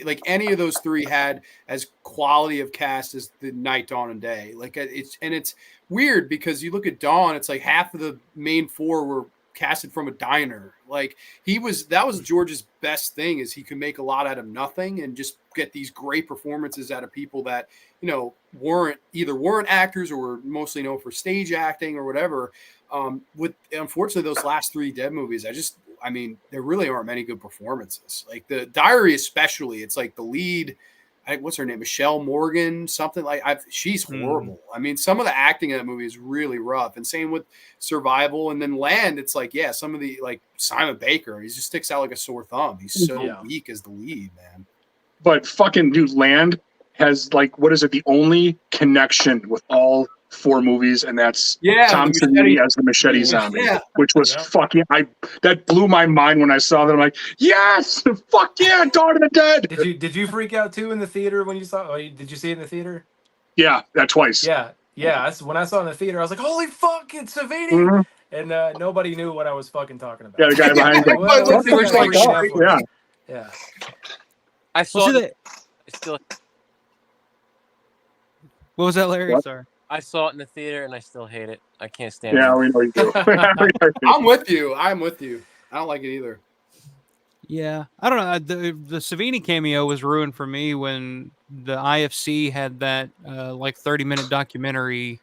like any of those 3 had as quality of cast as the Night, Dawn, and Day. Like it's weird because you look at Dawn, it's like half of the main 4 were casted from a diner. Like that was George's best thing, is he could make a lot out of nothing and just get these great performances out of people that weren't actors or were mostly known for stage acting or whatever. With unfortunately those last 3 Dead movies, there really aren't many good performances. Like the Diary especially, it's like the lead, what's her name, Michelle Morgan, something like. She's horrible. Some of the acting in that movie is really rough, and same with Survival. And then Land, it's like, some of the, like Simon Baker, he just sticks out like a sore thumb. He's so weak as the lead, man. But fucking dude, Land has like, what is it? The only connection with all 4 movies, and that's Tom Savini as the machete zombie, which was fucking. That blew my mind when I saw that. I'm like, yes, fuck yeah, Dawn of the Dead. Did you freak out too in the theater when you saw? Did you see it in the theater? Yeah, that twice. Yeah. When I saw it in the theater, I was like, holy fuck, it's Savini, and nobody knew what I was fucking talking about. Yeah, the guy behind me. Yeah. I saw that. What was that, Larry? What? Sorry. I saw it in the theater and I still hate it. I can't stand it. Yeah, we know you do. I'm with you. I don't like it either. Yeah, I don't know. The Savini cameo was ruined for me when the IFC had that like 30-minute documentary,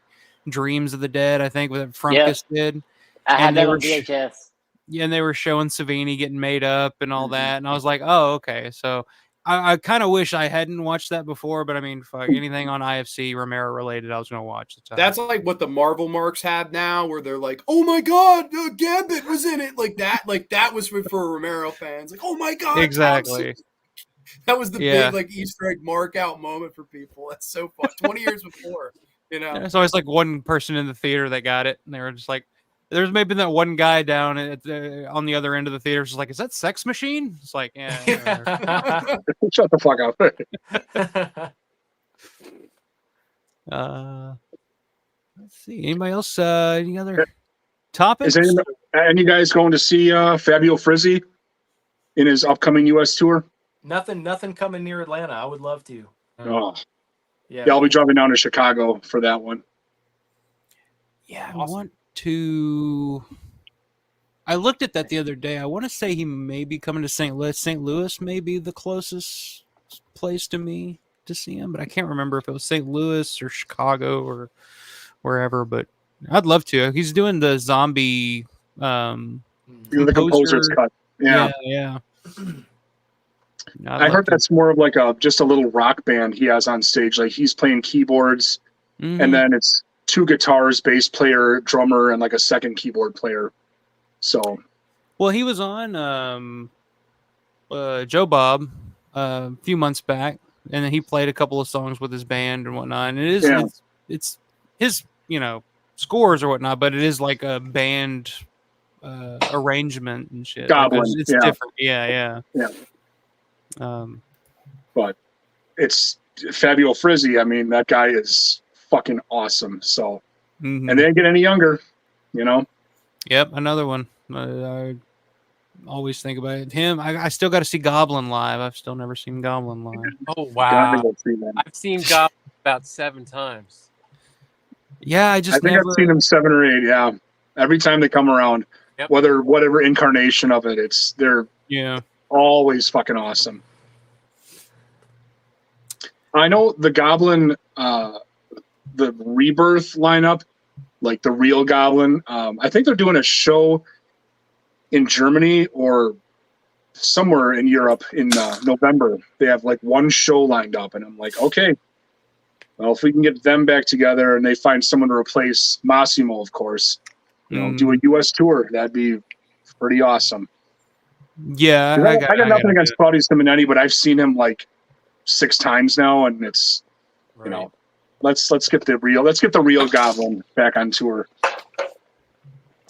Dreams of the Dead, I think, that Frumkus did. I had that on VHS. And they were showing Savini getting made up and all that, and I was like, oh, okay. So I kind of wish I hadn't watched that before, but fuck, anything on IFC Romero related, I was going to watch. That's like what the Marvel marks have now, where they're like, "Oh my god, Gambit was in it," like that. Like that was for Romero fans. Like, "Oh my god!" Exactly. That was the big like Easter egg mark out moment for people. That's so fun. 20 years before, There's always like one person in the theater that got it, and they were just like, there's maybe that one guy down on the other end of the theater just like, is that Sex Machine? It's like, yeah. Shut the fuck up. Let's see. Anybody else? Any other topics? Is any guys going to see Fabio Frizzi in his upcoming U.S. tour? Nothing coming near Atlanta. I would love to. Oh. Yeah, I'll be driving down to Chicago for that one. Yeah, I want to. I looked at that the other day. I want to say he may be coming to St. Louis. St. Louis may be the closest place to me to see him, but I can't remember if it was St. Louis or Chicago or wherever. But I'd love to. He's doing the zombie The composer's cut. Yeah. I heard that's more of like just a little rock band he has on stage. Like he's playing keyboards, and then it's 2 guitars, bass player, drummer, and like a second keyboard player. So, well, he was on Joe Bob a few months back, and then he played a couple of songs with his band and whatnot. And it's his scores or whatnot, but it is like a band arrangement and shit. Goblin, like it's different. Yeah. But it's Fabio Frizzi. I mean, that guy is fucking awesome. So, and they didn't get any younger, Yep, another one. I always think about it. Him. I still got to see Goblin live. I've still never seen Goblin live. Oh wow! I've seen Goblin about 7 times. Yeah, I think I've seen them 7 or 8. Yeah, every time they come around, whatever incarnation of it, they're always fucking awesome. I know the Goblin, the Rebirth lineup, like the real Goblin. I think they're doing a show in Germany or somewhere in Europe in November. They have like one show lined up, and I'm like, okay, well, if we can get them back together and they find someone to replace Massimo, of course, do a U.S. tour, that'd be pretty awesome. Yeah, I got nothing against Claudio Simonetti, but I've seen him like 6 times now, and it's let's get the real Goblin back on tour.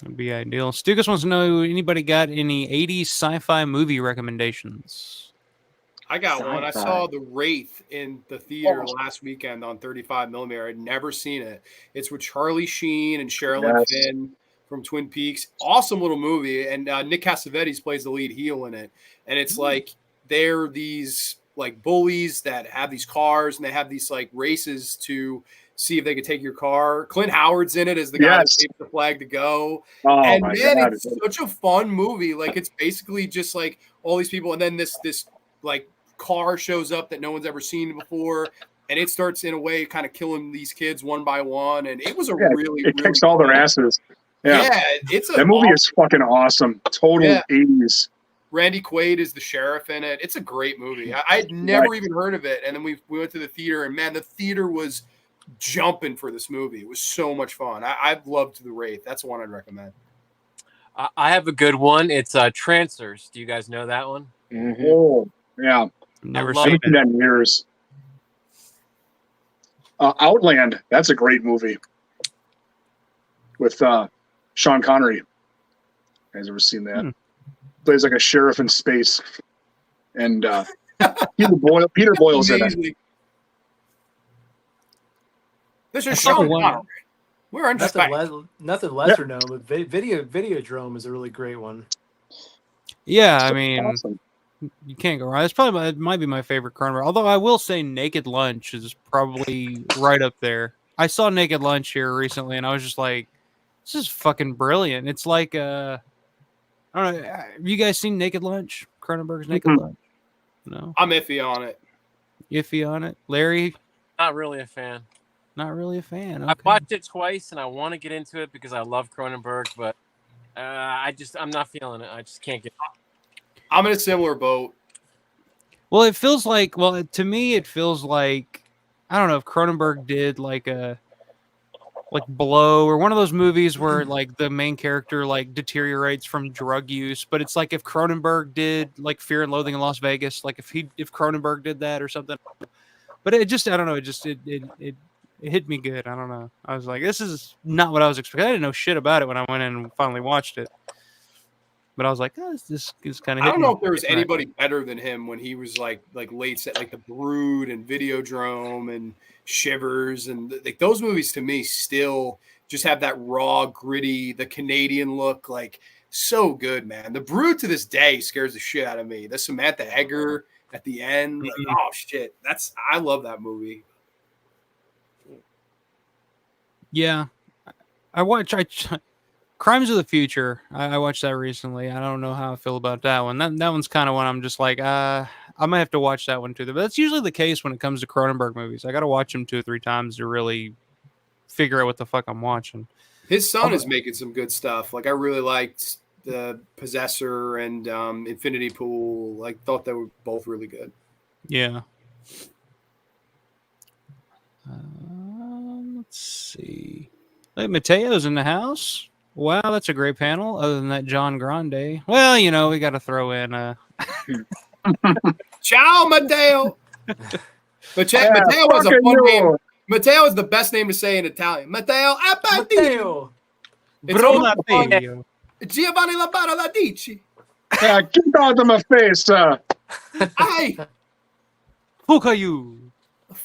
That'd be ideal. Stugas wants to know, anybody got any 80s sci-fi movie recommendations? I got one. I saw The Wraith in the theater last weekend on 35mm. I'd never seen it. It's with Charlie Sheen and Sherilyn Finn from Twin Peaks. Awesome little movie. And Nick Cassavetes plays the lead heel in it. And it's like they're these like bullies that have these cars, and they have these like races to see if they could take your car. Clint Howard's in it as the guy that takes the flag to go. Oh, and my man, God. it's such a fun movie. Like it's basically just like all these people, and then this like car shows up that no one's ever seen before, and it starts in a way kind of killing these kids one by one. And it was it kicks all their asses. That movie is fucking awesome. Total 80s. Randy Quaid is the sheriff in it. It's a great movie. I had never even heard of it, and then we went to the theater, and man, the theater was jumping for this movie. It was so much fun. I've loved The Wraith. That's one I'd recommend. I have a good one. It's Trancers. Do you guys know that one? Mm-hmm. Oh, yeah. Never seen that in years. Outland. That's a great movie with Sean Connery. You guys ever seen that? Plays like a sheriff in space, and Peter Boyle's in it. This is Sean Connery. We're nothing lesser known, but Videodrome is a really great one. Yeah, I mean, you can't go wrong. It might be my favorite Cronenberg. Although I will say, Naked Lunch is probably right up there. I saw Naked Lunch here recently, and I was just like, "This is fucking brilliant." It's like I don't know. Have you guys seen Naked Lunch? Cronenberg's Naked Lunch? No. I'm iffy on it. Iffy on it? Larry? Not really a fan. Not really a fan. Okay. I've watched it twice, and I want to get into it because I love Cronenberg, but I'm not feeling it. I just can't get it. I'm in a similar boat. Well, it feels like, to me, it feels like, I don't know if Cronenberg did like Blow, or one of those movies where like the main character like deteriorates from drug use, but it's like if Cronenberg did like Fear and Loathing in Las Vegas, like if Cronenberg did that or something. But it just, I don't know, it hit me good. I don't know. I was like, this is not what I was expecting. I didn't know shit about it when I went in and finally watched it. But I was like, oh, this is kind of. I don't know if there was anybody better than him when he was like late set, like The Brood and Videodrome and Shivers, and like those movies to me still just have that raw, gritty, the Canadian look, like so good, man. The Brood to this day scares the shit out of me. The Samantha Eggar at the end, like, oh shit, I love that movie. Yeah, I Crimes of the Future. I watched that recently. I don't know how I feel about that one. That one's kind of one I'm just like, I might have to watch that one too. But that's usually the case when it comes to Cronenberg movies. I got to watch them 2 or 3 times to really figure out what the fuck I'm watching. His son is making some good stuff. Like I really liked the Possessor and Infinity Pool. Like, thought they were both really good. Yeah. Let's see. Hey, Mateo's in the house. Wow, that's a great panel. Other than that, John Grande. Well, you know, we got to throw in. Ciao, Matteo. Matteo was a fun name. Matteo is the best name to say in Italian. Matteo. Matteo. Matteo. Giovanni Labarra la dici. Yeah, get out of my face. Hey, Fuck are you?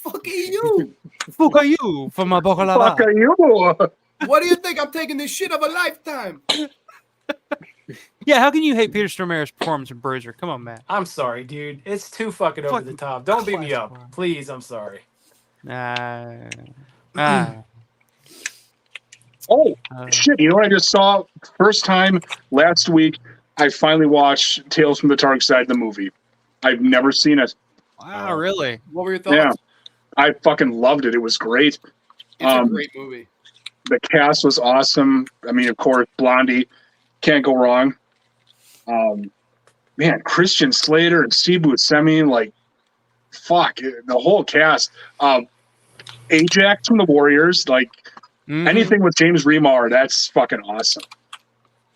fuck you. Fuck are you from my Fuck baklava? are you? What do you think? I'm taking this shit of a lifetime. Yeah, how can you hate Peter Stormare's performance in Bruiser? Come on, Matt. I'm sorry, dude. It's too fucking over the top. Don't beat me up, please. I'm sorry. Oh, shit. You know what I just saw? First time last week, I finally watched Tales from the Darkside, the movie. I've never seen it. Wow, really? What were your thoughts? Yeah, I fucking loved it. It was great. It's a great movie. The cast was awesome. I mean, of course, Blondie. Can't go wrong. Man, Christian Slater and Steve Buscemi, like, fuck, the whole cast. Ajax from the Warriors, like, anything with James Remar, that's fucking awesome.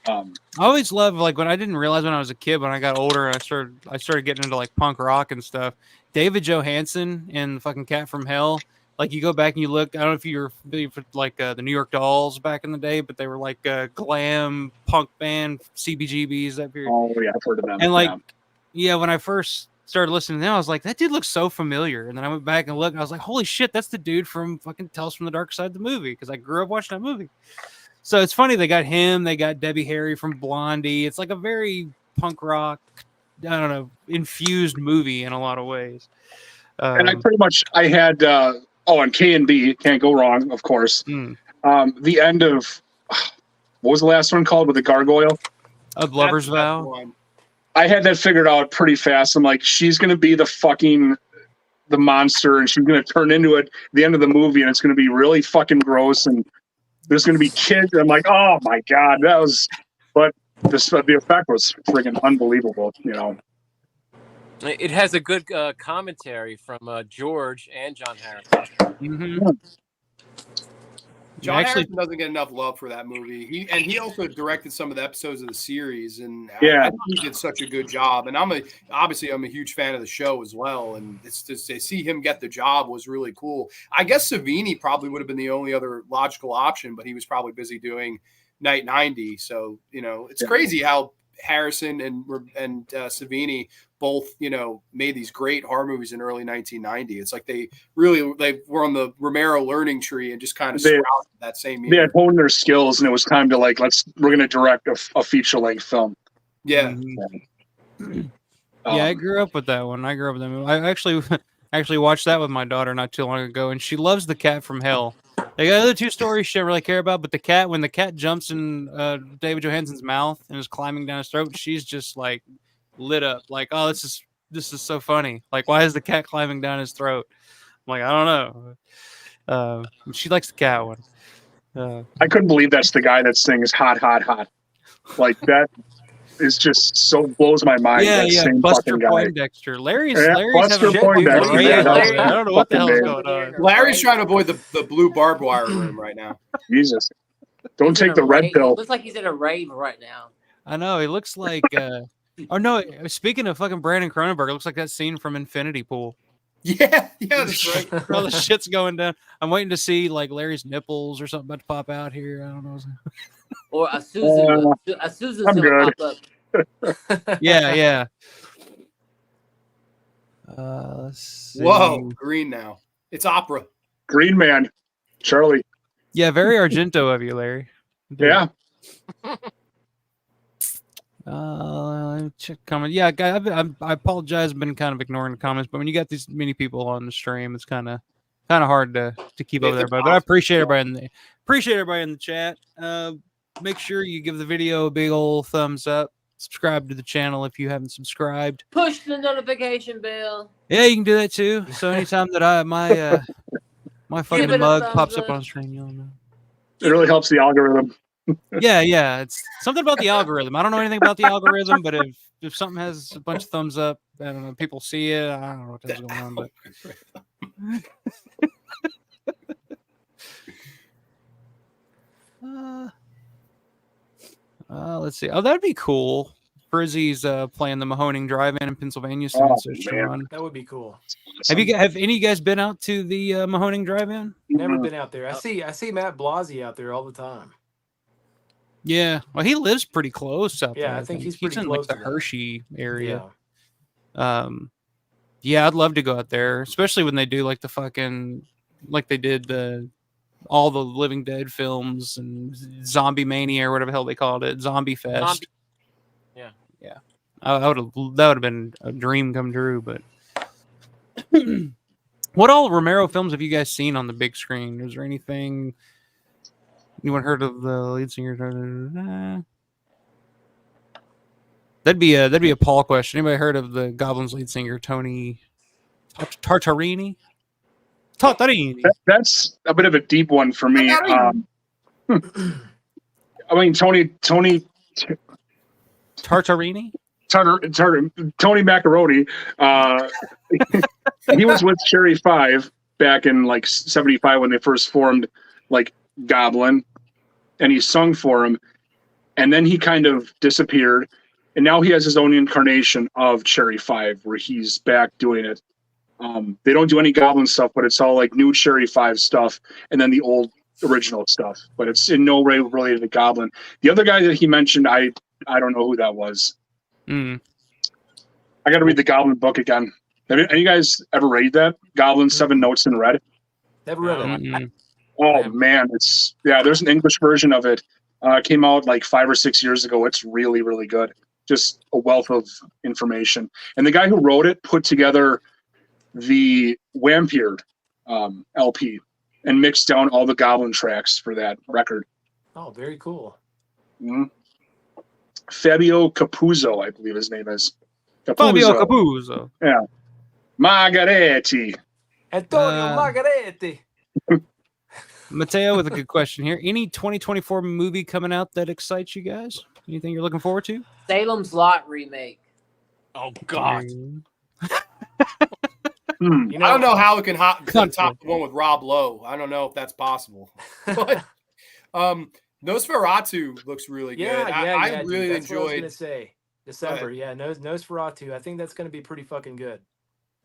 I always loved, like, when I didn't realize when I was a kid, when I got older, I started getting into like punk rock and stuff. David Johansen and fucking Cat from Hell. Like, you go back and you look, I don't know if you're familiar with like the New York Dolls back in the day, but they were like a glam punk band, CBGBs that period. Oh yeah, I've heard of them. And like, yeah, when I first started listening to them, I was like, that dude looks so familiar. And then I went back and looked, and I was like, holy shit, that's the dude from fucking Tales from the Dark Side, the movie, because I grew up watching that movie. So it's funny, they got him, they got Debbie Harry from Blondie. It's like a very punk rock, I don't know, infused movie in a lot of ways. And I had and K&B, can't go wrong, of course. The end of, what was the last one called with the gargoyle? Of Lover's Vow. I had that figured out pretty fast. I'm like, she's going to be the monster, and she's going to turn into it at the end of the movie, and it's going to be really fucking gross, and there's going to be kids. I'm like, oh my God, but the effect was friggin' unbelievable, you know. It has a good commentary from George and John Harrison. John Harrison doesn't get enough love for that movie. He also directed some of the episodes of the series, and I think he did such a good job. And I'm a huge fan of the show as well. And it's just to see him get the job was really cool. I guess Savini probably would have been the only other logical option, but he was probably busy doing Night 90. So it's crazy how Harrison and Savini both, made these great horror movies in early 1990. It's like they were on the Romero learning tree and just kind of sprouted that same year. They had honed their skills, and it was time to we're going to direct a feature length film. Yeah. I grew up with that one. I grew up with that movie. I actually watched that with my daughter not too long ago, and she loves The Cat from Hell. They got other two stories she didn't really care about, but when the cat jumps in David Johansen's mouth and is climbing down his throat, she's just like lit up, like, oh, this is so funny. Like, why is the cat climbing down his throat? I'm like, I don't know. She likes the cat one. I couldn't believe that's the guy that sings "Hot, Hot, Hot." Like, that is just so blows my mind. Yeah. Buster Poindexter. Larry's Buster Poindexter. I don't know what the hell's going on. Larry's trying to avoid the blue barbed wire room right now. Jesus, don't take the red pill. Looks like he's in a rave right now. I know. He looks like. Oh no! Speaking of fucking Brandon Cronenberg, it looks like that scene from Infinity Pool. Yeah, that's right. All the shit's going down. I'm waiting to see like Larry's nipples or something about to pop out here. I don't know. Or a Susan's gonna pop up. Yeah. Let's see. Whoa, green now. It's opera. Green Man, Charlie. Yeah, very Argento of you, Larry. Yeah. Check comment. Yeah, I apologize. I've been kind of ignoring the comments, but when you got these many people on the stream, it's kind of hard to keep up with everybody. But I appreciate everybody in the chat. Make sure you give the video a big old thumbs up. Subscribe to the channel if you haven't subscribed. Push the notification bell. Yeah, you can do that too. So anytime that my fucking mug pops up on screen, you'll know. It really helps the algorithm. Yeah. It's something about the algorithm. I don't know anything about the algorithm, but if something has a bunch of thumbs up, I don't know, people see it. I don't know what the hell's going on, but let's see. Oh, that'd be cool. Frizzy's playing the Mahoning Drive-In in Pennsylvania soon. Oh, So it's man. run. That would be cool. Have any of you guys been out to the Mahoning Drive-In? Never been out there. I see Matt Blasey out there all the time. Yeah, well, he lives pretty close out there. Yeah, I think he's pretty in close like the to that. Hershey area. Yeah. Yeah, I'd love to go out there, especially when they do like the fucking like they did all the Living Dead films and Zombie Mania or whatever the hell they called it, Zombie Fest. Yeah. That would have been a dream come true. But what all Romero films have you guys seen on the big screen? Is there anything? Anyone heard of the lead singer? That'd be a Paul question. Anybody heard of the Goblins lead singer Tony Tartarini? That's a bit of a deep one for me. I mean, Tony Tartarini? Tony Macaroni. He was with Cherry 5 back in like 75 when they first formed like Goblin, and he sung for him, and then he kind of disappeared, and now he has his own incarnation of Cherry 5 where he's back doing it. They don't do any Goblin stuff, but it's all like new Cherry 5 stuff and then the old original stuff, but it's in no way related to Goblin. The other guy that he mentioned, I don't know who that was. I got to read the Goblin book again. Have you guys ever read that? Goblin 7 Notes in Red? Never read it. Oh man, there's an English version of it. It came out like 5 or 6 years ago. It's really, really good. Just a wealth of information. And the guy who wrote it put together the Vampire LP and mixed down all the Goblin tracks for that record. Oh, very cool. Fabio Capuzzo, I believe his name is. Fabio Capuzzo. Yeah. Margaretti. Antonio Margaretti. Matteo with a good question here. Any 2024 movie coming out that excites you guys? Anything you're looking forward to? Salem's Lot remake. Oh God. I don't know how it can top the one with Rob Lowe. I don't know if that's possible. But Nosferatu looks really good. I really that's enjoyed. What I was gonna say December. Yeah, Nosferatu. I think that's gonna be pretty fucking good.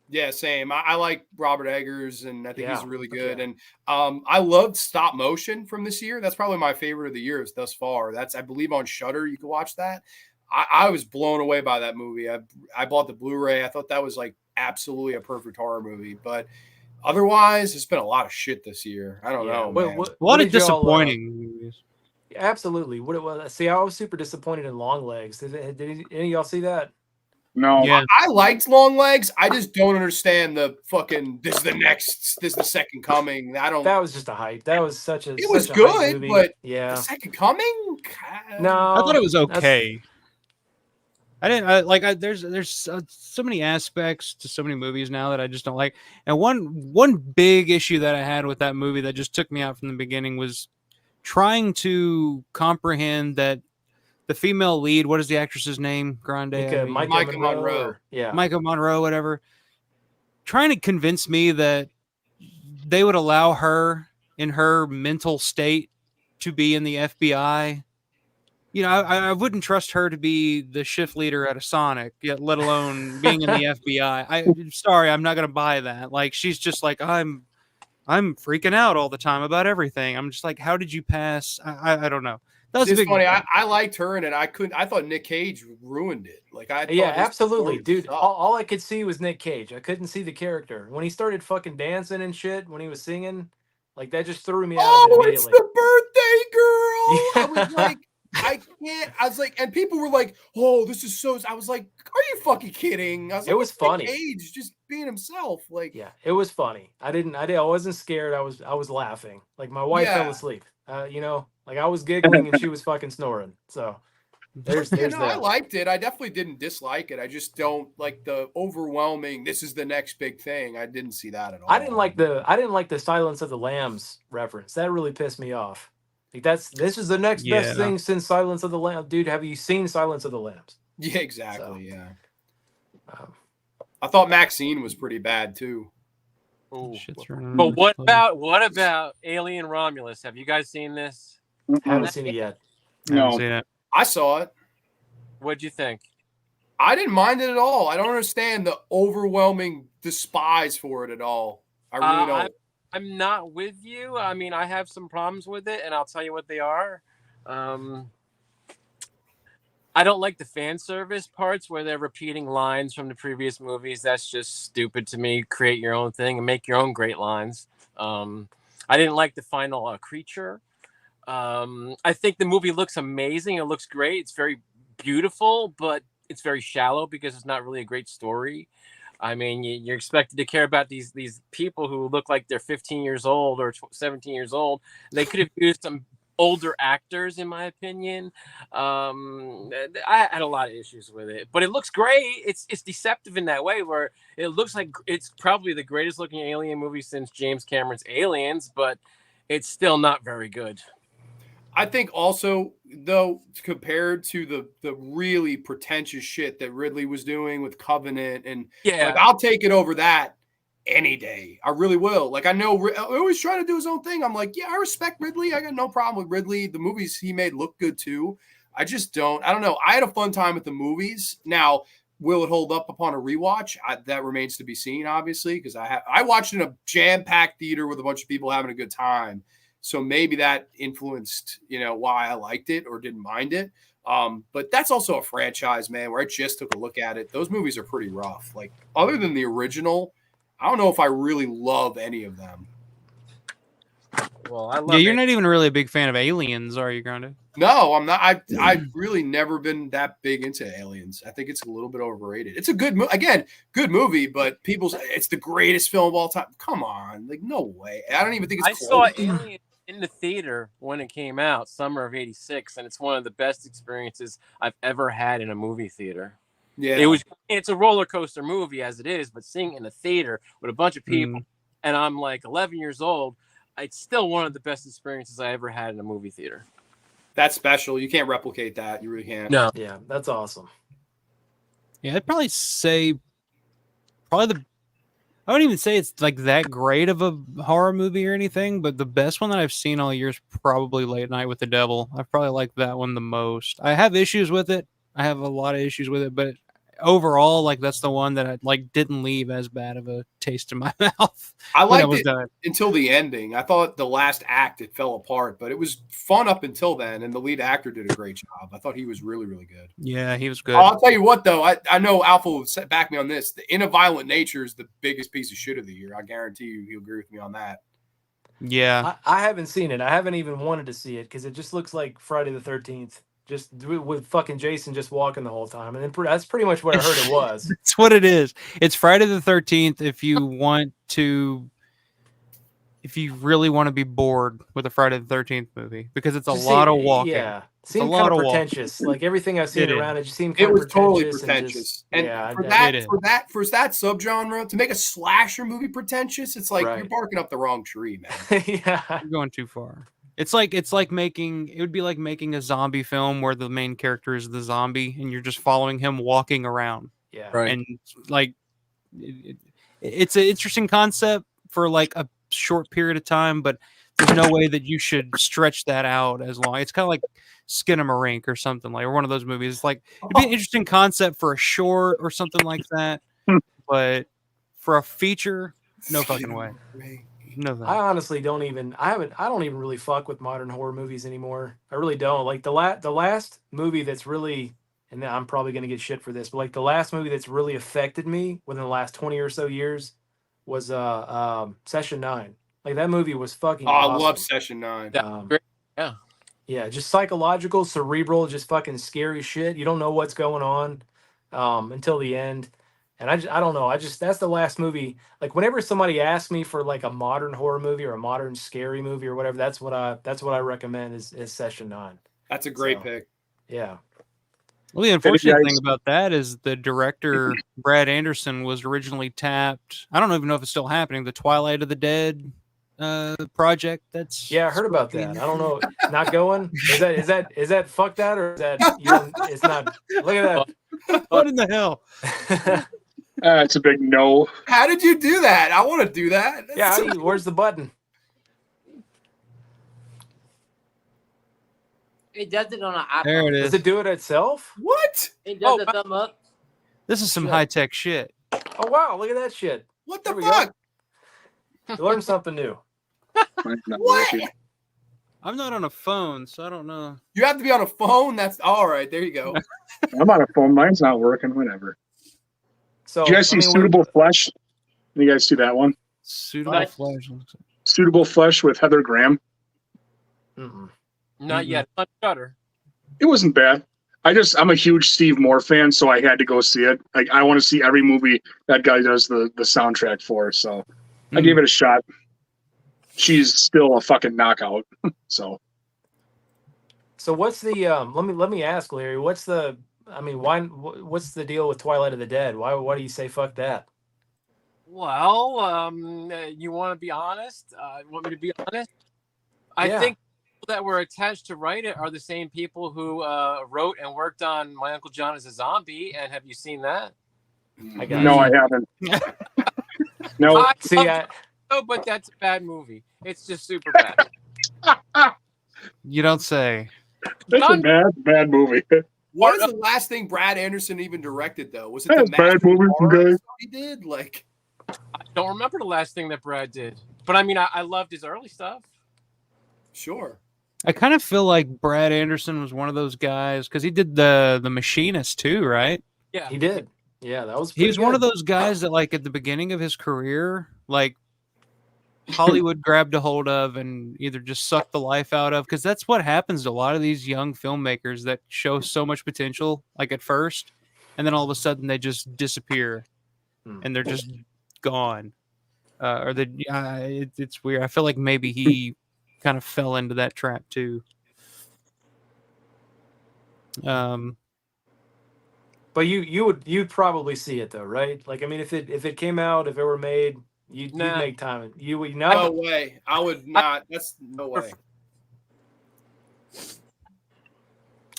Yeah, same. I like Robert Eggers, and I think he's really good. Yeah. And I loved stop motion from this year. That's probably my favorite of the year thus far. That's, I believe, on Shudder. You can watch that. I was blown away by that movie. I bought the Blu-ray. I thought that was like absolutely a perfect horror movie. But otherwise, it's been a lot of shit this year. I don't know. A lot of disappointing movies. Absolutely. What it was. See, I was super disappointed in Long Legs. Did any of y'all see that? No. Yeah. I liked Long Legs. I just don't understand the fucking this is the second coming. That was just a hype. That was such a. It was good, but yeah, the second coming. No, I thought it was okay. There's so many aspects to so many movies now that I just don't like. And one big issue that I had with that movie that just took me out from the beginning was trying to comprehend that the female lead, what is the actress's name? Grande? Micah Monroe. Yeah. Micah Monroe, whatever. Trying to convince me that they would allow her in her mental state to be in the FBI. You know, I wouldn't trust her to be the shift leader at a Sonic, yet let alone being in the FBI. I'm sorry, I'm not going to buy that. Like, she's just like, I'm freaking out all the time about everything. I'm just like, how did you pass? I don't know. That was funny. I liked her in it. I thought Nick Cage ruined it. Absolutely, dude. All I could see was Nick Cage. I couldn't see the character. When he started fucking dancing and shit, when he was singing, like that just threw me out immediately. It's the birthday girl. I was like, I can't. I was like, and people were like, "Oh, this is so." I was like, "Are you fucking kidding?" I was like, it was funny. Nick Cage just being himself. Like, yeah, it was funny. I wasn't scared. I was laughing. Like my wife fell asleep. Like I was giggling and she was fucking snoring. So there's that. I liked it. I definitely didn't dislike it. I just don't like the overwhelming. This is the next big thing. I didn't see that at all. I didn't like the Silence of the Lambs reference. That really pissed me off. Like this is the next best thing since Silence of the Lambs. Dude, have you seen Silence of the Lambs? Yeah, exactly. So, yeah. I thought Maxine was pretty bad too. But what about Alien Romulus? Have you guys seen this? Haven't seen it yet. No, I saw it. What'd you think? I didn't mind it at all. I don't understand the overwhelming despise for it at all. I really don't. I'm not with you. I mean, I have some problems with it, and I'll tell you what they are. I don't like the fan service parts where they're repeating lines from the previous movies. That's just stupid to me. Create your own thing and make your own great lines. I didn't like the final creature. I think the movie looks amazing. It looks great. It's very beautiful, but it's very shallow because it's not really a great story. I mean, you're expected to care about these people who look like they're 15 years old or 17 years old. They could have used some older actors, in my opinion. I had a lot of issues with it, but it looks great. It's deceptive in that way where it looks like it's probably the greatest looking alien movie since James Cameron's Aliens, but it's still not very good. I think also, though, compared to the really pretentious shit that Ridley was doing with Covenant, and like, I'll take it over that any day. I really will. Like, I know I always trying to do his own thing. I'm like, yeah, I respect Ridley. I got no problem with Ridley. The movies he made look good too. I just don't. I don't know. I had a fun time with the movies. Now, will it hold up upon a rewatch? That remains to be seen, obviously, because I watched in a jam-packed theater with a bunch of people having a good time. So maybe that influenced, why I liked it or didn't mind it. But that's also a franchise, man, where I just took a look at it. Those movies are pretty rough. Like, other than the original, I don't know if I really love any of them. Well, I love you're not even really a big fan of Aliens, are you, Grande? No, I'm not. I've really never been that big into Aliens. I think it's a little bit overrated. It's a good good movie, but people say it's the greatest film of all time. Come on, like, no way. I don't even think it's saw Aliens in the theater when it came out, summer of '86, and it's one of the best experiences I've ever had in a movie theater. Yeah, it's a roller coaster movie as it is, but seeing it in a theater with a bunch of people, and I'm like 11 years old, it's still one of the best experiences I ever had in a movie theater. That's special. You can't replicate that. You really can't. No. Yeah, that's awesome. Yeah, I'd probably say I wouldn't even say it's like that great of a horror movie or anything, but the best one that I've seen all year is probably Late Night with the Devil. I probably like that one the most. I have issues with it. I have a lot of issues with it, but overall, like, that's the one that I didn't leave as bad of a taste in my mouth. I liked it until the ending. I thought the last act, it fell apart, but it was fun up until then, and the lead actor did a great job. I thought he was really, really good. Yeah, he was good. I'll tell you what, though, I know Alpha will back me on this. The In a Violent Nature is the biggest piece of shit of the year. I guarantee you he'll agree with me on that. Yeah. I haven't seen it. I haven't even wanted to see it because it just looks like Friday the 13th. Just with fucking Jason just walking the whole time. And then that's pretty much what I heard it was. That's what it is. It's Friday the 13th if you really want to be bored with a Friday the 13th movie, because it's a lot of walking. Yeah. Seemed kind of pretentious. Like, everything I've seen around it just seemed kind of pretentious. It was totally pretentious. And for that subgenre, to make a slasher movie pretentious, it's like you're barking up the wrong tree, man. Yeah. You're going too far. It would be like making a zombie film where the main character is the zombie and you're just following him walking around. Yeah. Right. And like, it's an interesting concept for like a short period of time, but there's no way that you should stretch that out as long. It's kind of like Skinamarink or something, like, or one of those movies. It's like, it'd be an interesting concept for a short or something like that, but for a feature, no fucking way. No, I honestly don't even. I don't even really fuck with modern horror movies anymore. I really don't. Like, the last movie that's really, and I'm probably gonna get shit for this, but like the last movie that's really affected me within the last 20 or so years was Session 9. Like, that movie was fucking awesome. I love Session 9. Yeah. Yeah, just psychological, cerebral, just fucking scary shit. You don't know what's going on until the end. And I don't know. That's the last movie. Like, whenever somebody asks me for like a modern horror movie or a modern scary movie or whatever, that's what I recommend is Session 9. That's a great pick. Yeah. Well, the unfortunate thing about that is the director, Brad Anderson, was originally tapped. I don't even know if it's still happening. The Twilight of the Dead project. That's Yeah, I heard about that. I don't know. Not going? Is that fuck that, or is that it's not? Look at that. What in the hell? It's a big no. How did you do that? I want to do that. Yeah, where's the button? It does it on an iPhone. There it is. Does it do it itself? What? It does a thumb up. This is some high tech shit. Oh wow, look at that shit. What the There we fuck? You learned something new. What? I'm not on a phone, so I don't know. You have to be on a phone? That's all right. There you go. I'm on a phone. Mine's not working. Whatever. So, Do you guys see Suitable Flesh? You guys see that one? Suitable Flesh. Suitable Flesh with Heather Graham. Not yet. On Shudder. It wasn't bad. I'm a huge Steve Moore fan, so I had to go see it. I want to see every movie that guy does the soundtrack for. So I gave it a shot. She's still a fucking knockout. So what's the let me ask, Larry, what's the deal with Twilight of the Dead? Why do you say fuck that? Well, you want to be honest? Want me to be honest? I think people that were attached to write it are the same people who wrote and worked on My Uncle John is a Zombie. And have you seen that? I haven't. No. Oh, but that's a bad movie. It's just super bad. You don't say. That's a bad movie. What is the last thing Brad Anderson even directed, though? Was it the bad movie he did? Like, I don't remember the last thing that Brad did, but I mean, I loved his early stuff. Sure. I kind of feel like Brad Anderson was one of those guys because he did the Machinist too, right? Yeah, he did. Yeah, that was. He was one of those guys that, like, at the beginning of his career, like, Hollywood grabbed a hold of and either just sucked the life out of, because that's what happens to a lot of these young filmmakers that show so much potential, like at first, and then all of a sudden they just disappear and they're just gone. It's weird. I feel like maybe he kind of fell into that trap too. But you'd probably see it though, right? Like, I mean, if it came out, if it were made, you'd make time. You would not. No way. I would not. That's no way.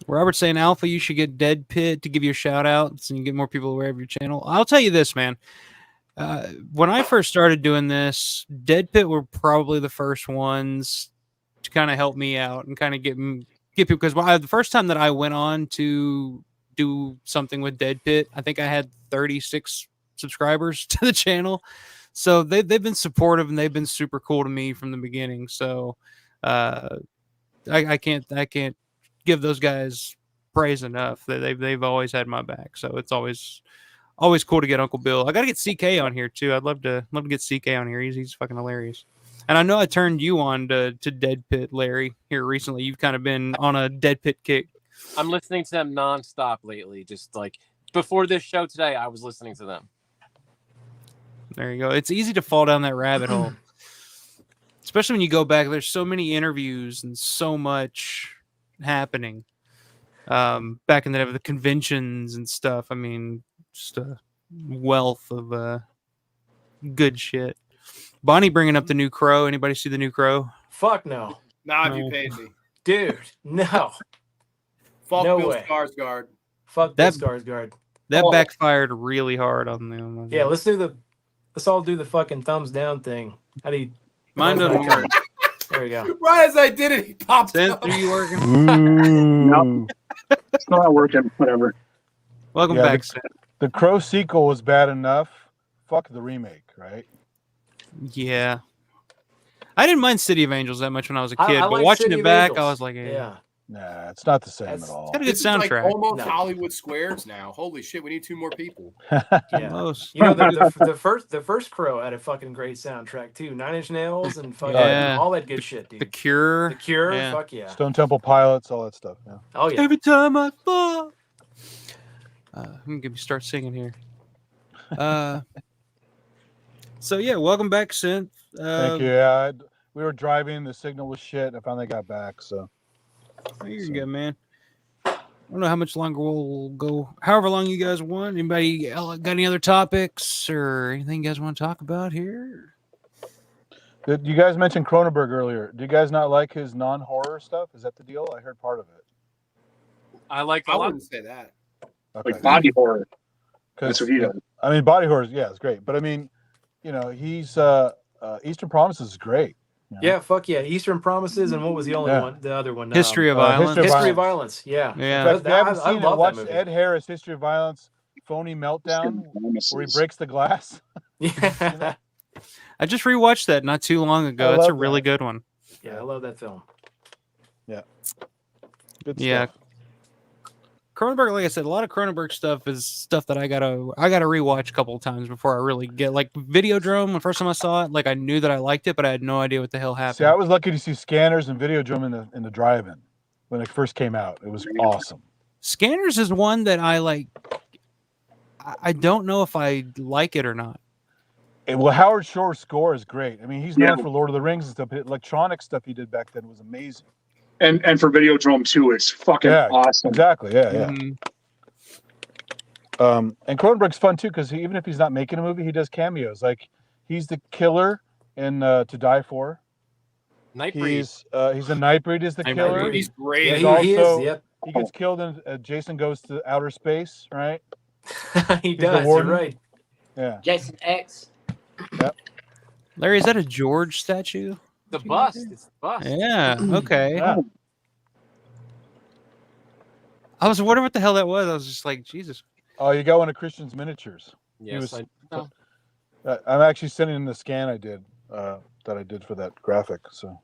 Robert's saying, Alpha, you should get Deadpit to give you a shout out so you can get more people aware of your channel. I'll tell you this, man. When I first started doing this, Deadpit were probably the first ones to kind of help me out and kind of get people, because the first time that I went on to do something with Deadpit, I think I had 36 subscribers to the channel. So they've been supportive and they've been super cool to me from the beginning. So I can't give those guys praise enough. They've always had my back. So it's always cool to get Uncle Bill. I got to get CK on here too. I'd love to get CK on here. He's fucking hilarious. And I know I turned you on to Deadpit, Larry, here recently. You've kind of been on a Deadpit kick. I'm listening to them nonstop lately. Just like before this show today, I was listening to them. There you go. It's easy to fall down that rabbit hole, especially when you go back. There's so many interviews and so much happening back in the conventions and stuff. I mean, just a wealth of good shit. Bonnie bringing up the new Crow. Anybody see the new Crow? Fuck no. Not if you paid me, dude. No. Fuck no Bill way. Skarsgård. Fuck Bill Skarsgård. That backfired really hard on them. Yeah, let's all do the fucking thumbs down thing. How do you? Mine doesn't work. There we go. Right as I did it, he popped up. Are you working? No, it's not working. Whatever. Welcome back, Seth. The Crow sequel was bad enough. Fuck the remake, right? Yeah. I didn't mind City of Angels that much when I was a kid, I but like watching City it of back, Angels. I was like, yeah. Nah, it's not the same at all. It's got a good This soundtrack. is like almost Hollywood Squares now. Holy shit, we need 2 more people. Yeah. Almost. You know, the first Crow had a fucking great soundtrack too. 9 Inch Nails and fucking all that good shit, dude. The Cure. The Cure, yeah. fuck yeah. Stone Temple Pilots, all that stuff. Yeah. Oh yeah. Every time I fall. I'm gonna start singing here. So yeah, welcome back, Synth. Thank you. Yeah, we were driving. The signal was shit. I finally got back. So you're good, man. I don't know how much longer we'll go. However long you guys want. Anybody got any other topics or anything you guys want to talk about here? You guys mentioned Cronenberg earlier. Do you guys not like his non-horror stuff? Is that the deal? I heard part of it. I like a I lot. wouldn't say that. Okay. Like body horror. That's what he does. I mean, body horror, yeah, it's great. But I mean, he's Eastern Promises is great. You know? Yeah, fuck yeah. Eastern Promises, and what was the only one? The other one. History of Violence. History of Violence. Yeah. Yeah. In fact, if you haven't seen it, watch that movie. Ed Harris' History of Violence, Phony Meltdown, where he breaks the glass. Yeah. I just rewatched that not too long ago. It's a really good one. Yeah, I love that film. Yeah. Good yeah. stuff. Cronenberg, like I said, a lot of Cronenberg stuff is stuff that I gotta rewatch a couple of times before I really get like Videodrome. The first time I saw it, like I knew that I liked it, but I had no idea what the hell happened. See, I was lucky to see Scanners and Videodrome in the drive-in when it first came out. It was awesome. Scanners is one that I like. I don't know if I like it or not. Well, Howard Shore's score is great. I mean, he's known for Lord of the Rings and stuff. Electronic stuff he did back then was amazing. And for Videodrome too, it's fucking awesome. Exactly. Yeah. And Cronenberg's fun too because even if he's not making a movie, he does cameos. Like he's the killer in To Die For. Nightbreed. He's a Nightbreed is the killer. He's great. Yeah, he is. Yep. He gets killed in Jason Goes to Outer Space, right? He does. You're right. Yeah. Jason X. Yep. Larry, is that a George statue? The bust. It's the bust. Yeah. Okay. Yeah. I was wondering what the hell that was. I was just like, Jesus. Oh, you got one of Christian's miniatures. Yes, I know. I'm actually sending in the scan I did that I did for that graphic. So.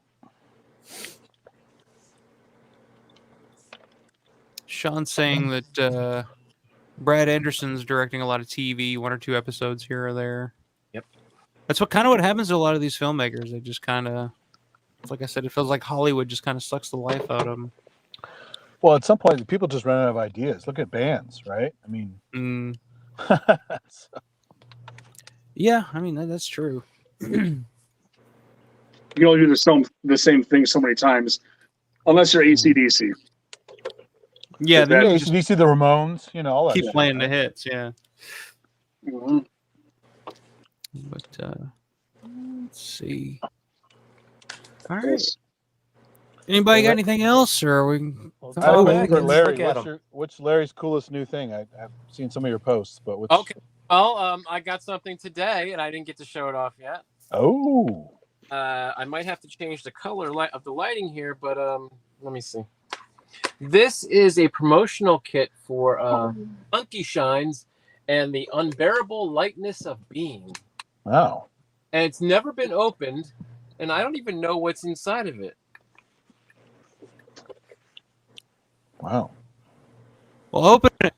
Sean's saying that Brad Anderson's directing a lot of TV, 1 or 2 episodes here or there. Yep. That's what happens to a lot of these filmmakers. They just kind of, like I said, it feels like Hollywood just kind of sucks the life out of them. Well, at some point, people just run out of ideas. Look at bands, right? I mean, yeah, I mean that's true. You can only do the same thing so many times, unless you're AC/DC. Yeah, the AC/DC, the Ramones, all that. Keep playing the hits, yeah. Mm-hmm. But let's see. All right. Anybody got anything else, or are we? Larry, what's Larry's coolest new thing? I've seen some of your posts, but what's... Okay. Well, I got something today, and I didn't get to show it off yet. Oh. I might have to change the color of the lighting here, but let me see. This is a promotional kit for Monkey Shines and the Unbearable Lightness of Being. Wow. And it's never been opened, and I don't even know what's inside of it. Wow. Well, open it.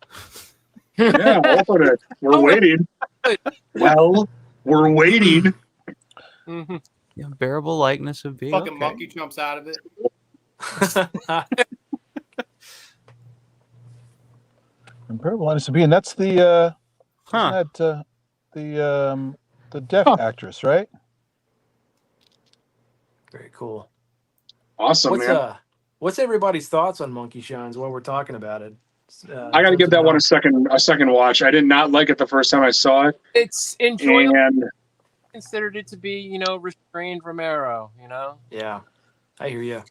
Yeah, open it. We're waiting. Well, we're waiting. Mm-hmm. The Unbearable Likeness of Being. Fucking monkey jumps out of it. Unbearable Lightness of Being. That's the the deaf actress, right? Very cool. Awesome, man. What's everybody's thoughts on Monkey Shines while we're talking about it? I got to give that one a second watch. I did not like it the first time I saw it. It's enjoyable. And considered it to be, restrained Romero. Yeah, I hear you.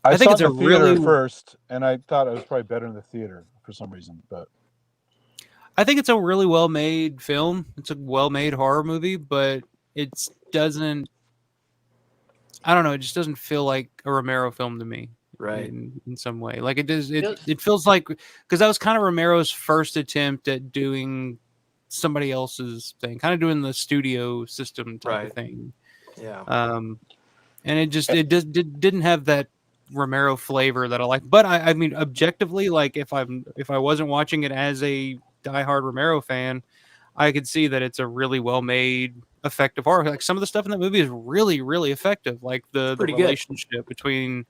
I think it's a theater first, and I thought it was probably better in the theater for some reason. But I think it's a really well-made film. It's a well-made horror movie, but it doesn't. I don't know. It just doesn't feel like a Romero film to me. Right. In some way, like it does. It feels like, because that was kind of Romero's first attempt at doing somebody else's thing, kind of doing the studio system type of thing. Yeah. And it didn't have that Romero flavor that I like. But I mean, objectively, like if I wasn't watching it as a diehard Romero fan, I could see that it's a really well made, effective horror. Like some of the stuff in that movie is really, really effective. Like the relationship between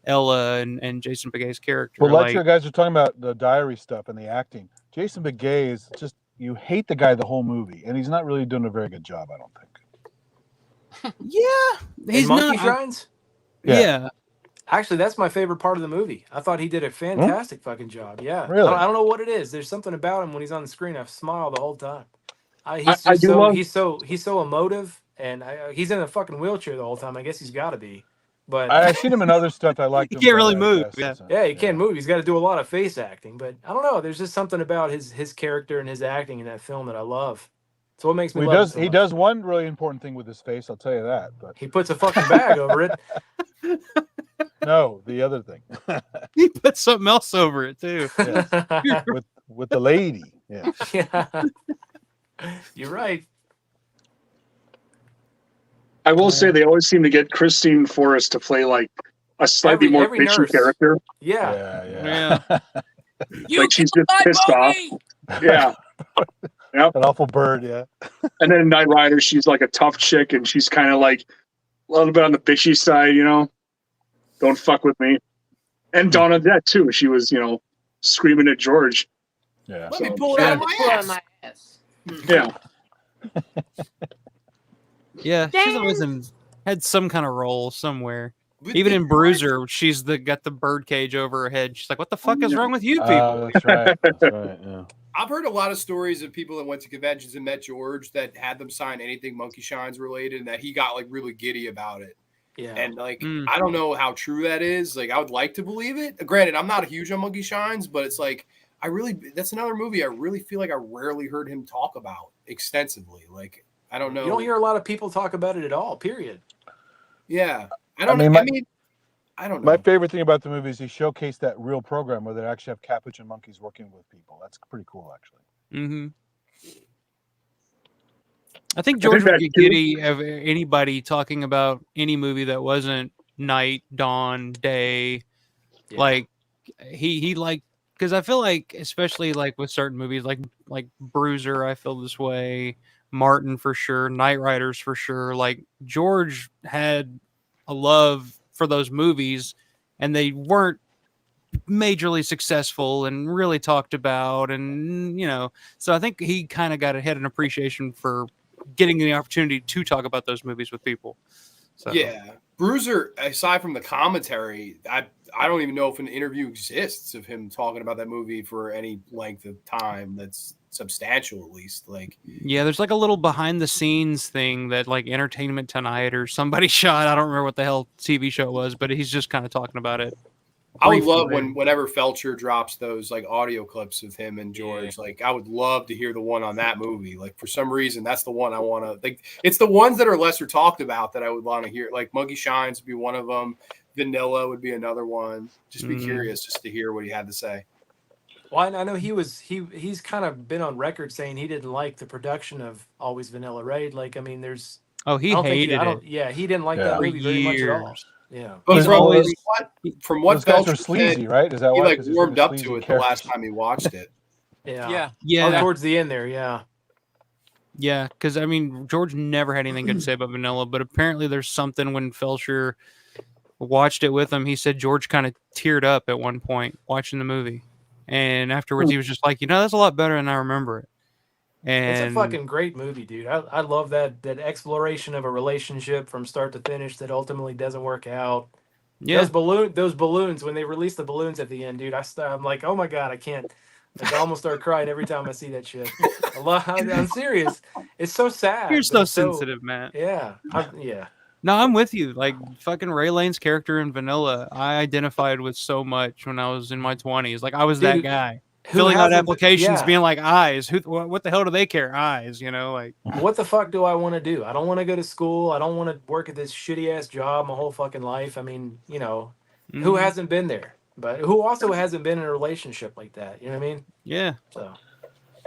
Ella and Jason Begay's character. Well, like you guys are talking about the diary stuff and the acting. Jason Begay is just, you hate the guy the whole movie, and he's not really doing a very good job, I don't think. Yeah, he's Monkey Shines. Yeah. Actually, that's my favorite part of the movie. I thought he did a fantastic fucking job. Yeah, really. I don't know what it is. There's something about him when he's on the screen. I smile the whole time. He's so emotive, and he's in a fucking wheelchair the whole time. I guess he's got to be. But I've seen him in other stuff. I like. He can't really move. Yeah, he can't move. He's got to do a lot of face acting. But I don't know. There's just something about his character and his acting in that film that I love. So what makes me love it so he much. does one really important thing with his face. I'll tell you that. But he puts a fucking bag over it. No, the other thing. He put something else over it too. Yes. with the lady. Yeah. Yeah. You're right. I will say they always seem to get Christine Forrest to play like a slightly more bitchy nurse. character. Yeah. Like she's just pissed off. Yeah. Yep. An awful bird, yeah. And then in Knight Rider, she's like a tough chick, and she's kind of like a little bit on the bitchy side, you know. Don't fuck with me. And Dawn of Death too. She was, you know, screaming at George. Yeah. Let me pull it out of my ass. Yeah. Yeah, she's always had some kind of role somewhere. Even in Bruiser, she's got the bird cage over her head. She's like, "What the fuck is wrong with you people?" That's right. That's right. Yeah. I've heard a lot of stories of people that went to conventions and met George that had them sign anything Monkey Shines related, and that he got like really giddy about it. Yeah. And like, I don't know how true that is. Like, I would like to believe it. Granted, I'm not a huge on Monkey Shines, but it's like, that's another movie I really feel like I rarely heard him talk about extensively. Like, I don't know. You don't hear a lot of people talk about it at all, period. Yeah. I don't know. My favorite thing about the movie is he showcased that real program where they actually have capuchin monkeys working with people. That's pretty cool, actually. Mm-hmm. I think George would get giddy of anybody talking about any movie that wasn't night, dawn, day. Yeah. Like he like, because I feel like, especially like with certain movies, like Bruiser, I feel this way. Martin for sure, Knight Riders for sure. Like George had a love for those movies, and they weren't majorly successful and really talked about, and you know, so I think he kind of had an appreciation for getting the opportunity to talk about those movies with people. So. Yeah, Bruiser, aside from the commentary, I don't even know if an interview exists of him talking about that movie for any length of time that's substantial, at least. Like, yeah, there's like a little behind the scenes thing that like Entertainment Tonight or somebody shot. I don't remember what the hell TV show it was, but he's just kind of talking about it. I would love whenever Felcher drops those like audio clips of him and George. Like, I would love to hear the one on that movie. Like, for some reason, that's the one I want to. Like, it's the ones that are lesser talked about that I would want to hear. Like, Monkey Shines would be one of them. Vanilla would be another one. Just be curious just to hear what he had to say. Well, I know he's kind of been on record saying he didn't like the production of Always Vanilla, right? Like, I mean, there's. He hated it. Yeah, he didn't like that movie very much at all. Yeah, but from what Felcher are sleazy, said, right? Is that he why? Like warmed up to it the last time he watched it. Yeah. Oh, towards the end there, yeah. Yeah, because I mean, George never had anything good to say about Vanilla, but apparently there's something when Felcher watched it with him. He said George kind of teared up at one point watching the movie, and afterwards he was just like, that's a lot better than I remember it. And it's a fucking great movie, dude. I love that exploration of a relationship from start to finish that ultimately doesn't work out. Yeah, those balloons when they release the balloons at the end, dude. I'm like, oh my god, I can't. Like, I almost start crying every time I see that shit. I'm serious. It's so sad. You're so sensitive, man. Yeah, yeah. No, I'm with you. Like fucking Ray Lane's character in Vanilla, I identified with so much when I was in my 20s. Like I was that guy. Filling out applications, being like eyes. What the hell do they care? Eyes, like what the fuck do I want to do? I don't want to go to school. I don't want to work at this shitty ass job my whole fucking life. I mean, who hasn't been there? But who also hasn't been in a relationship like that? You know what I mean? Yeah. So,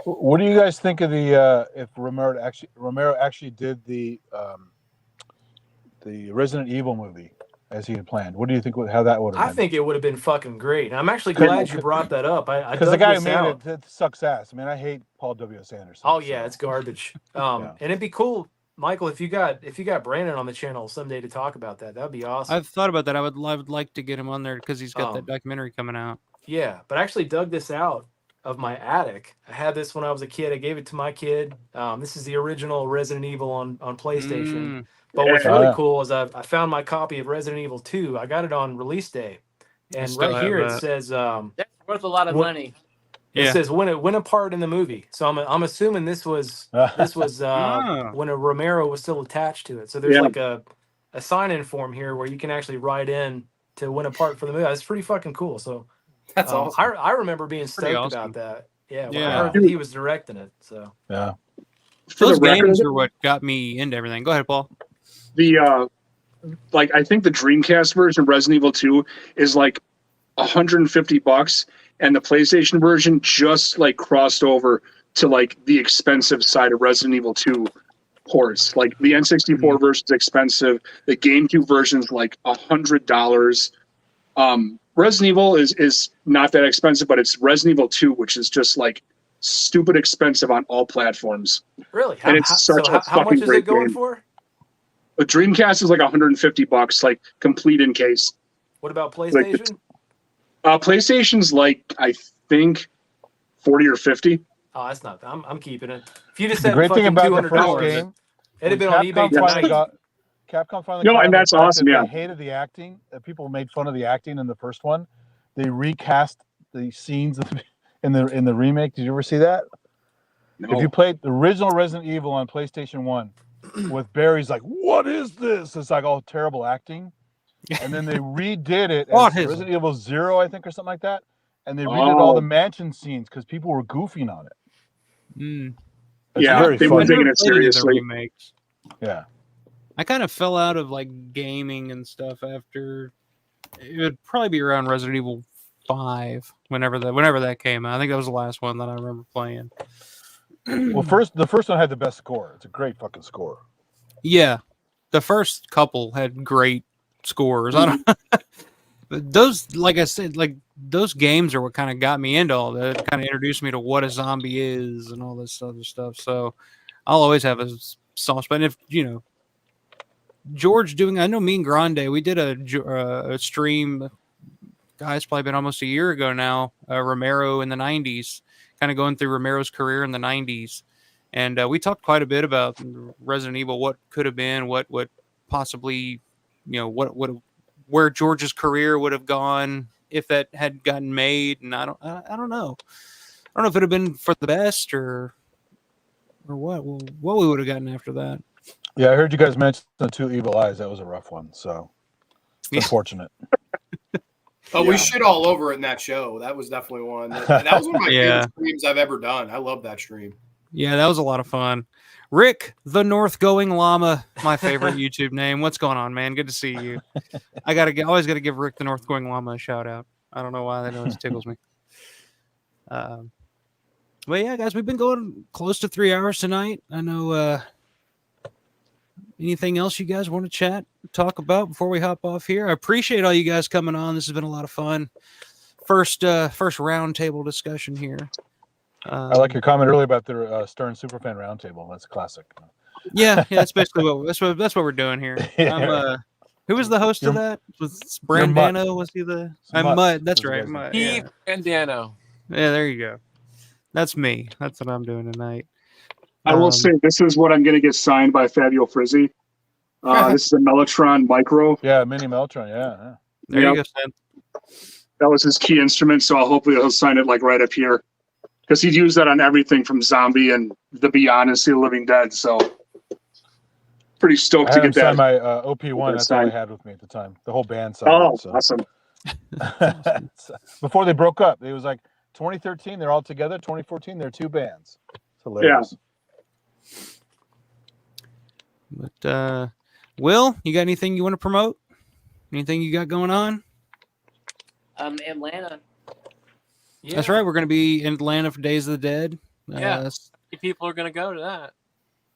what do you guys think of the if Romero actually did the Resident Evil movie as he had planned? What do you think? How that would have been? I think it would have been fucking great. I'm actually glad you brought that up. Because the guy who made it sucks ass. I mean, I hate Paul W. Anderson. Oh yeah, it's garbage. And it'd be cool, Michael, if you got Brandon on the channel someday to talk about that. That'd be awesome. I've thought about that. I would like to get him on there because he's got that documentary coming out. Yeah, but I actually dug this out of my attic. I had this when I was a kid. I gave it to my kid. This is the original Resident Evil on PlayStation. But what's really cool is I found my copy of Resident Evil 2. I got it on release day. And right here it says... that's worth a lot of money. It says win a part in the movie. So I'm assuming this was when a Romero was still attached to it. So there's like a sign-in form here where you can actually write in to win a part for the movie. That's pretty fucking cool. So that's awesome. I remember being stoked about that. Yeah, when I heard that he was directing it. So yeah, those games are what got me into everything. Go ahead, Paul. The like I think the Dreamcast version of Resident Evil 2 is like $150, and the PlayStation version just like crossed over to like the expensive side of Resident Evil 2 ports. Like the N64 version is expensive. The GameCube version is like $100. Resident Evil is not that expensive, but it's Resident Evil 2, which is just like stupid expensive on all platforms. Really? And it's such a how fucking much is great it going game. for? The Dreamcast is like $150, like complete in case. What about PlayStation? PlayStation's like I think 40 or 50. Oh, that's not. I'm keeping it. If you just said the great thing about the first $200, game, it'd have been on eBay tonight. Capcom finally. No, and that's awesome. They Yeah, hated the acting. People made fun of the acting in the first one. They recast the scenes in the remake. Did you ever see that? no. If you played the original Resident Evil on PlayStation 1 with Barry's like, what is this? It's like all terrible acting. And then they redid it as Resident Evil 0, I think, or something like that. And they redid all the mansion scenes because people were goofing on it. Yeah, they weren't taking it seriously. Remakes. Yeah. I kind of fell out of like gaming and stuff after. It would probably be around Resident Evil 5 whenever that came out. I think that was the last one that I remember playing. Well, the first one had the best score. It's a great fucking score. Yeah, the first couple had great scores. I don't. Those, like I said, like those games are what kind of got me into all that. Kind of introduced me to what a zombie is and all this other stuff. So I'll always have a soft spot. And if George I know me and Grande, we did a stream. Guys, probably been almost a year ago now. Romero in the 90s, kind of going through Romero's career in the 90s. And we talked quite a bit about Resident Evil, what could have been, what possibly, where George's career would have gone if that had gotten made. And I don't know. I don't know if it would have been for the best or what we would have gotten after that. Yeah, I heard you guys mention the 2 Evil Eyes. That was a rough one. So it's unfortunate. But we shit all over it in that show. That was definitely one. That was one of my favorite streams I've ever done. I love that stream. Yeah, that was a lot of fun. Rick, the North Going Llama, my favorite YouTube name. What's going on, man? Good to see you. I always got to give Rick, the North Going Llama, a shout out. I don't know why. That always tickles me. Well, yeah, guys, we've been going close to 3 hours tonight. I know. Anything else you guys want to talk about before we hop off here? I appreciate all you guys coming on. This has been a lot of fun. First round table discussion here. I like your comment earlier about the Stern Superfan Roundtable. That's classic. Yeah, that's basically what we're doing here. Who was the host of that? Was Brandano? Was he the? I'm Mutt. That's right, Mutt. Steve Brandano. Yeah, there you go. That's me. That's what I'm doing tonight. I will say this is what I'm going to get signed by Fabio Frizzi. This is a Mellotron Micro. Yeah, mini Mellotron. Yeah. There you go, Sam. That was his key instrument, so hopefully he'll sign it like right up here. Because he'd use that on everything from Zombie and The Beyond and See the Living Dead. So pretty stoked to get that. My OP1. That's all I had with me at the time. The whole band signed. Oh, awesome. Before they broke up, it was like 2013. They're all together. 2014, they're 2 bands. It's hilarious. Yeah. But Will, you got anything you want to promote? Anything you got going on? Atlanta. Yeah. That's right. We're going to be in Atlanta for Days of the Dead. Yeah, people are going to go to that.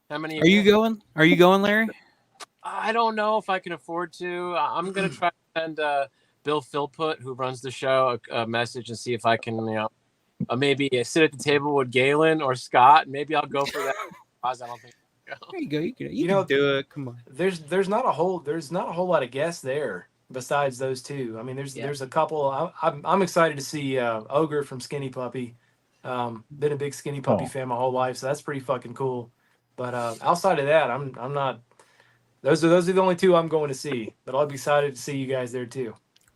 How many? Are you going? Are you going, Larry? I don't know if I can afford to. I'm going to try to send Bill Philpott, who runs the show, a message and see if I can, maybe sit at the table with Galen or Scott. Maybe I'll go for that. I don't think. There you go. You can do it. Come on. There's not a whole lot of guests there besides those 2. I mean, there's a couple. I'm excited to see Ogre from Skinny Puppy. Been a big Skinny Puppy fan my whole life, so that's pretty fucking cool. But outside of that, I'm not. Those are the only 2 I'm going to see. But I'll be excited to see you guys there too.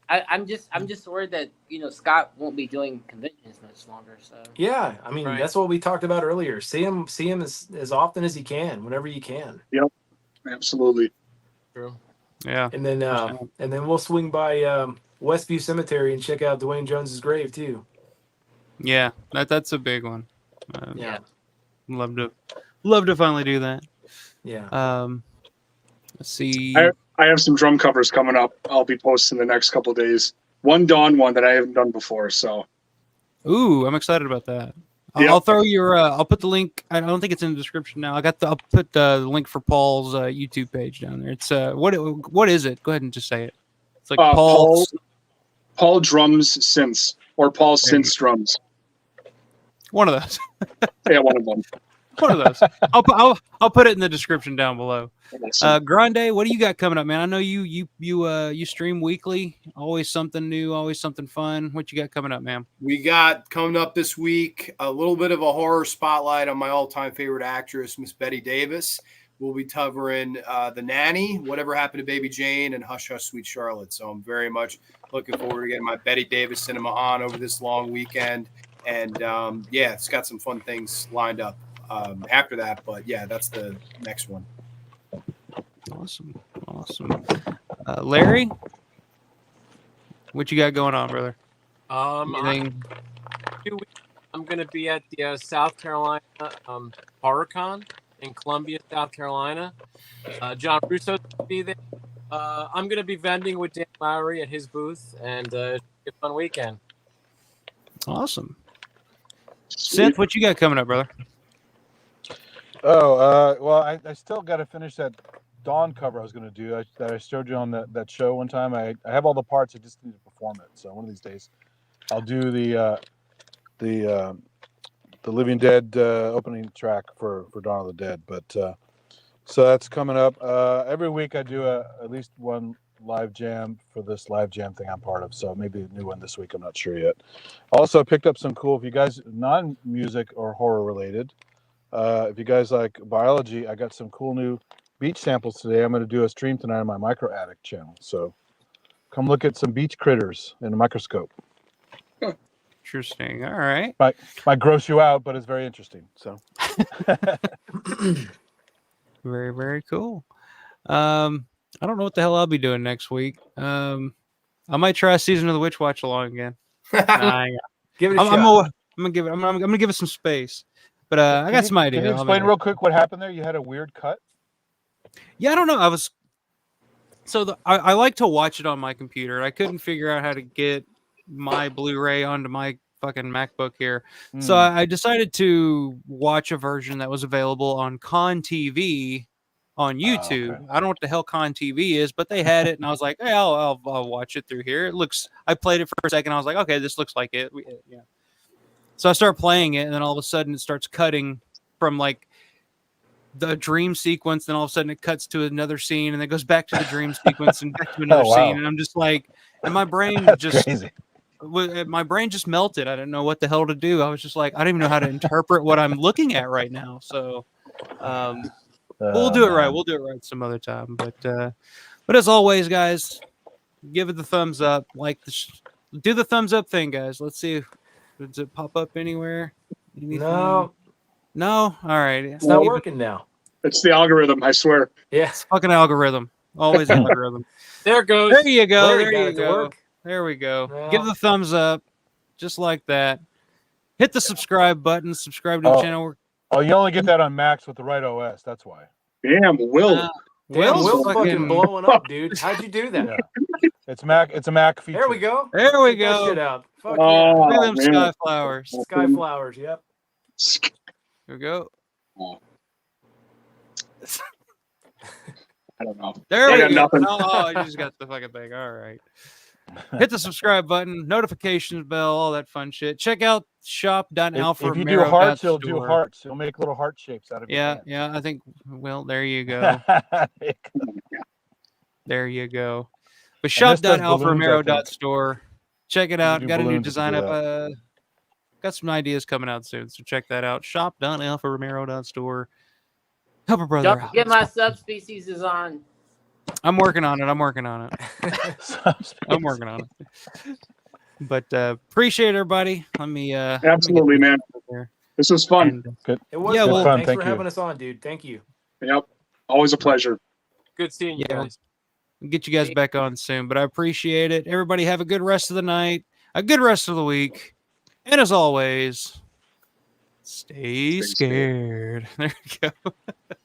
I'm just worried that Scott won't be doing conventions much longer. So yeah, I mean Right. that's what we talked about earlier. See him as often as you can, whenever you can. Yep, absolutely. True. Yeah. And then we'll swing by Westview Cemetery and check out Dwayne Jones's grave too. Yeah, that's a big one. Yeah. Love to finally do that. Yeah. Let's see. I have some drum covers coming up. I'll be posting the next couple of days. One Dawn one that I haven't done before. So, Ooh, I'm excited about that. Yep. I'll throw your. I'll put the link. I don't think it's in the description now. I'll put the link for Paul's YouTube page down there. It's what is it? Go ahead and just say it. It's like Paul Drums Synths or Paul Synths Drums. One of those. Yeah, one of them. One of those. I'll put it in the description down below. Grande, what do you got coming up, man? I know you stream weekly. Always something new, always something fun. What you got coming up, man? We got coming up this week a little bit of a horror spotlight on my all-time favorite actress, Miss Bette Davis. We'll be covering The Nanny, Whatever Happened to Baby Jane, and Hush Hush Sweet Charlotte. So I'm very much looking forward to getting my Bette Davis cinema on over this long weekend. And yeah, it's got some fun things lined up after that. But yeah, that's the next one. Awesome. Larry, what you got going on, brother? Anything? I'm going to be at the South Carolina HorrorCon in Columbia, South Carolina. John Russo's going to be there. I'm going to be vending with Dan Lowry at his booth, and it's a fun weekend. Awesome. Synth, what you got coming up, brother? Well, I still got to finish that Dawn cover I was going to do that I showed you on that show one time. I have all the parts. I just need to perform it. So one of these days, I'll do the Living Dead opening track for Dawn of the Dead. But so that's coming up. Every week I do at least one live jam for this live jam thing I'm part of. So maybe a new one this week. I'm not sure yet. Also, I picked up some cool. If you guys non-music or horror related, if you guys like biology, I got some cool new beach samples today. I'm going to do a stream tonight on my Micro Addict channel. So come look at some beach critters in a microscope. Interesting. All right. Might gross you out, but it's very interesting. So very, very cool. I don't know what the hell I'll be doing next week. I might try Season of the Witch watch along again. Give it a shot. I'm gonna give it some space. But I got some idea. Can you explain real quick what happened there? You had a weird cut? Yeah, I don't know. I like to watch it on my computer. I couldn't figure out how to get my Blu-ray onto my fucking MacBook here. So I decided to watch a version that was available on Con TV on YouTube. Okay. I don't know what the hell Con TV is, but they had it, and I was like, hey, I'll watch it through here. I played it for a second. I was like, okay, this looks like it. Yeah. So I start playing it, and then all of a sudden it starts cutting from like the dream sequence. Then all of a sudden it cuts to another scene, and then it goes back to the dream sequence and back to another scene. And I'm just like, and my brain my brain just melted. I didn't know what the hell to do. I was just like, I don't even know how to interpret what I'm looking at right now. So we'll do it right. We'll do it right some other time. But as always, guys, give it the thumbs up. Do the thumbs up thing, guys. Let's see. Does it pop up anywhere? Anything? No. All right. It's not working now. It's the algorithm, I swear. Yeah. It's fucking algorithm. Always algorithm. There it goes. There you go. There you go. There we go. Yeah. Give the thumbs up. Just like that. Hit the subscribe button. Subscribe to the channel. Oh, you only get that on Macs with the right OS. That's why. Damn, Will. Will's fucking blowing up, dude. How'd you do that? Yeah. It's a Mac feature. There we go. There we Check that go. shit out. Fuck Look at them man. sky flowers. yeah. Sky flowers. Yep. Here we go. I don't know. There I we got go. nothing. Oh, you just got the fucking thing. All right. Hit the subscribe button, notifications bell, all that fun shit. Check out shop.alpharomero.store. If you do hearts, it'll do hearts. It'll make little heart shapes out of it. Yeah. I think. Well, there you go. There you go. But shop.alpharomero.store. Check it out. Got a new design up. Got some ideas coming out soon, so check that out. Shop.alpharomero.store. Help a brother Don't out. forget my subspecies is on. I'm working on it. I'm working on it. But appreciate everybody. Let me absolutely, man. This was fun. And, Good. It was Yeah, fun. well, fun. Thanks Thank for you. having us on, dude. Thank you. Yep. Always a pleasure. Good seeing you guys. We'll get you guys back on soon, but I appreciate it. Everybody have a good rest of the night, a good rest of the week. And as always, stay scared. There you go.